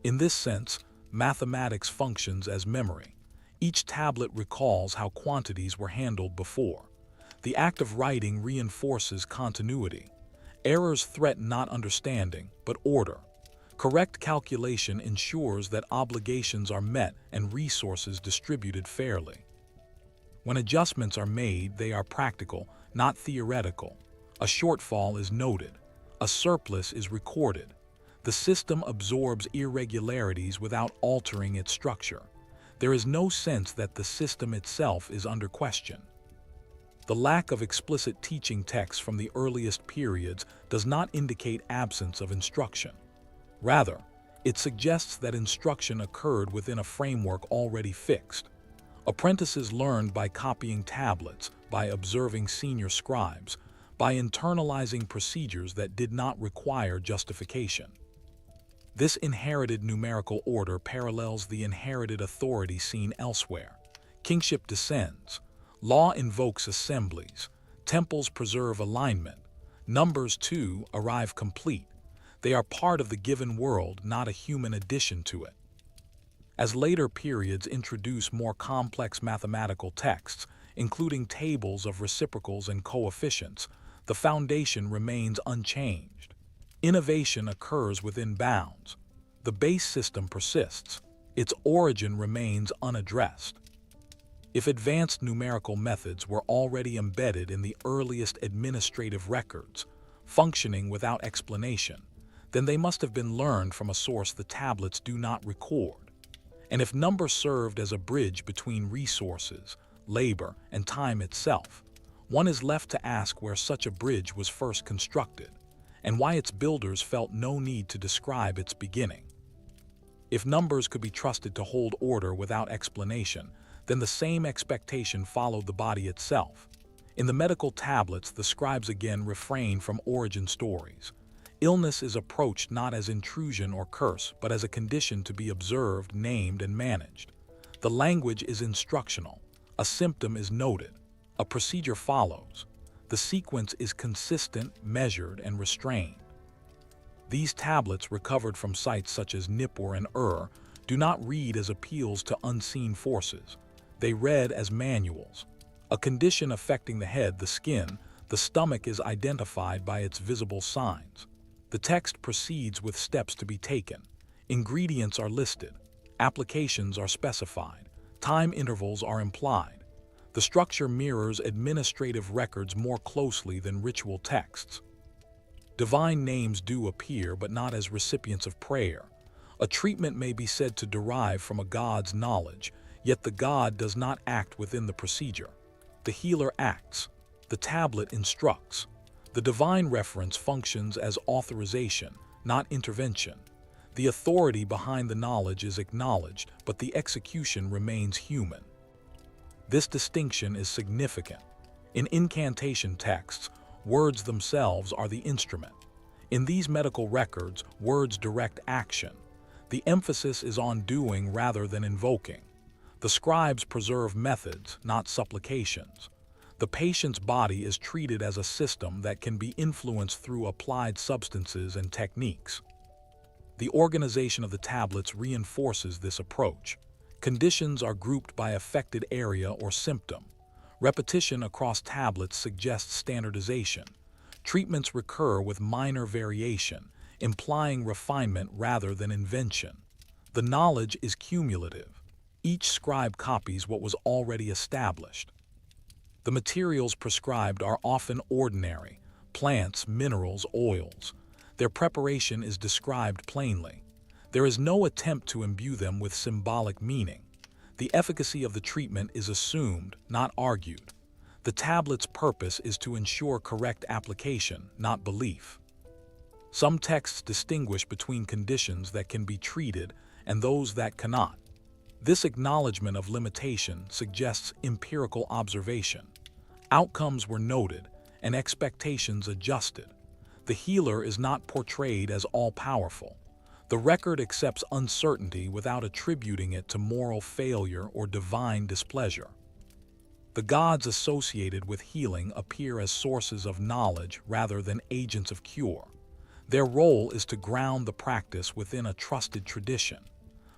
In this sense, mathematics functions as memory. Each tablet recalls how quantities were handled before. The act of writing reinforces continuity. Errors threaten not understanding, but order. Correct calculation ensures that obligations are met and resources distributed fairly. When adjustments are made, they are practical, not theoretical. A shortfall is noted. A surplus is recorded. The system absorbs irregularities without altering its structure. There is no sense that the system itself is under question. The lack of explicit teaching texts from the earliest periods does not indicate absence of instruction. Rather, it suggests that instruction occurred within a framework already fixed. Apprentices learned by copying tablets, by observing senior scribes, by internalizing procedures that did not require justification. This inherited numerical order parallels the inherited authority seen elsewhere. Kingship descends. Law invokes assemblies. Temples preserve alignment. Numbers, too, arrive complete. They are part of the given world, not a human addition to it. As later periods introduce more complex mathematical texts, including tables of reciprocals and coefficients, the foundation remains unchanged. Innovation occurs within bounds. The base system persists. Its origin remains unaddressed. If advanced numerical methods were already embedded in the earliest administrative records, functioning without explanation, then they must have been learned from a source the tablets do not record. And if number served as a bridge between resources, labor, and time itself, one is left to ask where such a bridge was first constructed, and why its builders felt no need to describe its beginning. If numbers could be trusted to hold order without explanation, then the same expectation followed the body itself. In the medical tablets, the scribes again refrain from origin stories. Illness is approached not as intrusion or curse, but as a condition to be observed, named, and managed. The language is instructional. A symptom is noted. A procedure follows. The sequence is consistent, measured, and restrained. These tablets, recovered from sites such as Nippur and Ur, do not read as appeals to unseen forces. They read as manuals. A condition affecting the head, the skin, the stomach is identified by its visible signs. The text proceeds with steps to be taken. Ingredients are listed. Applications are specified. Time intervals are implied. The structure mirrors administrative records more closely than ritual texts. Divine names do appear, but not as recipients of prayer. A treatment may be said to derive from a god's knowledge, yet the god does not act within the procedure. The healer acts. The tablet instructs. The divine reference functions as authorization, not intervention. The authority behind the knowledge is acknowledged, but the execution remains human. This distinction is significant. In incantation texts, words themselves are the instrument. In these medical records, words direct action. The emphasis is on doing rather than invoking. The scribes preserve methods, not supplications. The patient's body is treated as a system that can be influenced through applied substances and techniques. The organization of the tablets reinforces this approach. Conditions are grouped by affected area or symptom. Repetition across tablets suggests standardization. Treatments recur with minor variation, implying refinement rather than invention. The knowledge is cumulative. Each scribe copies what was already established. The materials prescribed are often ordinary: plants, minerals, oils. Their preparation is described plainly. There is no attempt to imbue them with symbolic meaning. The efficacy of the treatment is assumed, not argued. The tablet's purpose is to ensure correct application, not belief. Some texts distinguish between conditions that can be treated and those that cannot. This acknowledgement of limitation suggests empirical observation. Outcomes were noted and expectations adjusted. The healer is not portrayed as all-powerful. The record accepts uncertainty without attributing it to moral failure or divine displeasure. The gods associated with healing appear as sources of knowledge rather than agents of cure. Their role is to ground the practice within a trusted tradition.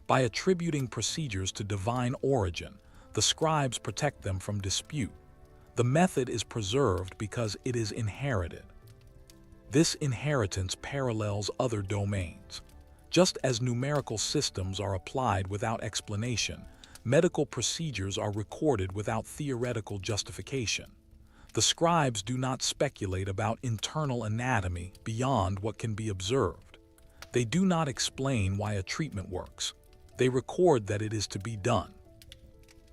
By attributing procedures to divine origin, the scribes protect them from dispute. The method is preserved because it is inherited. This inheritance parallels other domains. Just as numerical systems are applied without explanation, medical procedures are recorded without theoretical justification. The scribes do not speculate about internal anatomy beyond what can be observed. They do not explain why a treatment works. They record that it is to be done.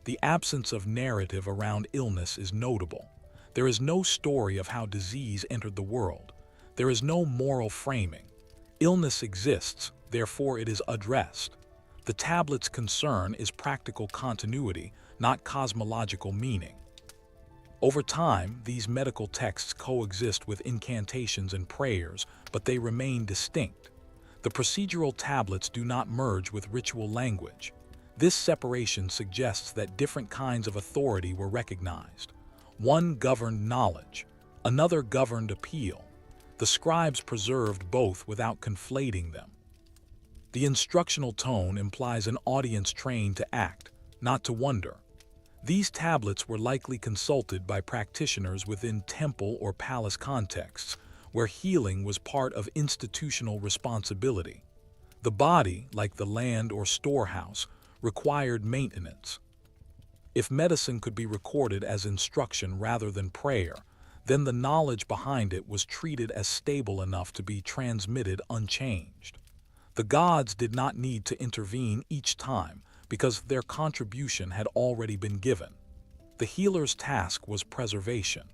The absence of narrative around illness is notable. There is no story of how disease entered the world. There is no moral framing. Illness exists, therefore it is addressed. The tablet's concern is practical continuity, not cosmological meaning. Over time, these medical texts coexist with incantations and prayers, but they remain distinct. The procedural tablets do not merge with ritual language. This separation suggests that different kinds of authority were recognized. One governed knowledge, another governed appeal. The scribes preserved both without conflating them. The instructional tone implies an audience trained to act, not to wonder. These tablets were likely consulted by practitioners within temple or palace contexts, where healing was part of institutional responsibility. The body, like the land or storehouse, required maintenance. If medicine could be recorded as instruction rather than prayer, then the knowledge behind it was treated as stable enough to be transmitted unchanged. The gods did not need to intervene each time because their contribution had already been given. The healer's task was preservation.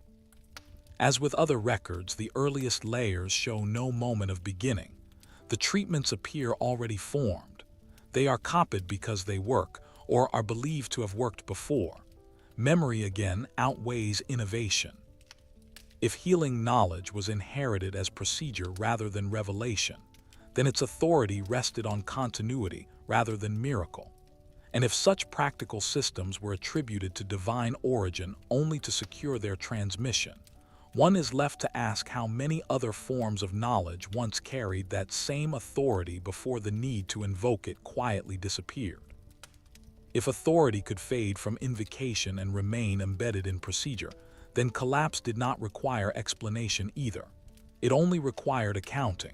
As with other records, the earliest layers show no moment of beginning. The treatments appear already formed. They are copied because they work, or are believed to have worked before. Memory again outweighs innovation. If healing knowledge was inherited as procedure rather than revelation, then its authority rested on continuity rather than miracle. And if such practical systems were attributed to divine origin only to secure their transmission, one is left to ask how many other forms of knowledge once carried that same authority before the need to invoke it quietly disappeared. If authority could fade from invocation and remain embedded in procedure, then collapse did not require explanation either. It only required accounting.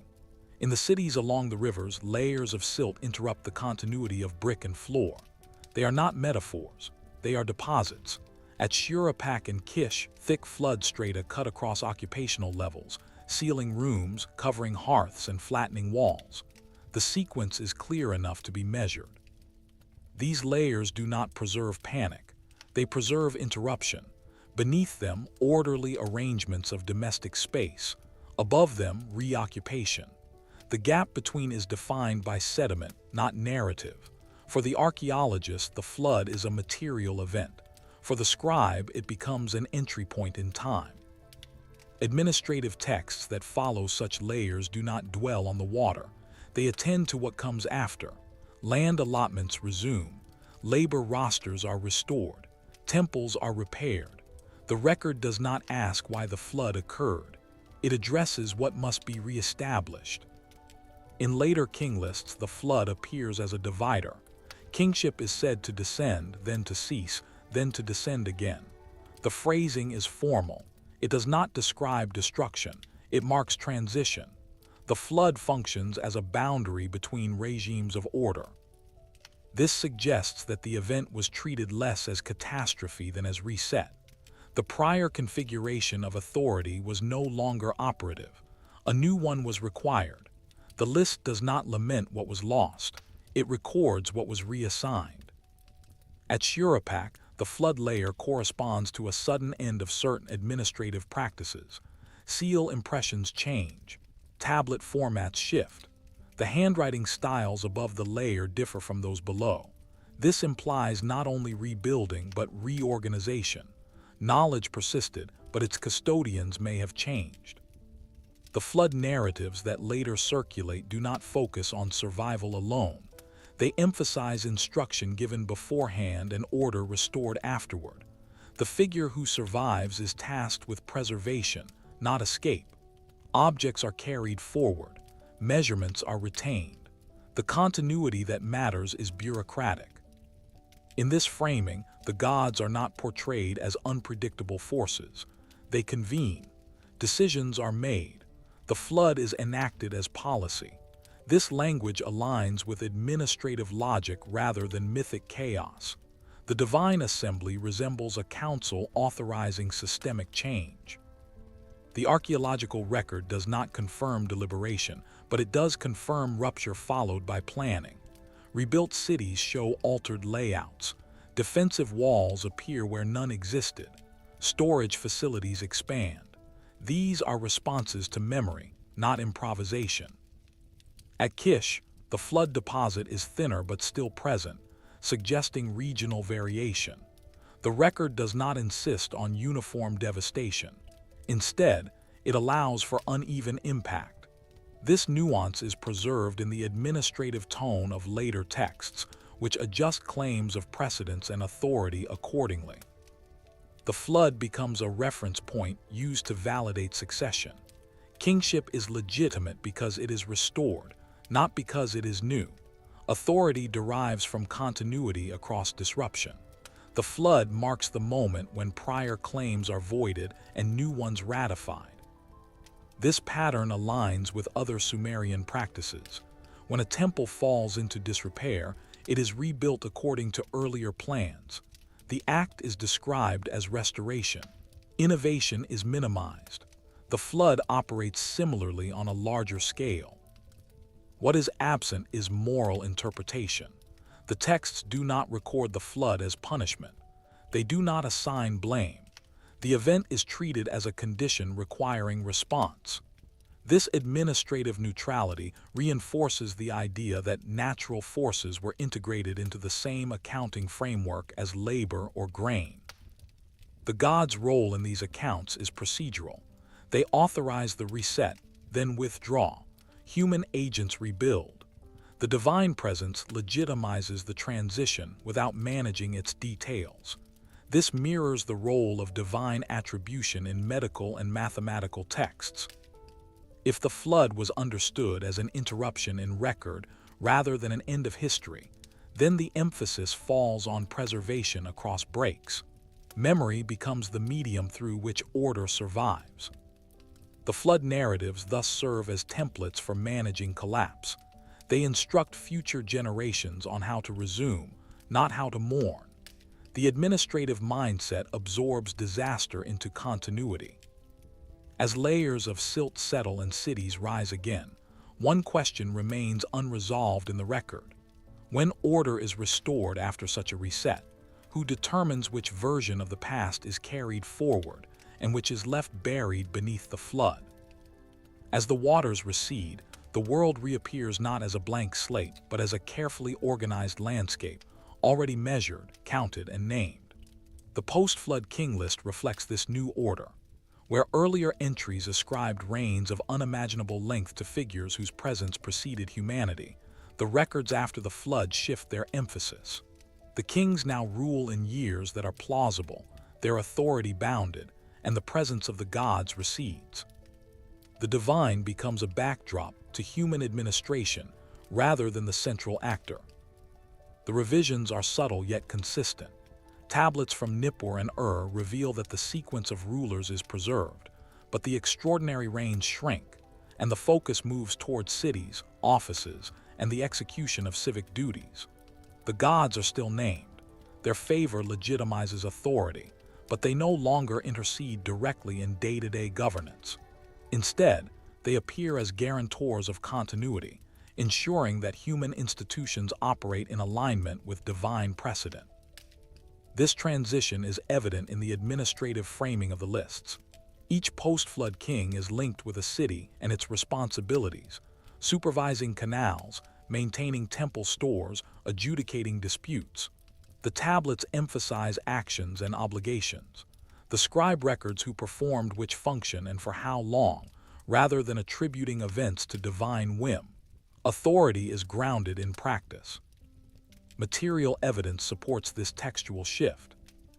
In the cities along the rivers, layers of silt interrupt the continuity of brick and floor. They are not metaphors, they are deposits. At Shurapak and Kish, thick flood strata cut across occupational levels, sealing rooms, covering hearths, and flattening walls. The sequence is clear enough to be measured. These layers do not preserve panic, they preserve interruption. Beneath them, orderly arrangements of domestic space. Above them, reoccupation. The gap between is defined by sediment, not narrative. For the archaeologist, the flood is a material event. For the scribe, it becomes an entry point in time. Administrative texts that follow such layers do not dwell on the water. They attend to what comes after. Land allotments resume. Labor rosters are restored. Temples are repaired. The record does not ask why the flood occurred. It addresses what must be reestablished. In later king lists, the flood appears as a divider. Kingship is said to descend, then to cease, then to descend again. The phrasing is formal. It does not describe destruction. It marks transition. The flood functions as a boundary between regimes of order. This suggests that the event was treated less as catastrophe than as reset. The prior configuration of authority was no longer operative. A new one was required. The list does not lament what was lost. It records what was reassigned. At Shurapak, the flood layer corresponds to a sudden end of certain administrative practices. Seal impressions change. Tablet formats shift. The handwriting styles above the layer differ from those below. This implies not only rebuilding but reorganization. Knowledge persisted, but its custodians may have changed. The flood narratives that later circulate do not focus on survival alone. They emphasize instruction given beforehand and order restored afterward. The figure who survives is tasked with preservation, not escape. Objects are carried forward. Measurements are retained. The continuity that matters is bureaucratic. In this framing, the gods are not portrayed as unpredictable forces. They convene. Decisions are made. The flood is enacted as policy. This language aligns with administrative logic rather than mythic chaos. The divine assembly resembles a council authorizing systemic change. The archaeological record does not confirm deliberation, but it does confirm rupture followed by planning. Rebuilt cities show altered layouts. Defensive walls appear where none existed. Storage facilities expand. These are responses to memory, not improvisation. At Kish, the flood deposit is thinner but still present, suggesting regional variation. The record does not insist on uniform devastation. Instead, it allows for uneven impact. This nuance is preserved in the administrative tone of later texts, which adjust claims of precedence and authority accordingly. The flood becomes a reference point used to validate succession. Kingship is legitimate because it is restored, not because it is new. Authority derives from continuity across disruption. The flood marks the moment when prior claims are voided and new ones ratified. This pattern aligns with other Sumerian practices. When a temple falls into disrepair, it is rebuilt according to earlier plans. The act is described as restoration. Innovation is minimized. The flood operates similarly on a larger scale. What is absent is moral interpretation. The texts do not record the flood as punishment. They do not assign blame. The event is treated as a condition requiring response. This administrative neutrality reinforces the idea that natural forces were integrated into the same accounting framework as labor or grain. The gods' role in these accounts is procedural. They authorize the reset, then withdraw. Human agents rebuild. The divine presence legitimizes the transition without managing its details. This mirrors the role of divine attribution in medical and mathematical texts. If the flood was understood as an interruption in record rather than an end of history, then the emphasis falls on preservation across breaks. Memory becomes the medium through which order survives. The flood narratives thus serve as templates for managing collapse. They instruct future generations on how to resume, not how to mourn. The administrative mindset absorbs disaster into continuity. As layers of silt settle and cities rise again, one question remains unresolved in the record. When order is restored after such a reset, who determines which version of the past is carried forward and which is left buried beneath the flood? As the waters recede, the world reappears not as a blank slate, but as a carefully organized landscape, already measured, counted, and named. The post-flood king list reflects this new order. Where earlier entries ascribed reigns of unimaginable length to figures whose presence preceded humanity, the records after the flood shift their emphasis. The kings now rule in years that are plausible, their authority bounded, and the presence of the gods recedes. The divine becomes a backdrop to human administration rather than the central actor. The revisions are subtle yet consistent. Tablets from Nippur and Ur reveal that the sequence of rulers is preserved, but the extraordinary reigns shrink, and the focus moves towards cities, offices, and the execution of civic duties. The gods are still named. Their favor legitimizes authority, but they no longer intercede directly in day-to-day governance. Instead, they appear as guarantors of continuity, ensuring that human institutions operate in alignment with divine precedent. This transition is evident in the administrative framing of the lists. Each post-flood king is linked with a city and its responsibilities, supervising canals, maintaining temple stores, adjudicating disputes. The tablets emphasize actions and obligations. The scribe records who performed which function and for how long, rather than attributing events to divine whim. Authority is grounded in practice. Material evidence supports this textual shift.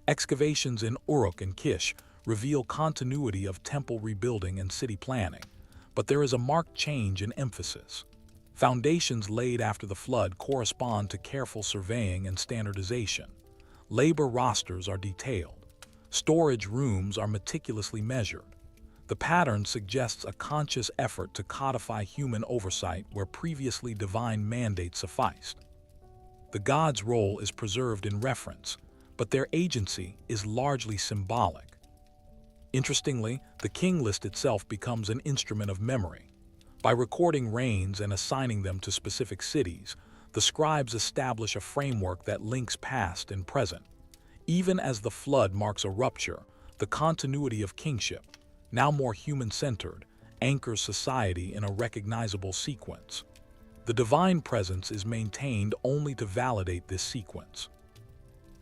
Excavations in Uruk and Kish reveal continuity of temple rebuilding and city planning, but there is a marked change in emphasis. Foundations laid after the flood correspond to careful surveying and standardization. Labor rosters are detailed. Storage rooms are meticulously measured. The pattern suggests a conscious effort to codify human oversight where previously divine mandate sufficed. The gods' role is preserved in reference, but their agency is largely symbolic. Interestingly, the king list itself becomes an instrument of memory. By recording reigns and assigning them to specific cities, the scribes establish a framework that links past and present. Even as the flood marks a rupture, the continuity of kingship, now more human-centered, anchors society in a recognizable sequence. The divine presence is maintained only to validate this sequence.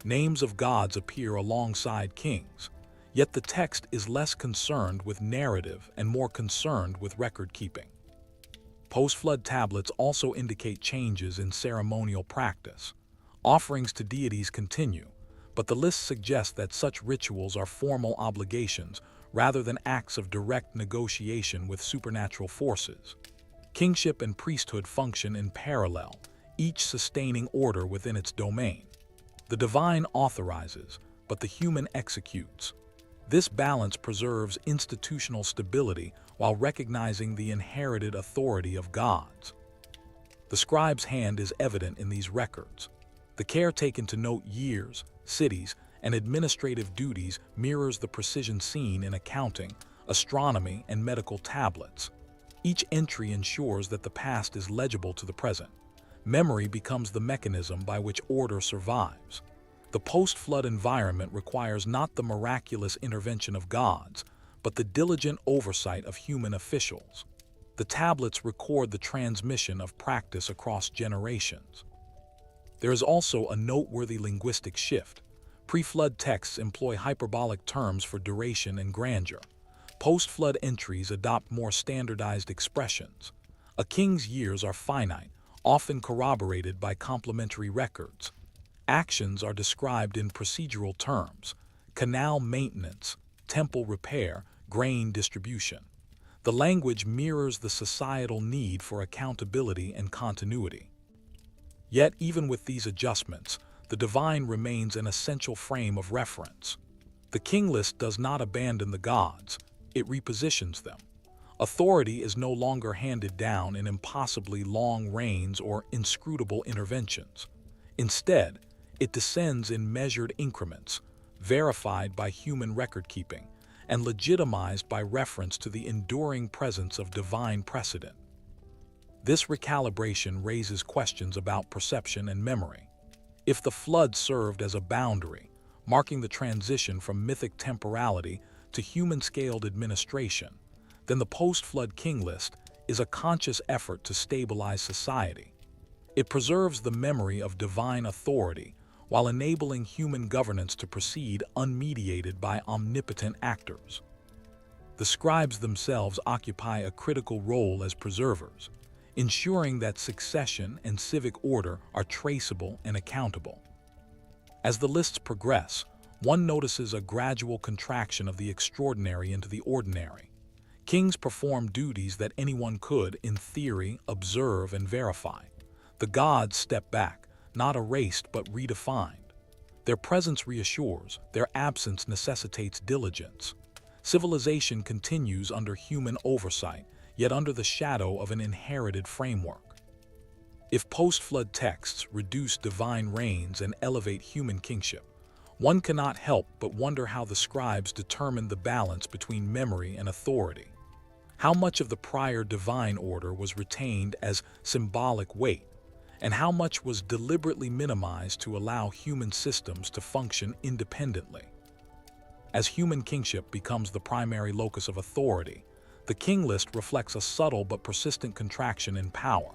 Names of gods appear alongside kings, yet the text is less concerned with narrative and more concerned with record-keeping. Post-flood tablets also indicate changes in ceremonial practice. Offerings to deities continue, but the list suggests that such rituals are formal obligations rather than acts of direct negotiation with supernatural forces. Kingship and priesthood function in parallel, each sustaining order within its domain. The divine authorizes, but the human executes. This balance preserves institutional stability while recognizing the inherited authority of gods. The scribe's hand is evident in these records. The care taken to note years, cities, and administrative duties mirrors the precision seen in accounting, astronomy, and medical tablets. Each entry ensures that the past is legible to the present. Memory becomes the mechanism by which order survives. The post-flood environment requires not the miraculous intervention of gods, but the diligent oversight of human officials. The tablets record the transmission of practice across generations. There is also a noteworthy linguistic shift. Pre-flood texts employ hyperbolic terms for duration and grandeur. Post-flood entries adopt more standardized expressions. A king's years are finite, often corroborated by complementary records. Actions are described in procedural terms: canal maintenance, temple repair, grain distribution. The language mirrors the societal need for accountability and continuity. Yet, even with these adjustments, the divine remains an essential frame of reference. The king list does not abandon the gods, it repositions them. Authority is no longer handed down in impossibly long reigns or inscrutable interventions. Instead, it descends in measured increments, verified by human record-keeping, and legitimized by reference to the enduring presence of divine precedent. This recalibration raises questions about perception and memory. If the flood served as a boundary, marking the transition from mythic temporality to human-scaled administration, then the post-flood king list is a conscious effort to stabilize society. It preserves the memory of divine authority while enabling human governance to proceed unmediated by omnipotent actors. The scribes themselves occupy a critical role as preservers, ensuring that succession and civic order are traceable and accountable. As the lists progress, one notices a gradual contraction of the extraordinary into the ordinary. Kings performed duties that anyone could, in theory, observe and verify. The gods step back, not erased but redefined. Their presence reassures, their absence necessitates diligence. Civilization continues under human oversight, yet under the shadow of an inherited framework. If post-flood texts reduce divine reigns and elevate human kingship, one cannot help but wonder how the scribes determined the balance between memory and authority. How much of the prior divine order was retained as symbolic weight, and how much was deliberately minimized to allow human systems to function independently? As human kingship becomes the primary locus of authority, the king list reflects a subtle but persistent contraction in power.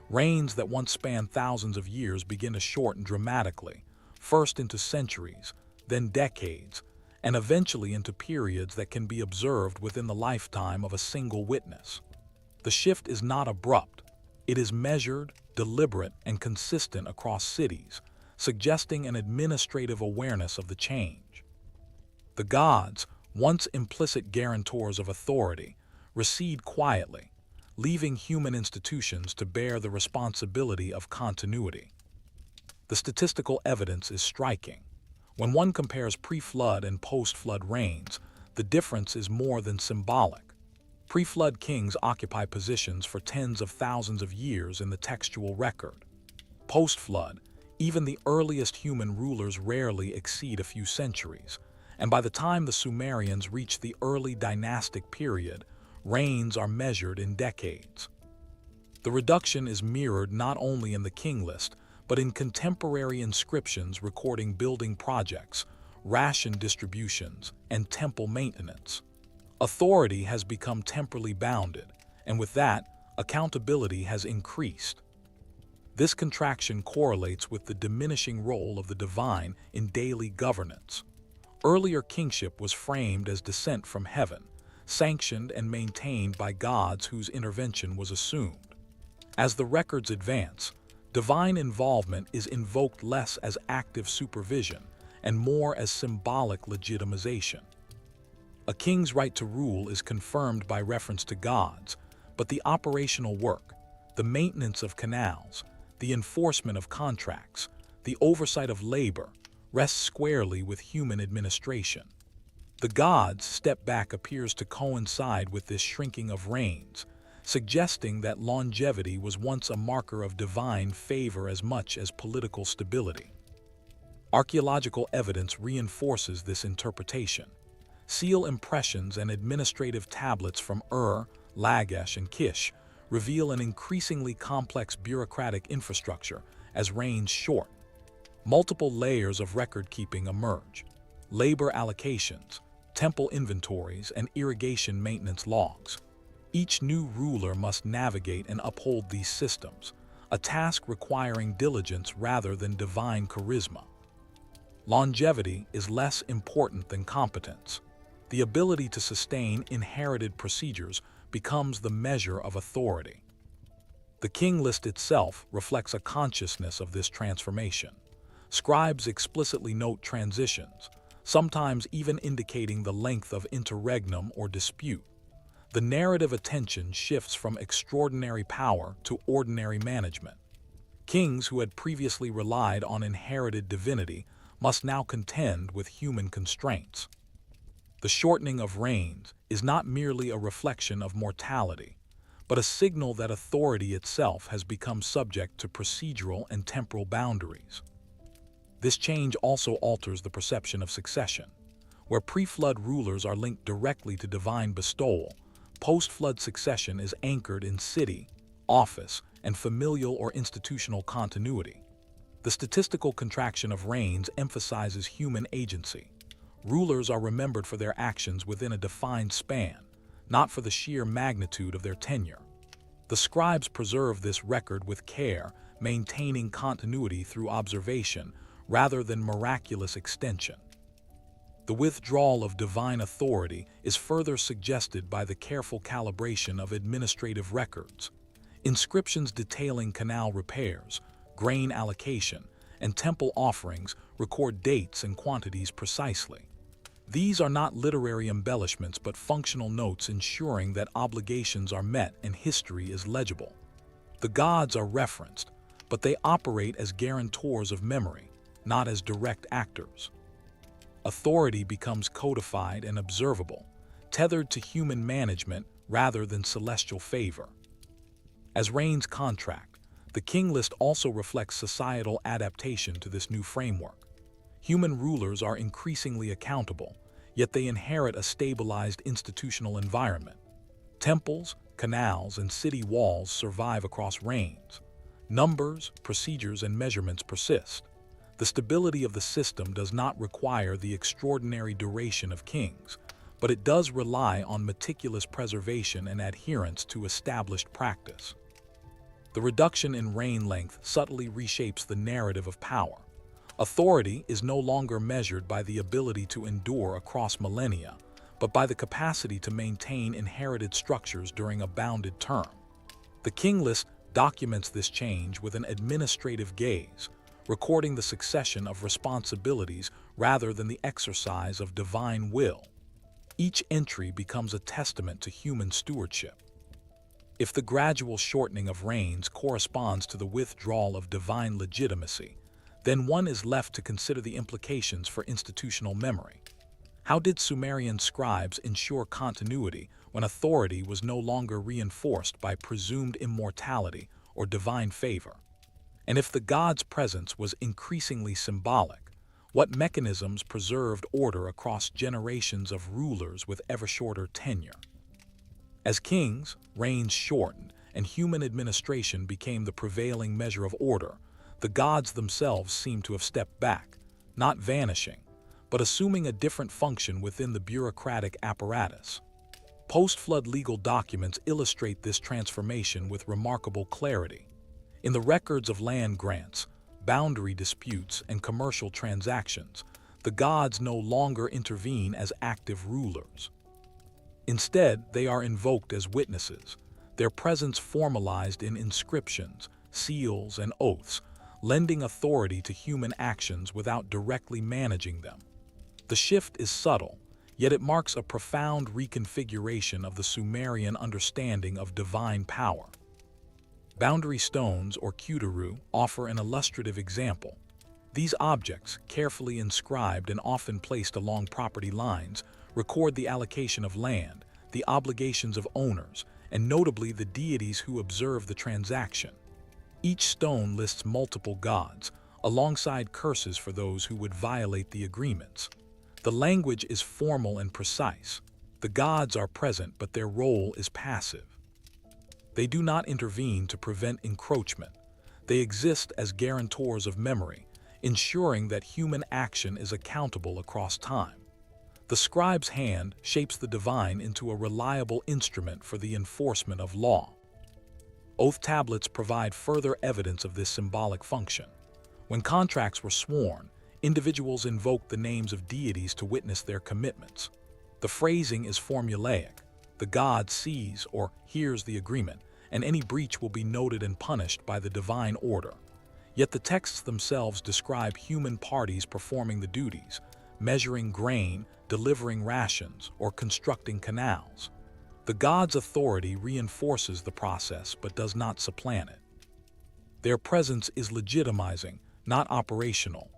Reigns that once spanned thousands of years begin to shorten dramatically, first into centuries, then decades, and eventually into periods that can be observed within the lifetime of a single witness. The shift is not abrupt. It is measured, deliberate, and consistent across cities, suggesting an administrative awareness of the change. The gods, once implicit guarantors of authority, recede quietly, leaving human institutions to bear the responsibility of continuity. The statistical evidence is striking. When one compares pre-flood and post-flood reigns, the difference is more than symbolic. Pre-flood kings occupy positions for tens of thousands of years in the textual record. Post-flood, even the earliest human rulers rarely exceed a few centuries, and by the time the Sumerians reach the early dynastic period, reigns are measured in decades. The reduction is mirrored not only in the king list, but in contemporary inscriptions recording building projects, ration distributions, and temple maintenance. Authority has become temporally bounded, and with that, accountability has increased. This contraction correlates with the diminishing role of the divine in daily governance. Earlier kingship was framed as descent from heaven, sanctioned and maintained by gods whose intervention was assumed. As the records advance, divine involvement is invoked less as active supervision and more as symbolic legitimization. A king's right to rule is confirmed by reference to gods, but the operational work, the maintenance of canals, the enforcement of contracts, the oversight of labor, rests squarely with human administration. The gods' step back appears to coincide with this shrinking of reigns, suggesting that longevity was once a marker of divine favor as much as political stability. Archaeological evidence reinforces this interpretation. Seal impressions and administrative tablets from Ur, Lagash, and Kish reveal an increasingly complex bureaucratic infrastructure as reigns shorten. Multiple layers of record-keeping emerge: labor allocations, temple inventories, and irrigation maintenance logs. Each new ruler must navigate and uphold these systems, a task requiring diligence rather than divine charisma. Longevity is less important than competence. The ability to sustain inherited procedures becomes the measure of authority. The king list itself reflects a consciousness of this transformation. Scribes explicitly note transitions, sometimes even indicating the length of interregnum or dispute. The narrative attention shifts from extraordinary power to ordinary management. Kings who had previously relied on inherited divinity must now contend with human constraints. The shortening of reigns is not merely a reflection of mortality, but a signal that authority itself has become subject to procedural and temporal boundaries. This change also alters the perception of succession. Where pre-flood rulers are linked directly to divine bestowal, post-flood succession is anchored in city, office, and familial or institutional continuity. The statistical contraction of reigns emphasizes human agency. Rulers are remembered for their actions within a defined span, not for the sheer magnitude of their tenure. The scribes preserve this record with care, maintaining continuity through observation rather than miraculous extension. The withdrawal of divine authority is further suggested by the careful calibration of administrative records. Inscriptions detailing canal repairs, grain allocation, and temple offerings record dates and quantities precisely. These are not literary embellishments but functional notes ensuring that obligations are met and history is legible. The gods are referenced, but they operate as guarantors of memory, not as direct actors. Authority becomes codified and observable, tethered to human management rather than celestial favor. As reigns contract, the king list also reflects societal adaptation to this new framework. Human rulers are increasingly accountable, yet they inherit a stabilized institutional environment. Temples, canals, and city walls survive across reigns. Numbers, procedures, and measurements persist. The stability of the system does not require the extraordinary duration of kings, but it does rely on meticulous preservation and adherence to established practice. The reduction in reign length subtly reshapes the narrative of power. Authority is no longer measured by the ability to endure across millennia, but by the capacity to maintain inherited structures during a bounded term. The king list documents this change with an administrative gaze, recording the succession of responsibilities rather than the exercise of divine will. Each entry becomes a testament to human stewardship. If the gradual shortening of reigns corresponds to the withdrawal of divine legitimacy, then one is left to consider the implications for institutional memory. How did Sumerian scribes ensure continuity when authority was no longer reinforced by presumed immortality or divine favor? And if the god's presence was increasingly symbolic, what mechanisms preserved order across generations of rulers with ever shorter tenure? As kings, reigns shortened, and human administration became the prevailing measure of order, the gods themselves seem to have stepped back, not vanishing, but assuming a different function within the bureaucratic apparatus. Post-flood legal documents illustrate this transformation with remarkable clarity. In the records of land grants, boundary disputes, and commercial transactions, the gods no longer intervene as active rulers. Instead, they are invoked as witnesses, their presence formalized in inscriptions, seals, and oaths, lending authority to human actions without directly managing them. The shift is subtle, yet it marks a profound reconfiguration of the Sumerian understanding of divine power. Boundary stones, or withdrew, offer an illustrative example. These objects, carefully inscribed and often placed along property lines, record the allocation of land, the obligations of owners, and notably the deities who observe the transaction. Each stone lists multiple gods, alongside curses for those who would violate the agreements. The language is formal and precise. The gods are present, but their role is passive. They do not intervene to prevent encroachment. They exist as guarantors of memory, ensuring that human action is accountable across time. The scribe's hand shapes the divine into a reliable instrument for the enforcement of law. Oath tablets provide further evidence of this symbolic function. When contracts were sworn, individuals invoked the names of deities to witness their commitments. The phrasing is formulaic. The god sees or hears the agreement, and any breach will be noted and punished by the divine order. Yet the texts themselves describe human parties performing the duties, measuring grain, delivering rations, or constructing canals. The god's authority reinforces the process but does not supplant it. Their presence is legitimizing, not operational.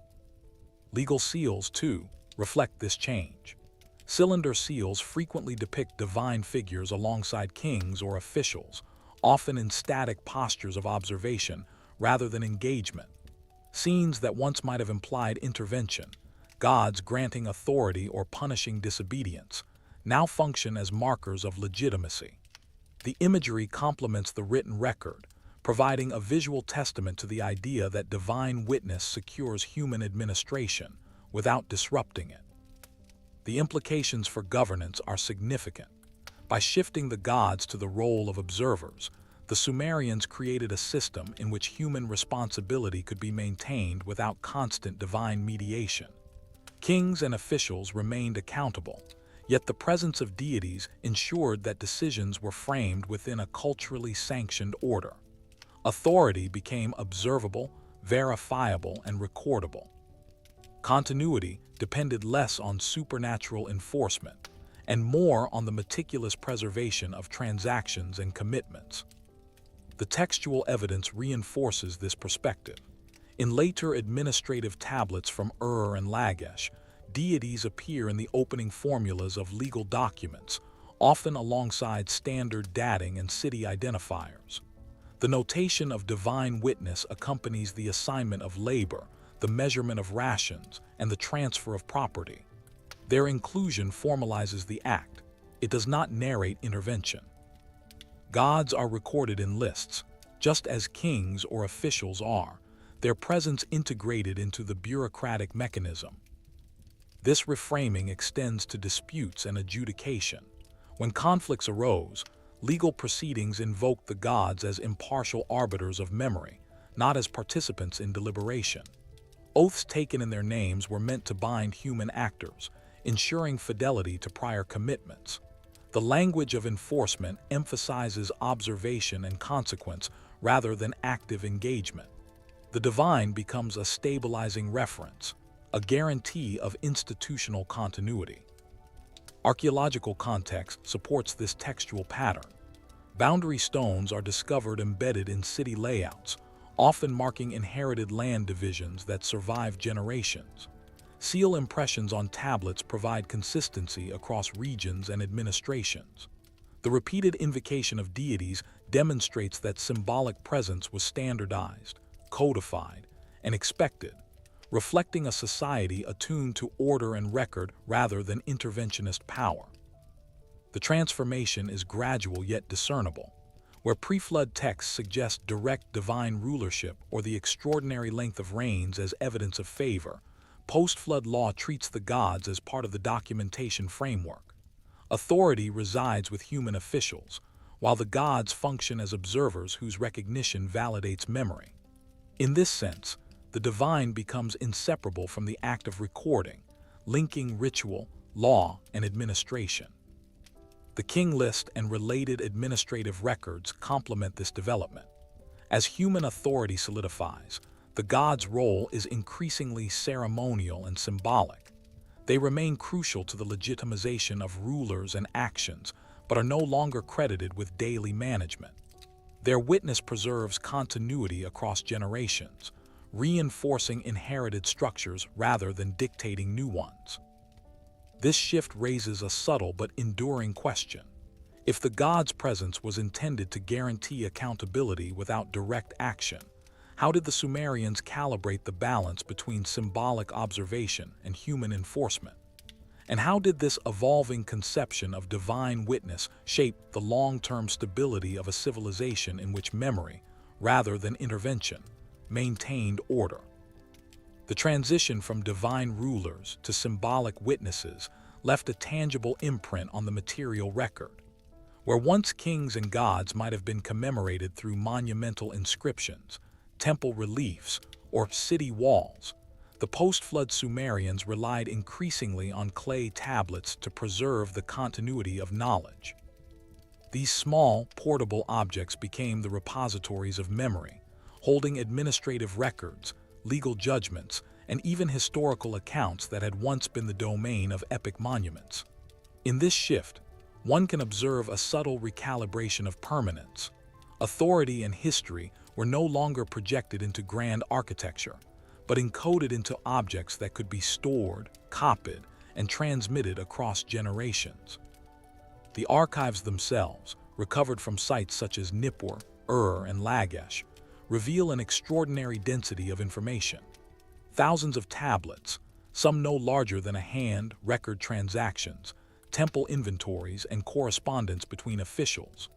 Legal seals, too, reflect this change. Cylinder seals frequently depict divine figures alongside kings or officials, often in static postures of observation rather than engagement. Scenes that once might have implied intervention, gods granting authority or punishing disobedience, now function as markers of legitimacy. The imagery complements the written record, providing a visual testament to the idea that divine witness secures human administration without disrupting it. The implications for governance are significant. By shifting the gods to the role of observers, the Sumerians created a system in which human responsibility could be maintained without constant divine mediation. Kings and officials remained accountable, yet the presence of deities ensured that decisions were framed within a culturally sanctioned order. Authority became observable, verifiable, and recordable. Continuity depended less on supernatural enforcement and more on the meticulous preservation of transactions and commitments. The textual evidence reinforces this perspective. In later administrative tablets from Ur and Lagesh, deities appear in the opening formulas of legal documents, often alongside standard dating and city identifiers. The notation of divine witness accompanies the assignment of labor, the measurement of rations, and the transfer of property. Their inclusion formalizes the act. It does not narrate intervention. Gods are recorded in lists, just as kings or officials are, their presence integrated into the bureaucratic mechanism. This reframing extends to disputes and adjudication. When conflicts arose, legal proceedings invoked the gods as impartial arbiters of memory, not as participants in deliberation. Oaths taken in their names were meant to bind human actors, ensuring fidelity to prior commitments. The language of enforcement emphasizes observation and consequence rather than active engagement. The divine becomes a stabilizing reference, a guarantee of institutional continuity. Archaeological context supports this textual pattern. Boundary stones are discovered embedded in city layouts, often marking inherited land divisions that survive generations. Seal impressions on tablets provide consistency across regions and administrations. The repeated invocation of deities demonstrates that symbolic presence was standardized, codified, and expected, reflecting a society attuned to order and record rather than interventionist power. The transformation is gradual yet discernible. Where pre-flood texts suggest direct divine rulership or the extraordinary length of reigns as evidence of favor, post-flood law treats the gods as part of the documentation framework. Authority resides with human officials, while the gods function as observers whose recognition validates memory. In this sense, the divine becomes inseparable from the act of recording, linking ritual, law, and administration. The king list and related administrative records complement this development. As human authority solidifies, the gods' role is increasingly ceremonial and symbolic. They remain crucial to the legitimization of rulers and actions, but are no longer credited with daily management. Their witness preserves continuity across generations, reinforcing inherited structures rather than dictating new ones. This shift raises a subtle but enduring question. If the gods' presence was intended to guarantee accountability without direct action, how did the Sumerians calibrate the balance between symbolic observation and human enforcement? And how did this evolving conception of divine witness shape the long-term stability of a civilization in which memory, rather than intervention, maintained order? The transition from divine rulers to symbolic witnesses left a tangible imprint on the material record. Where once kings and gods might have been commemorated through monumental inscriptions, temple reliefs, or city walls, the post-flood Sumerians relied increasingly on clay tablets to preserve the continuity of knowledge. These small, portable objects became the repositories of memory, holding administrative records, legal judgments, and even historical accounts that had once been the domain of epic monuments. In this shift, one can observe a subtle recalibration of permanence. Authority and history were no longer projected into grand architecture, but encoded into objects that could be stored, copied, and transmitted across generations. The archives themselves, recovered from sites such as Nippur, Ur, and Lagesh, reveal an extraordinary density of information. Thousands of tablets, some no larger than a hand, record transactions, temple inventories, and correspondence between officials.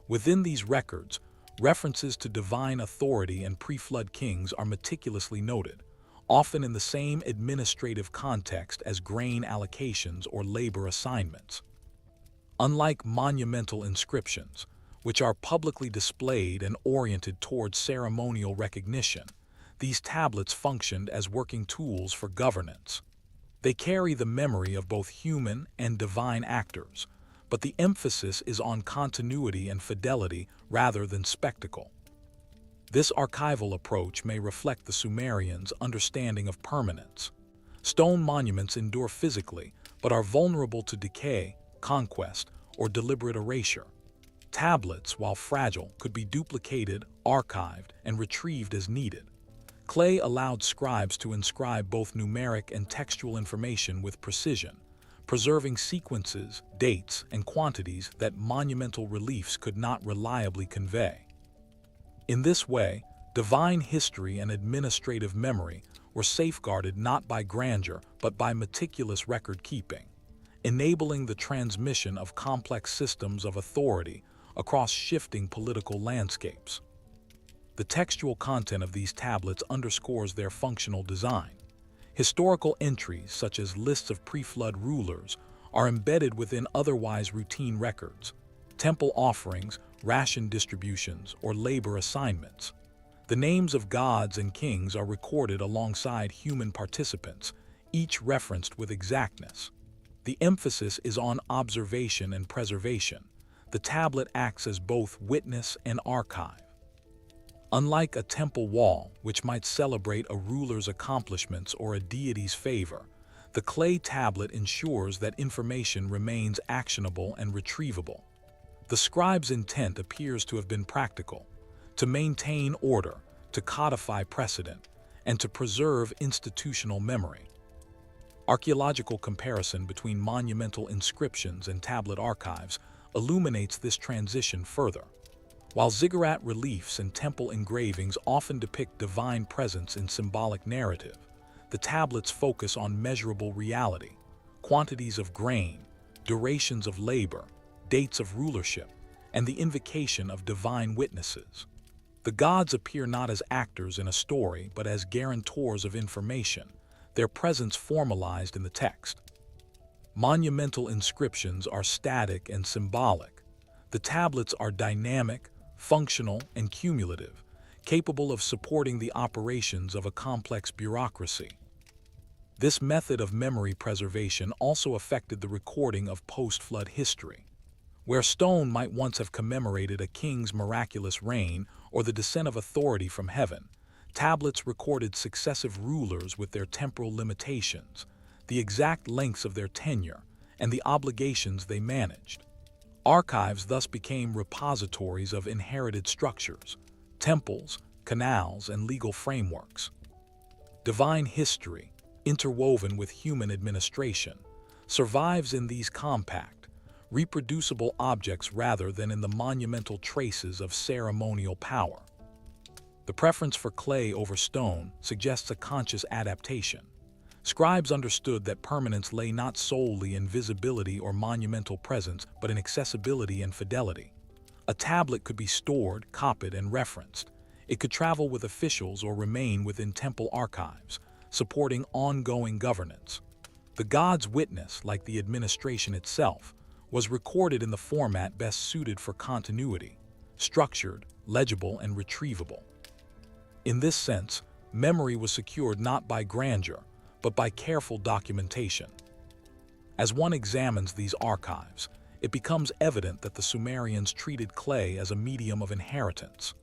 Within these records, references to divine authority and pre-flood kings are meticulously noted, often in the same administrative context as grain allocations or labor assignments. Unlike monumental inscriptions, which are publicly displayed and oriented towards ceremonial recognition, these tablets functioned as working tools for governance. They carry the memory of both human and divine actors, but the emphasis is on continuity and fidelity rather than spectacle. This archival approach may reflect the Sumerians' understanding of permanence. Stone monuments endure physically, but are vulnerable to decay, conquest, or deliberate erasure. Tablets, while fragile, could be duplicated, archived, and retrieved as needed. Clay allowed scribes to inscribe both numeric and textual information with precision, preserving sequences, dates, and quantities that monumental reliefs could not reliably convey. In this way, divine history and administrative memory were safeguarded not by grandeur but by meticulous record-keeping, enabling the transmission of complex systems of authority across shifting political landscapes. The textual content of these tablets underscores their functional design. Historical entries, such as lists of pre-flood rulers, are embedded within otherwise routine records, temple offerings, ration distributions, or labor assignments. The names of gods and kings are recorded alongside human participants, each referenced with exactness. The emphasis is on observation and preservation. The tablet acts as both witness and archive. Unlike a temple wall, which might celebrate a ruler's accomplishments or a deity's favor, the clay tablet ensures that information remains actionable and retrievable. The scribe's intent appears to have been practical: to maintain order, to codify precedent, and to preserve institutional memory. Archaeological comparison between monumental inscriptions and tablet archives illuminates this transition further. While ziggurat reliefs and temple engravings often depict divine presence in symbolic narrative, the tablets focus on measurable reality: quantities of grain, durations of labor, dates of rulership, and the invocation of divine witnesses. The gods appear not as actors in a story, but as guarantors of information, their presence formalized in the text. Monumental inscriptions are static and symbolic. The tablets are dynamic, functional, and cumulative, capable of supporting the operations of a complex bureaucracy. This method of memory preservation also affected the recording of post-flood history. Where stone might once have commemorated a king's miraculous reign or the descent of authority from heaven, tablets recorded successive rulers with their temporal limitations, the exact lengths of their tenure, and the obligations they managed. Archives thus became repositories of inherited structures, temples, canals, and legal frameworks. Divine history, interwoven with human administration, survives in these compact, reproducible objects rather than in the monumental traces of ceremonial power. The preference for clay over stone suggests a conscious adaptation. Scribes understood that permanence lay not solely in visibility or monumental presence, but in accessibility and fidelity. A tablet could be stored, copied, and referenced. It could travel with officials or remain within temple archives, supporting ongoing governance. The god's witness, like the administration itself, was recorded in the format best suited for continuity: structured, legible, and retrievable. In this sense, memory was secured not by grandeur, but by careful documentation. As one examines these archives, it becomes evident that the Sumerians treated clay as a medium of inheritance.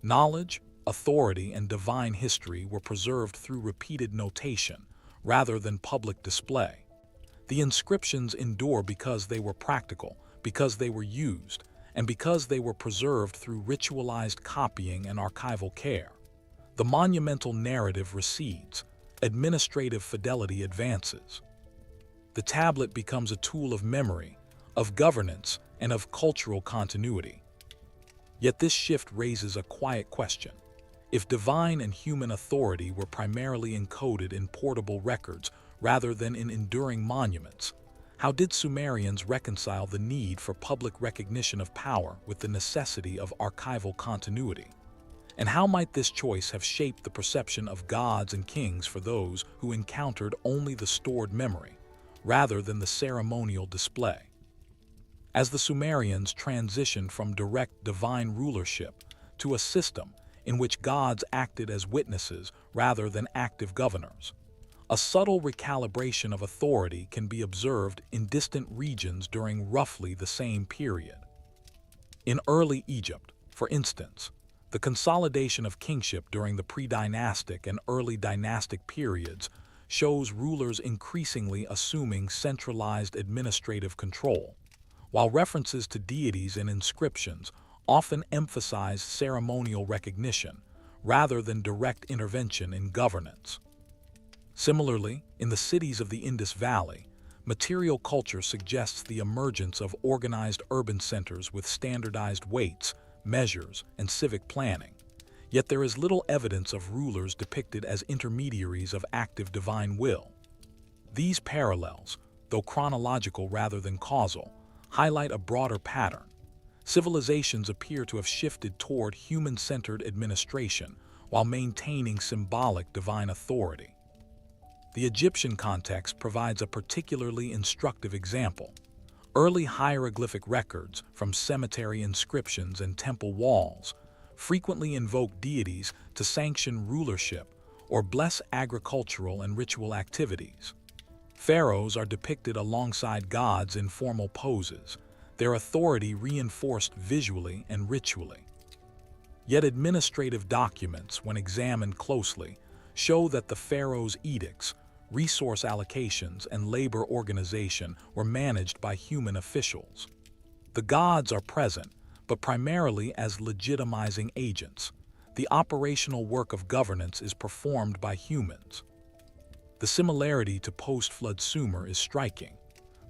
Knowledge, authority, and divine history were preserved through repeated notation, rather than public display. The inscriptions endure because they were practical, because they were used, and because they were preserved through ritualized copying and archival care. The monumental narrative recedes, administrative fidelity advances. The tablet becomes a tool of memory, of governance, and of cultural continuity. Yet this shift raises a quiet question. If divine and human authority were primarily encoded in portable records rather than in enduring monuments, how did Sumerians reconcile the need for public recognition of power with the necessity of archival continuity? And how might this choice have shaped the perception of gods and kings for those who encountered only the stored memory, rather than the ceremonial display? As the Sumerians transitioned from direct divine rulership to a system in which gods acted as witnesses rather than active governors, a subtle recalibration of authority can be observed in distant regions during roughly the same period. In early Egypt, for instance, The consolidation of kingship during the pre-dynastic and early dynastic periods shows rulers increasingly assuming centralized administrative control, while references to deities in inscriptions often emphasize ceremonial recognition rather than direct intervention in governance. Similarly, in the cities of the Indus Valley, material culture suggests the emergence of organized urban centers with standardized weights, measures, and civic planning. Yet there is little evidence of rulers depicted as intermediaries of active divine will. These parallels, though chronological rather than causal, highlight a broader pattern. Civilizations appear to have shifted toward human-centered administration while maintaining symbolic divine authority. The Egyptian context provides a particularly instructive example. Early hieroglyphic records from cemetery inscriptions and temple walls frequently invoke deities to sanction rulership or bless agricultural and ritual activities. Pharaohs are depicted alongside gods in formal poses, their authority reinforced visually and ritually. Yet administrative documents, when examined closely, show that the pharaoh's edicts, resource allocations, and labor organization were managed by human officials. The gods are present, but primarily as legitimizing agents. The operational work of governance is performed by humans. The similarity to post-flood Sumer is striking.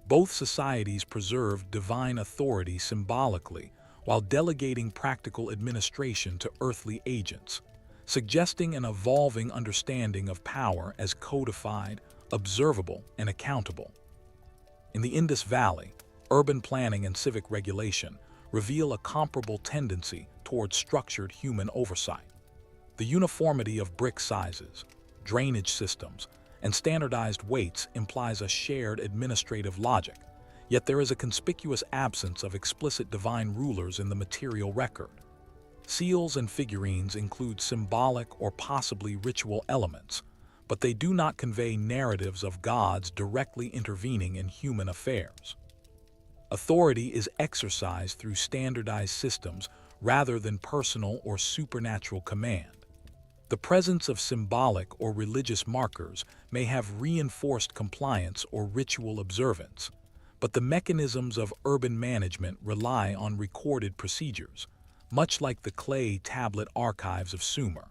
Both societies preserved divine authority symbolically while delegating practical administration to earthly agents, suggesting an evolving understanding of power as codified, observable, and accountable. In the Indus Valley, urban planning and civic regulation reveal a comparable tendency toward structured human oversight. The uniformity of brick sizes, drainage systems, and standardized weights implies a shared administrative logic, yet there is a conspicuous absence of explicit divine rulers in the material record. Seals and figurines include symbolic or possibly ritual elements, but they do not convey narratives of gods directly intervening in human affairs. Authority is exercised through standardized systems rather than personal or supernatural command. The presence of symbolic or religious markers may have reinforced compliance or ritual observance, but the mechanisms of urban management rely on recorded procedures, much like the clay tablet archives of Sumer.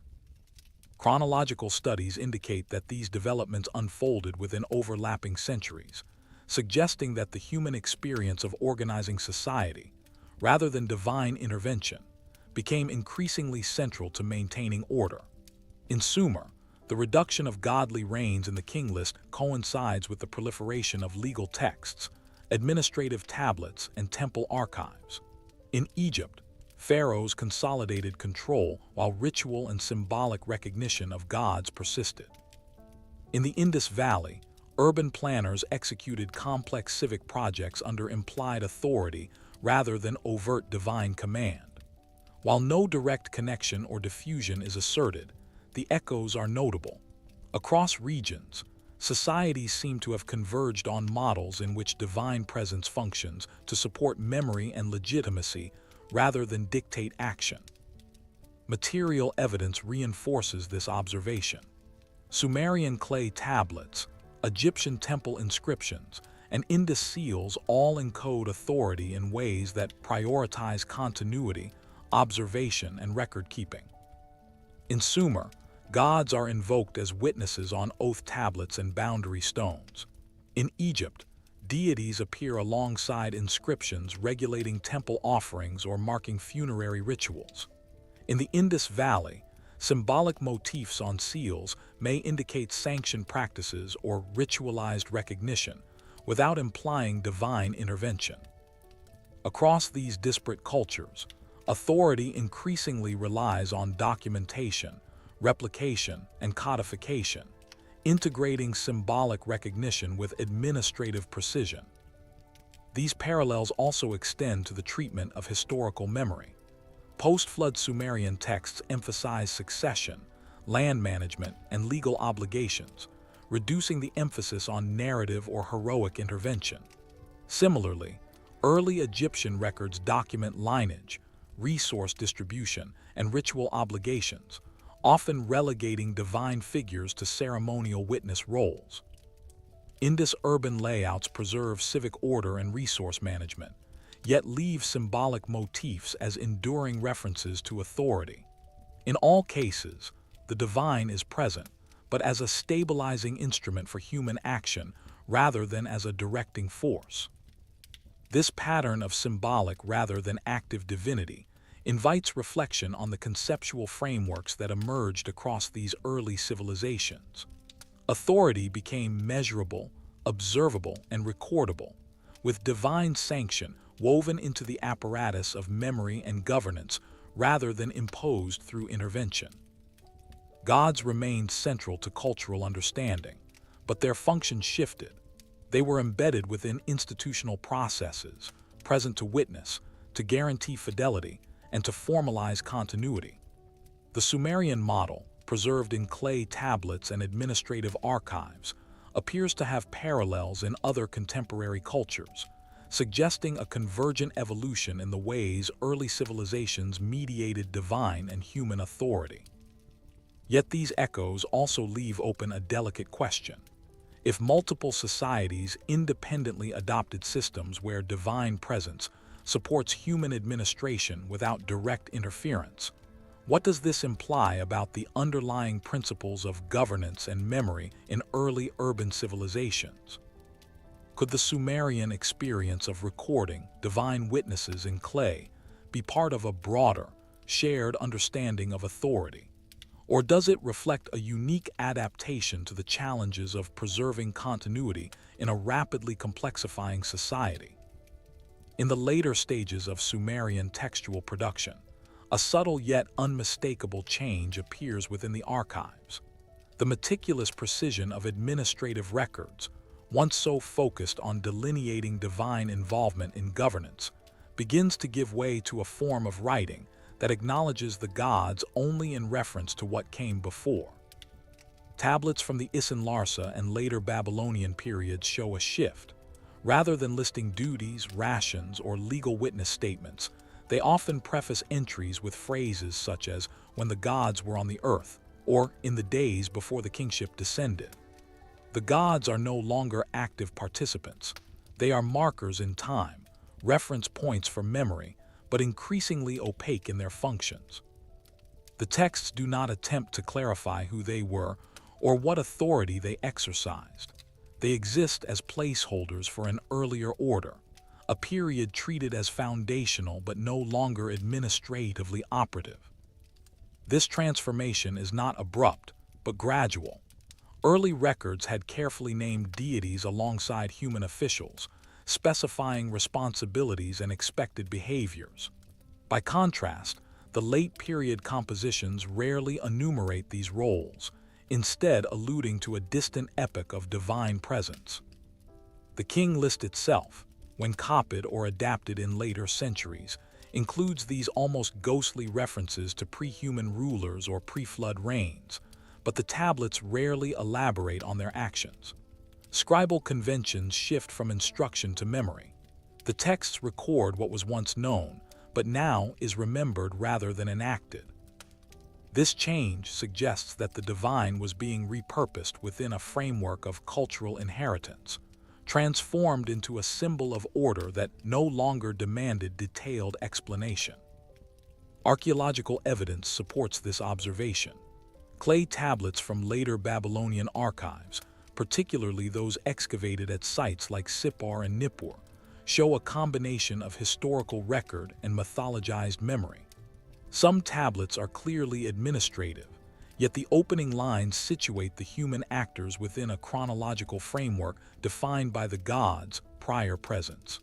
Chronological studies indicate that these developments unfolded within overlapping centuries, suggesting that the human experience of organizing society, rather than divine intervention, became increasingly central to maintaining order. In Sumer, the reduction of godly reigns in the king list coincides with the proliferation of legal texts, administrative tablets, and temple archives. In Egypt, pharaohs consolidated control while ritual and symbolic recognition of gods persisted. In the Indus Valley, urban planners executed complex civic projects under implied authority rather than overt divine command. While no direct connection or diffusion is asserted, the echoes are notable. Across regions, societies seem to have converged on models in which divine presence functions to support memory and legitimacy rather than dictate action. Material evidence reinforces this observation. Sumerian clay tablets, Egyptian temple inscriptions, and Indus seals all encode authority in ways that prioritize continuity, observation, and record-keeping. In Sumer, gods are invoked as witnesses on oath tablets and boundary stones. In Egypt, deities appear alongside inscriptions regulating temple offerings or marking funerary rituals. In the Indus Valley, symbolic motifs on seals may indicate sanctioned practices or ritualized recognition without implying divine intervention. Across these disparate cultures, authority increasingly relies on documentation, replication, and codification, integrating symbolic recognition with administrative precision. These parallels also extend to the treatment of historical memory. Post-flood Sumerian texts emphasize succession, land management, and legal obligations, reducing the emphasis on narrative or heroic intervention. Similarly, early Egyptian records document lineage, resource distribution, and ritual obligations, often relegating divine figures to ceremonial witness roles. Indus urban layouts preserve civic order and resource management, yet leave symbolic motifs as enduring references to authority. In all cases, the divine is present, but as a stabilizing instrument for human action rather than as a directing force. This pattern of symbolic rather than active divinity invites reflection on the conceptual frameworks that emerged across these early civilizations. Authority became measurable, observable, and recordable, with divine sanction woven into the apparatus of memory and governance rather than imposed through intervention. Gods remained central to cultural understanding, but their function shifted. They were embedded within institutional processes, present to witness, to guarantee fidelity, and to formalize continuity. The Sumerian model, preserved in clay tablets and administrative archives, appears to have parallels in other contemporary cultures, suggesting a convergent evolution in the ways early civilizations mediated divine and human authority. Yet these echoes also leave open a delicate question. If multiple societies independently adopted systems where divine presence supports human administration without direct interference, what does this imply about the underlying principles of governance and memory in early urban civilizations? Could the Sumerian experience of recording divine witnesses in clay be part of a broader, shared understanding of authority? Or does it reflect a unique adaptation to the challenges of preserving continuity in a rapidly complexifying society? In the later stages of Sumerian textual production, a subtle yet unmistakable change appears within the archives. The meticulous precision of administrative records, once so focused on delineating divine involvement in governance, begins to give way to a form of writing that acknowledges the gods only in reference to what came before. Tablets from the Isin-Larsa and later Babylonian periods show a shift. Rather than listing duties, rations, or legal witness statements, they often preface entries with phrases such as "when the gods were on the earth," or "in the days before the kingship descended." The gods are no longer active participants. They are markers in time, reference points for memory, but increasingly opaque in their functions. The texts do not attempt to clarify who they were or what authority they exercised. They exist as placeholders for an earlier order, a period treated as foundational but no longer administratively operative. This transformation is not abrupt, but gradual. Early records had carefully named deities alongside human officials, specifying responsibilities and expected behaviors. By contrast, the late-period compositions rarely enumerate these roles, instead alluding to a distant epoch of divine presence. The king list itself, when copied or adapted in later centuries, includes these almost ghostly references to pre-human rulers or pre-flood reigns, but the tablets rarely elaborate on their actions. Scribal conventions shift from instruction to memory. The texts record what was once known, but now is remembered rather than enacted. This change suggests that the divine was being repurposed within a framework of cultural inheritance, transformed into a symbol of order that no longer demanded detailed explanation. Archaeological evidence supports this observation. Clay tablets from later Babylonian archives, particularly those excavated at sites like Sippar and Nippur, show a combination of historical record and mythologized memory. Some tablets are clearly administrative, yet the opening lines situate the human actors within a chronological framework defined by the gods' prior presence.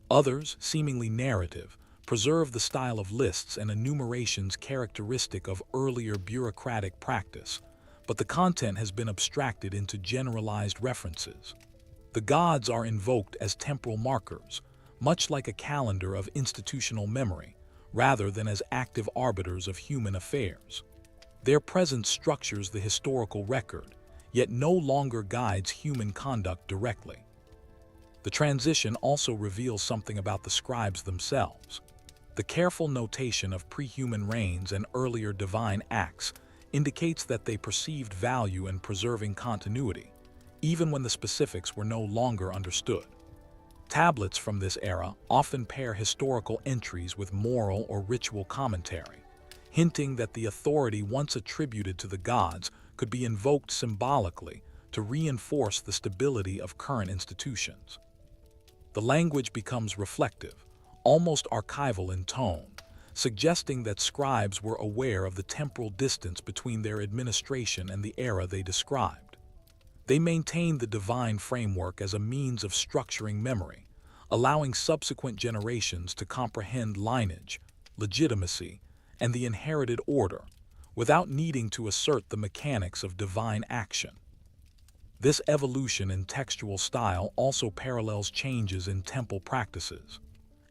Others, seemingly narrative, preserve the style of lists and enumerations characteristic of earlier bureaucratic practice, but the content has been abstracted into generalized references. The gods are invoked as temporal markers, much like a calendar of institutional memory, rather than as active arbiters of human affairs. Their presence structures the historical record, yet no longer guides human conduct directly. The transition also reveals something about the scribes themselves. The careful notation of pre-human reigns and earlier divine acts indicates that they perceived value in preserving continuity, even when the specifics were no longer understood. Tablets from this era often pair historical entries with moral or ritual commentary, hinting that the authority once attributed to the gods could be invoked symbolically to reinforce the stability of current institutions. The language becomes reflective, almost archival in tone, suggesting that scribes were aware of the temporal distance between their administration and the era they described. They maintained the divine framework as a means of structuring memory, allowing subsequent generations to comprehend lineage, legitimacy, and the inherited order, without needing to assert the mechanics of divine action. This evolution in textual style also parallels changes in temple practices.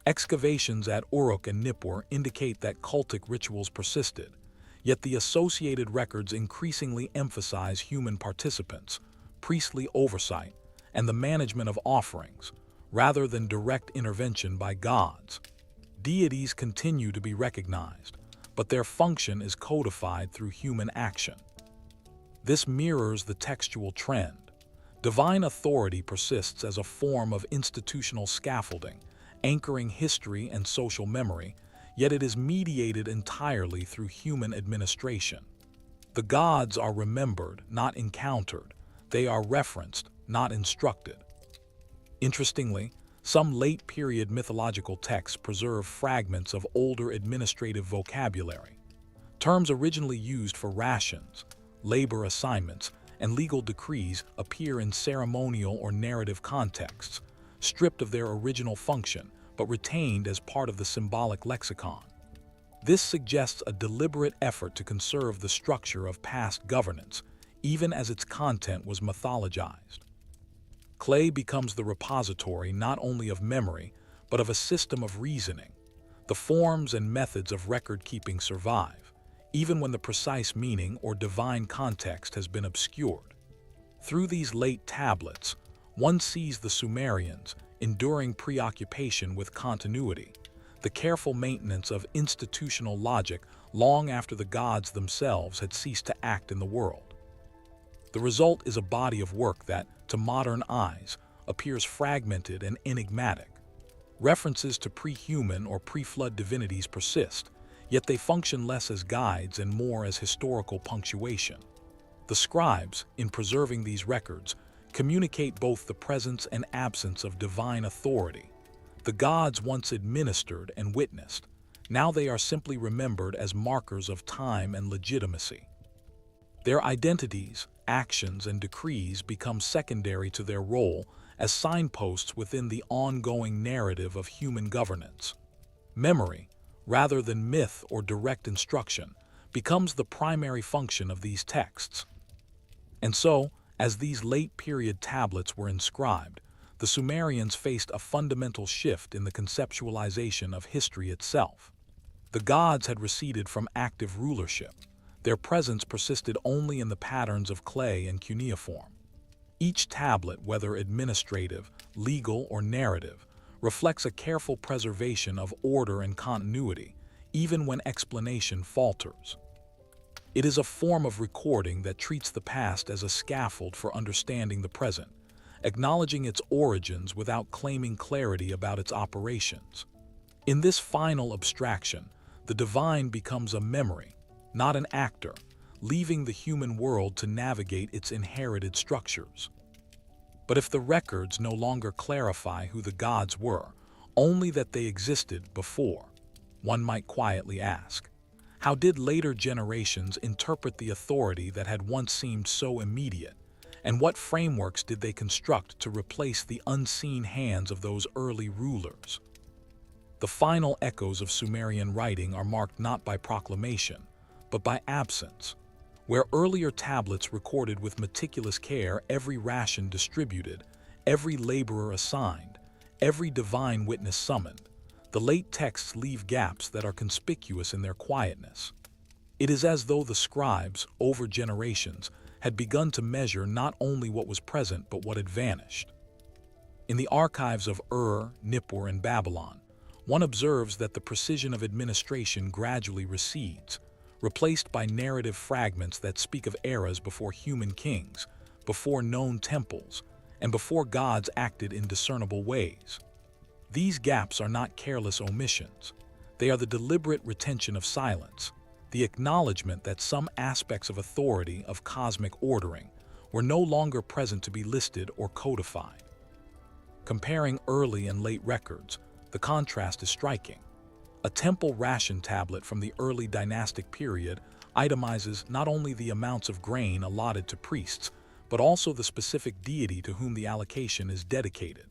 Excavations at Uruk and Nippur indicate that cultic rituals persisted, yet the associated records increasingly emphasize human participants, priestly oversight, and the management of offerings, rather than direct intervention by gods. Deities continue to be recognized, but their function is codified through human action. This mirrors the textual trend. Divine authority persists as a form of institutional scaffolding, anchoring history and social memory, yet it is mediated entirely through human administration. The gods are remembered, not encountered. They are referenced, not instructed. Interestingly, some late-period mythological texts preserve fragments of older administrative vocabulary. Terms originally used for rations, labor assignments, and legal decrees appear in ceremonial or narrative contexts, stripped of their original function but retained as part of the symbolic lexicon. This suggests a deliberate effort to conserve the structure of past governance, even as its content was mythologized. Clay becomes the repository not only of memory, but of a system of reasoning. The forms and methods of record-keeping survive, even when the precise meaning or divine context has been obscured. Through these late tablets, one sees the Sumerians' enduring preoccupation with continuity, the careful maintenance of institutional logic long after the gods themselves had ceased to act in the world. The result is a body of work that, to modern eyes, appears fragmented and enigmatic. References to pre-human or pre-flood divinities persist, yet they function less as guides and more as historical punctuation. The scribes, in preserving these records, communicate both the presence and absence of divine authority. The gods once administered and witnessed. Now they are simply remembered as markers of time and legitimacy. Their identities, actions, and decrees become secondary to their role as signposts within the ongoing narrative of human governance. Memory, rather than myth or direct instruction, becomes the primary function of these texts. And so, as these late-period tablets were inscribed, the Sumerians faced a fundamental shift in the conceptualization of history itself. The gods had receded from active rulership. Their presence persisted only in the patterns of clay and cuneiform. Each tablet, whether administrative, legal, or narrative, reflects a careful preservation of order and continuity, even when explanation falters. It is a form of recording that treats the past as a scaffold for understanding the present, acknowledging its origins without claiming clarity about its operations. In this final abstraction, the divine becomes a memory, not an actor, leaving the human world to navigate its inherited structures. But if the records no longer clarify who the gods were, only that they existed before, one might quietly ask, how did later generations interpret the authority that had once seemed so immediate, and what frameworks did they construct to replace the unseen hands of those early rulers? The final echoes of Sumerian writing are marked not by proclamation, but by absence. Where earlier tablets recorded with meticulous care every ration distributed, every laborer assigned, every divine witness summoned, the late texts leave gaps that are conspicuous in their quietness. It is as though the scribes, over generations, had begun to measure not only what was present but what had vanished. In the archives of Nippur, and Babylon, one observes that the precision of administration gradually recedes, replaced by narrative fragments that speak of eras before human kings, before known temples, and before gods acted in discernible ways. These gaps are not careless omissions. They are the deliberate retention of silence, the acknowledgement that some aspects of authority, of cosmic ordering, were no longer present to be listed or codified. Comparing early and late records, the contrast is striking. A temple ration tablet from the early dynastic period itemizes not only the amounts of grain allotted to priests, but also the specific deity to whom the allocation is dedicated.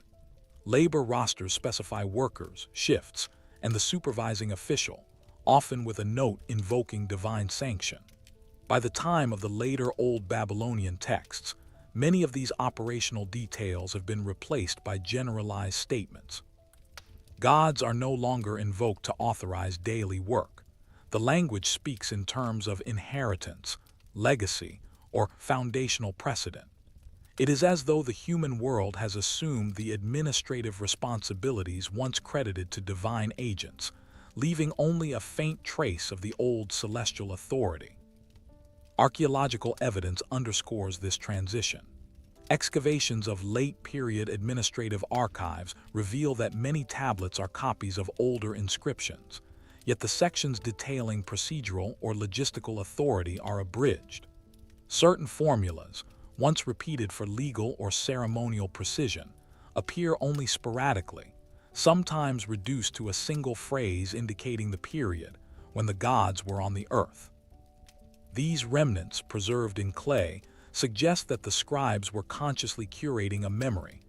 Labor rosters specify workers, shifts, and the supervising official, often with a note invoking divine sanction. By the time of the later Old Babylonian texts, many of these operational details have been replaced by generalized statements. Gods are no longer invoked to authorize daily work. The language speaks in terms of inheritance, legacy, or foundational precedent. It is as though the human world has assumed the administrative responsibilities once credited to divine agents, leaving only a faint trace of the old celestial authority. Archaeological evidence underscores this transition. Excavations of late-period administrative archives reveal that many tablets are copies of older inscriptions, yet the sections detailing procedural or logistical authority are abridged. Certain formulas, once repeated for legal or ceremonial precision, appear only sporadically, sometimes reduced to a single phrase indicating the period when the gods were on the earth. These remnants, preserved in clay, suggest that the scribes were consciously curating a memory,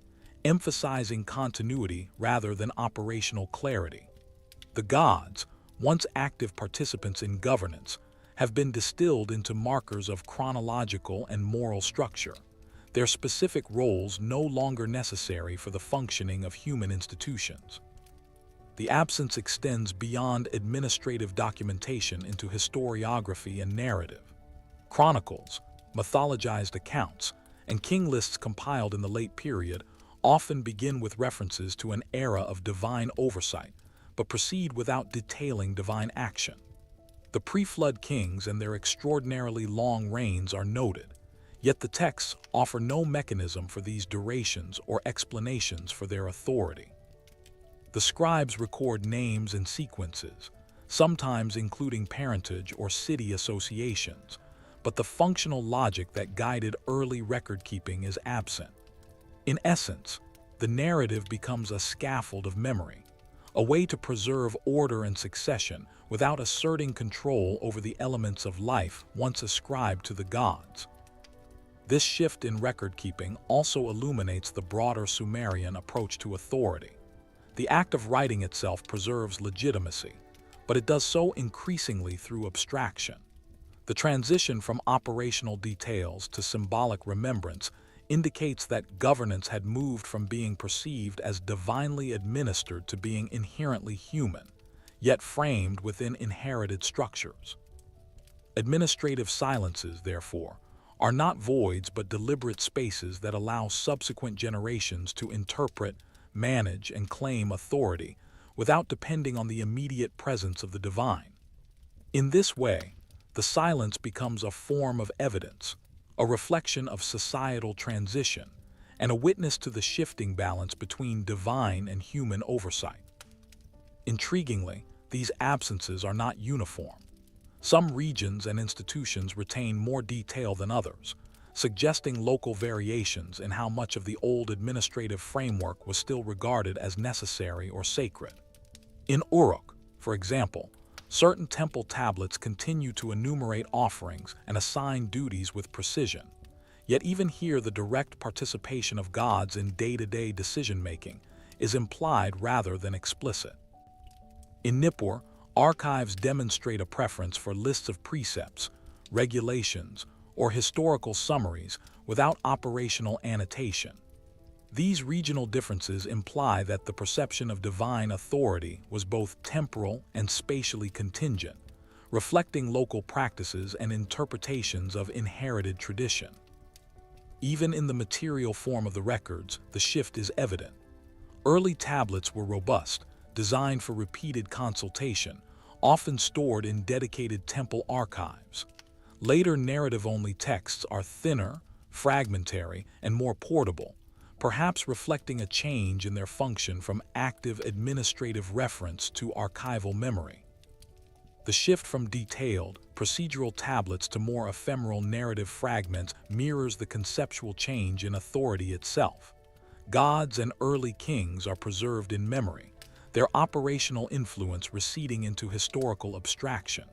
emphasizing continuity rather than operational clarity. The gods, once active participants in governance, have been distilled into markers of chronological and moral structure, their specific roles no longer necessary for the functioning of human institutions. The absence extends beyond administrative documentation into historiography and narrative. Chronicles, mythologized accounts, and king lists compiled in the late period often begin with references to an era of divine oversight, but proceed without detailing divine action. The pre-flood kings and their extraordinarily long reigns are noted, yet the texts offer no mechanism for these durations or explanations for their authority. The scribes record names and sequences, sometimes including parentage or city associations, but the functional logic that guided early record-keeping is absent. In essence, the narrative becomes a scaffold of memory, a way to preserve order and succession without asserting control over the elements of life once ascribed to the gods. This shift in record-keeping also illuminates the broader Sumerian approach to authority. The act of writing itself preserves legitimacy, but it does so increasingly through abstraction. The transition from operational details to symbolic remembrance indicates that governance had moved from being perceived as divinely administered to being inherently human, yet framed within inherited structures. Administrative silences, therefore, are not voids but deliberate spaces that allow subsequent generations to interpret, manage, and claim authority without depending on the immediate presence of the divine. In this way, the silence becomes a form of evidence, a reflection of societal transition, and a witness to the shifting balance between divine and human oversight. Intriguingly, these absences are not uniform. Some regions and institutions retain more detail than others, suggesting local variations in how much of the old administrative framework was still regarded as necessary or sacred. In Uruk, for example, certain temple tablets continue to enumerate offerings and assign duties with precision, yet even here the direct participation of gods in day-to-day decision-making is implied rather than explicit. In Nippur, archives demonstrate a preference for lists of precepts, regulations, or historical summaries without operational annotation. These regional differences imply that the perception of divine authority was both temporal and spatially contingent, reflecting local practices and interpretations of inherited tradition. Even in the material form of the records, the shift is evident. Early tablets were robust, designed for repeated consultation, often stored in dedicated temple archives. Later narrative-only texts are thinner, fragmentary, and more portable, perhaps reflecting a change in their function from active administrative reference to archival memory. The shift from detailed, procedural tablets to more ephemeral narrative fragments mirrors the conceptual change in authority itself. Gods and early kings are preserved in memory, their operational influence receding into historical abstraction.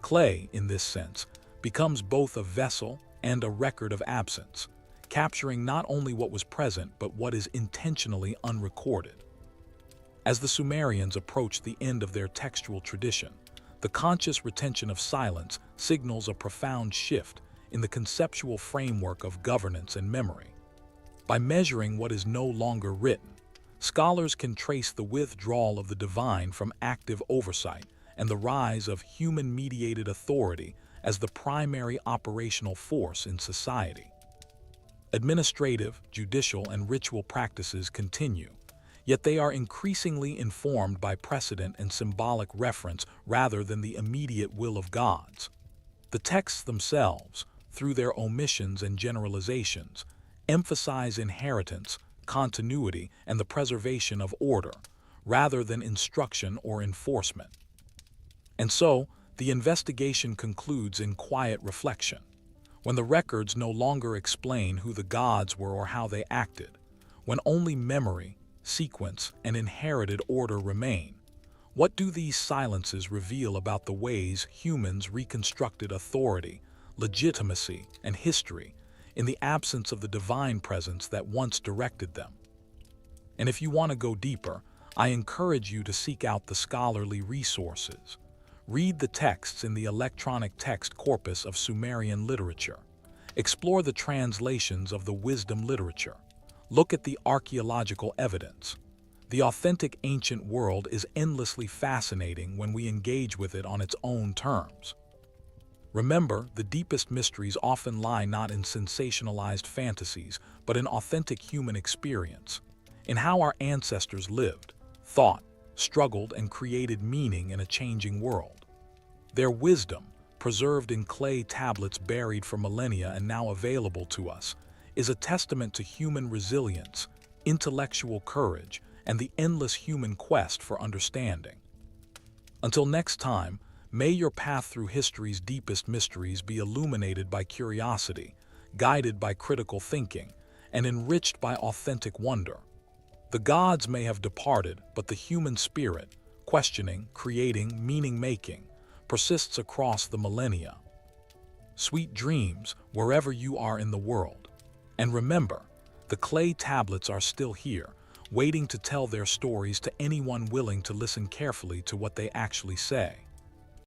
Clay, in this sense, becomes both a vessel and a record of absence, capturing not only what was present but what is intentionally unrecorded. As the Sumerians approached the end of their textual tradition, the conscious retention of silence signals a profound shift in the conceptual framework of governance and memory. By measuring what is no longer written, scholars can trace the withdrawal of the divine from active oversight and the rise of human-mediated authority as the primary operational force in society. Administrative, judicial, and ritual practices continue, yet they are increasingly informed by precedent and symbolic reference rather than the immediate will of gods. The texts themselves, through their omissions and generalizations, emphasize inheritance, continuity, and the preservation of order, rather than instruction or enforcement. And so, the investigation concludes in quiet reflection. When the records no longer explain who the gods were or how they acted, when only memory, sequence, and inherited order remain, what do these silences reveal about the ways humans reconstructed authority, legitimacy, and history in the absence of the divine presence that once directed them? And if you want to go deeper, I encourage you to seek out the scholarly resources. Read the texts in the electronic text corpus of Sumerian literature. Explore the translations of the wisdom literature. Look at the archaeological evidence. The authentic ancient world is endlessly fascinating when we engage with it on its own terms. Remember, the deepest mysteries often lie not in sensationalized fantasies, but in authentic human experience, in how our ancestors lived, thought, struggled, and created meaning in a changing world. Their wisdom, preserved in clay tablets buried for millennia and now available to us, is a testament to human resilience, intellectual courage, and the endless human quest for understanding. Until next time, may your path through history's deepest mysteries be illuminated by curiosity, guided by critical thinking, and enriched by authentic wonder. The gods may have departed, but the human spirit, questioning, creating, meaning-making, persists across the millennia. Sweet dreams wherever you are in the world. And remember, the clay tablets are still here, waiting to tell their stories to anyone willing to listen carefully to what they actually say.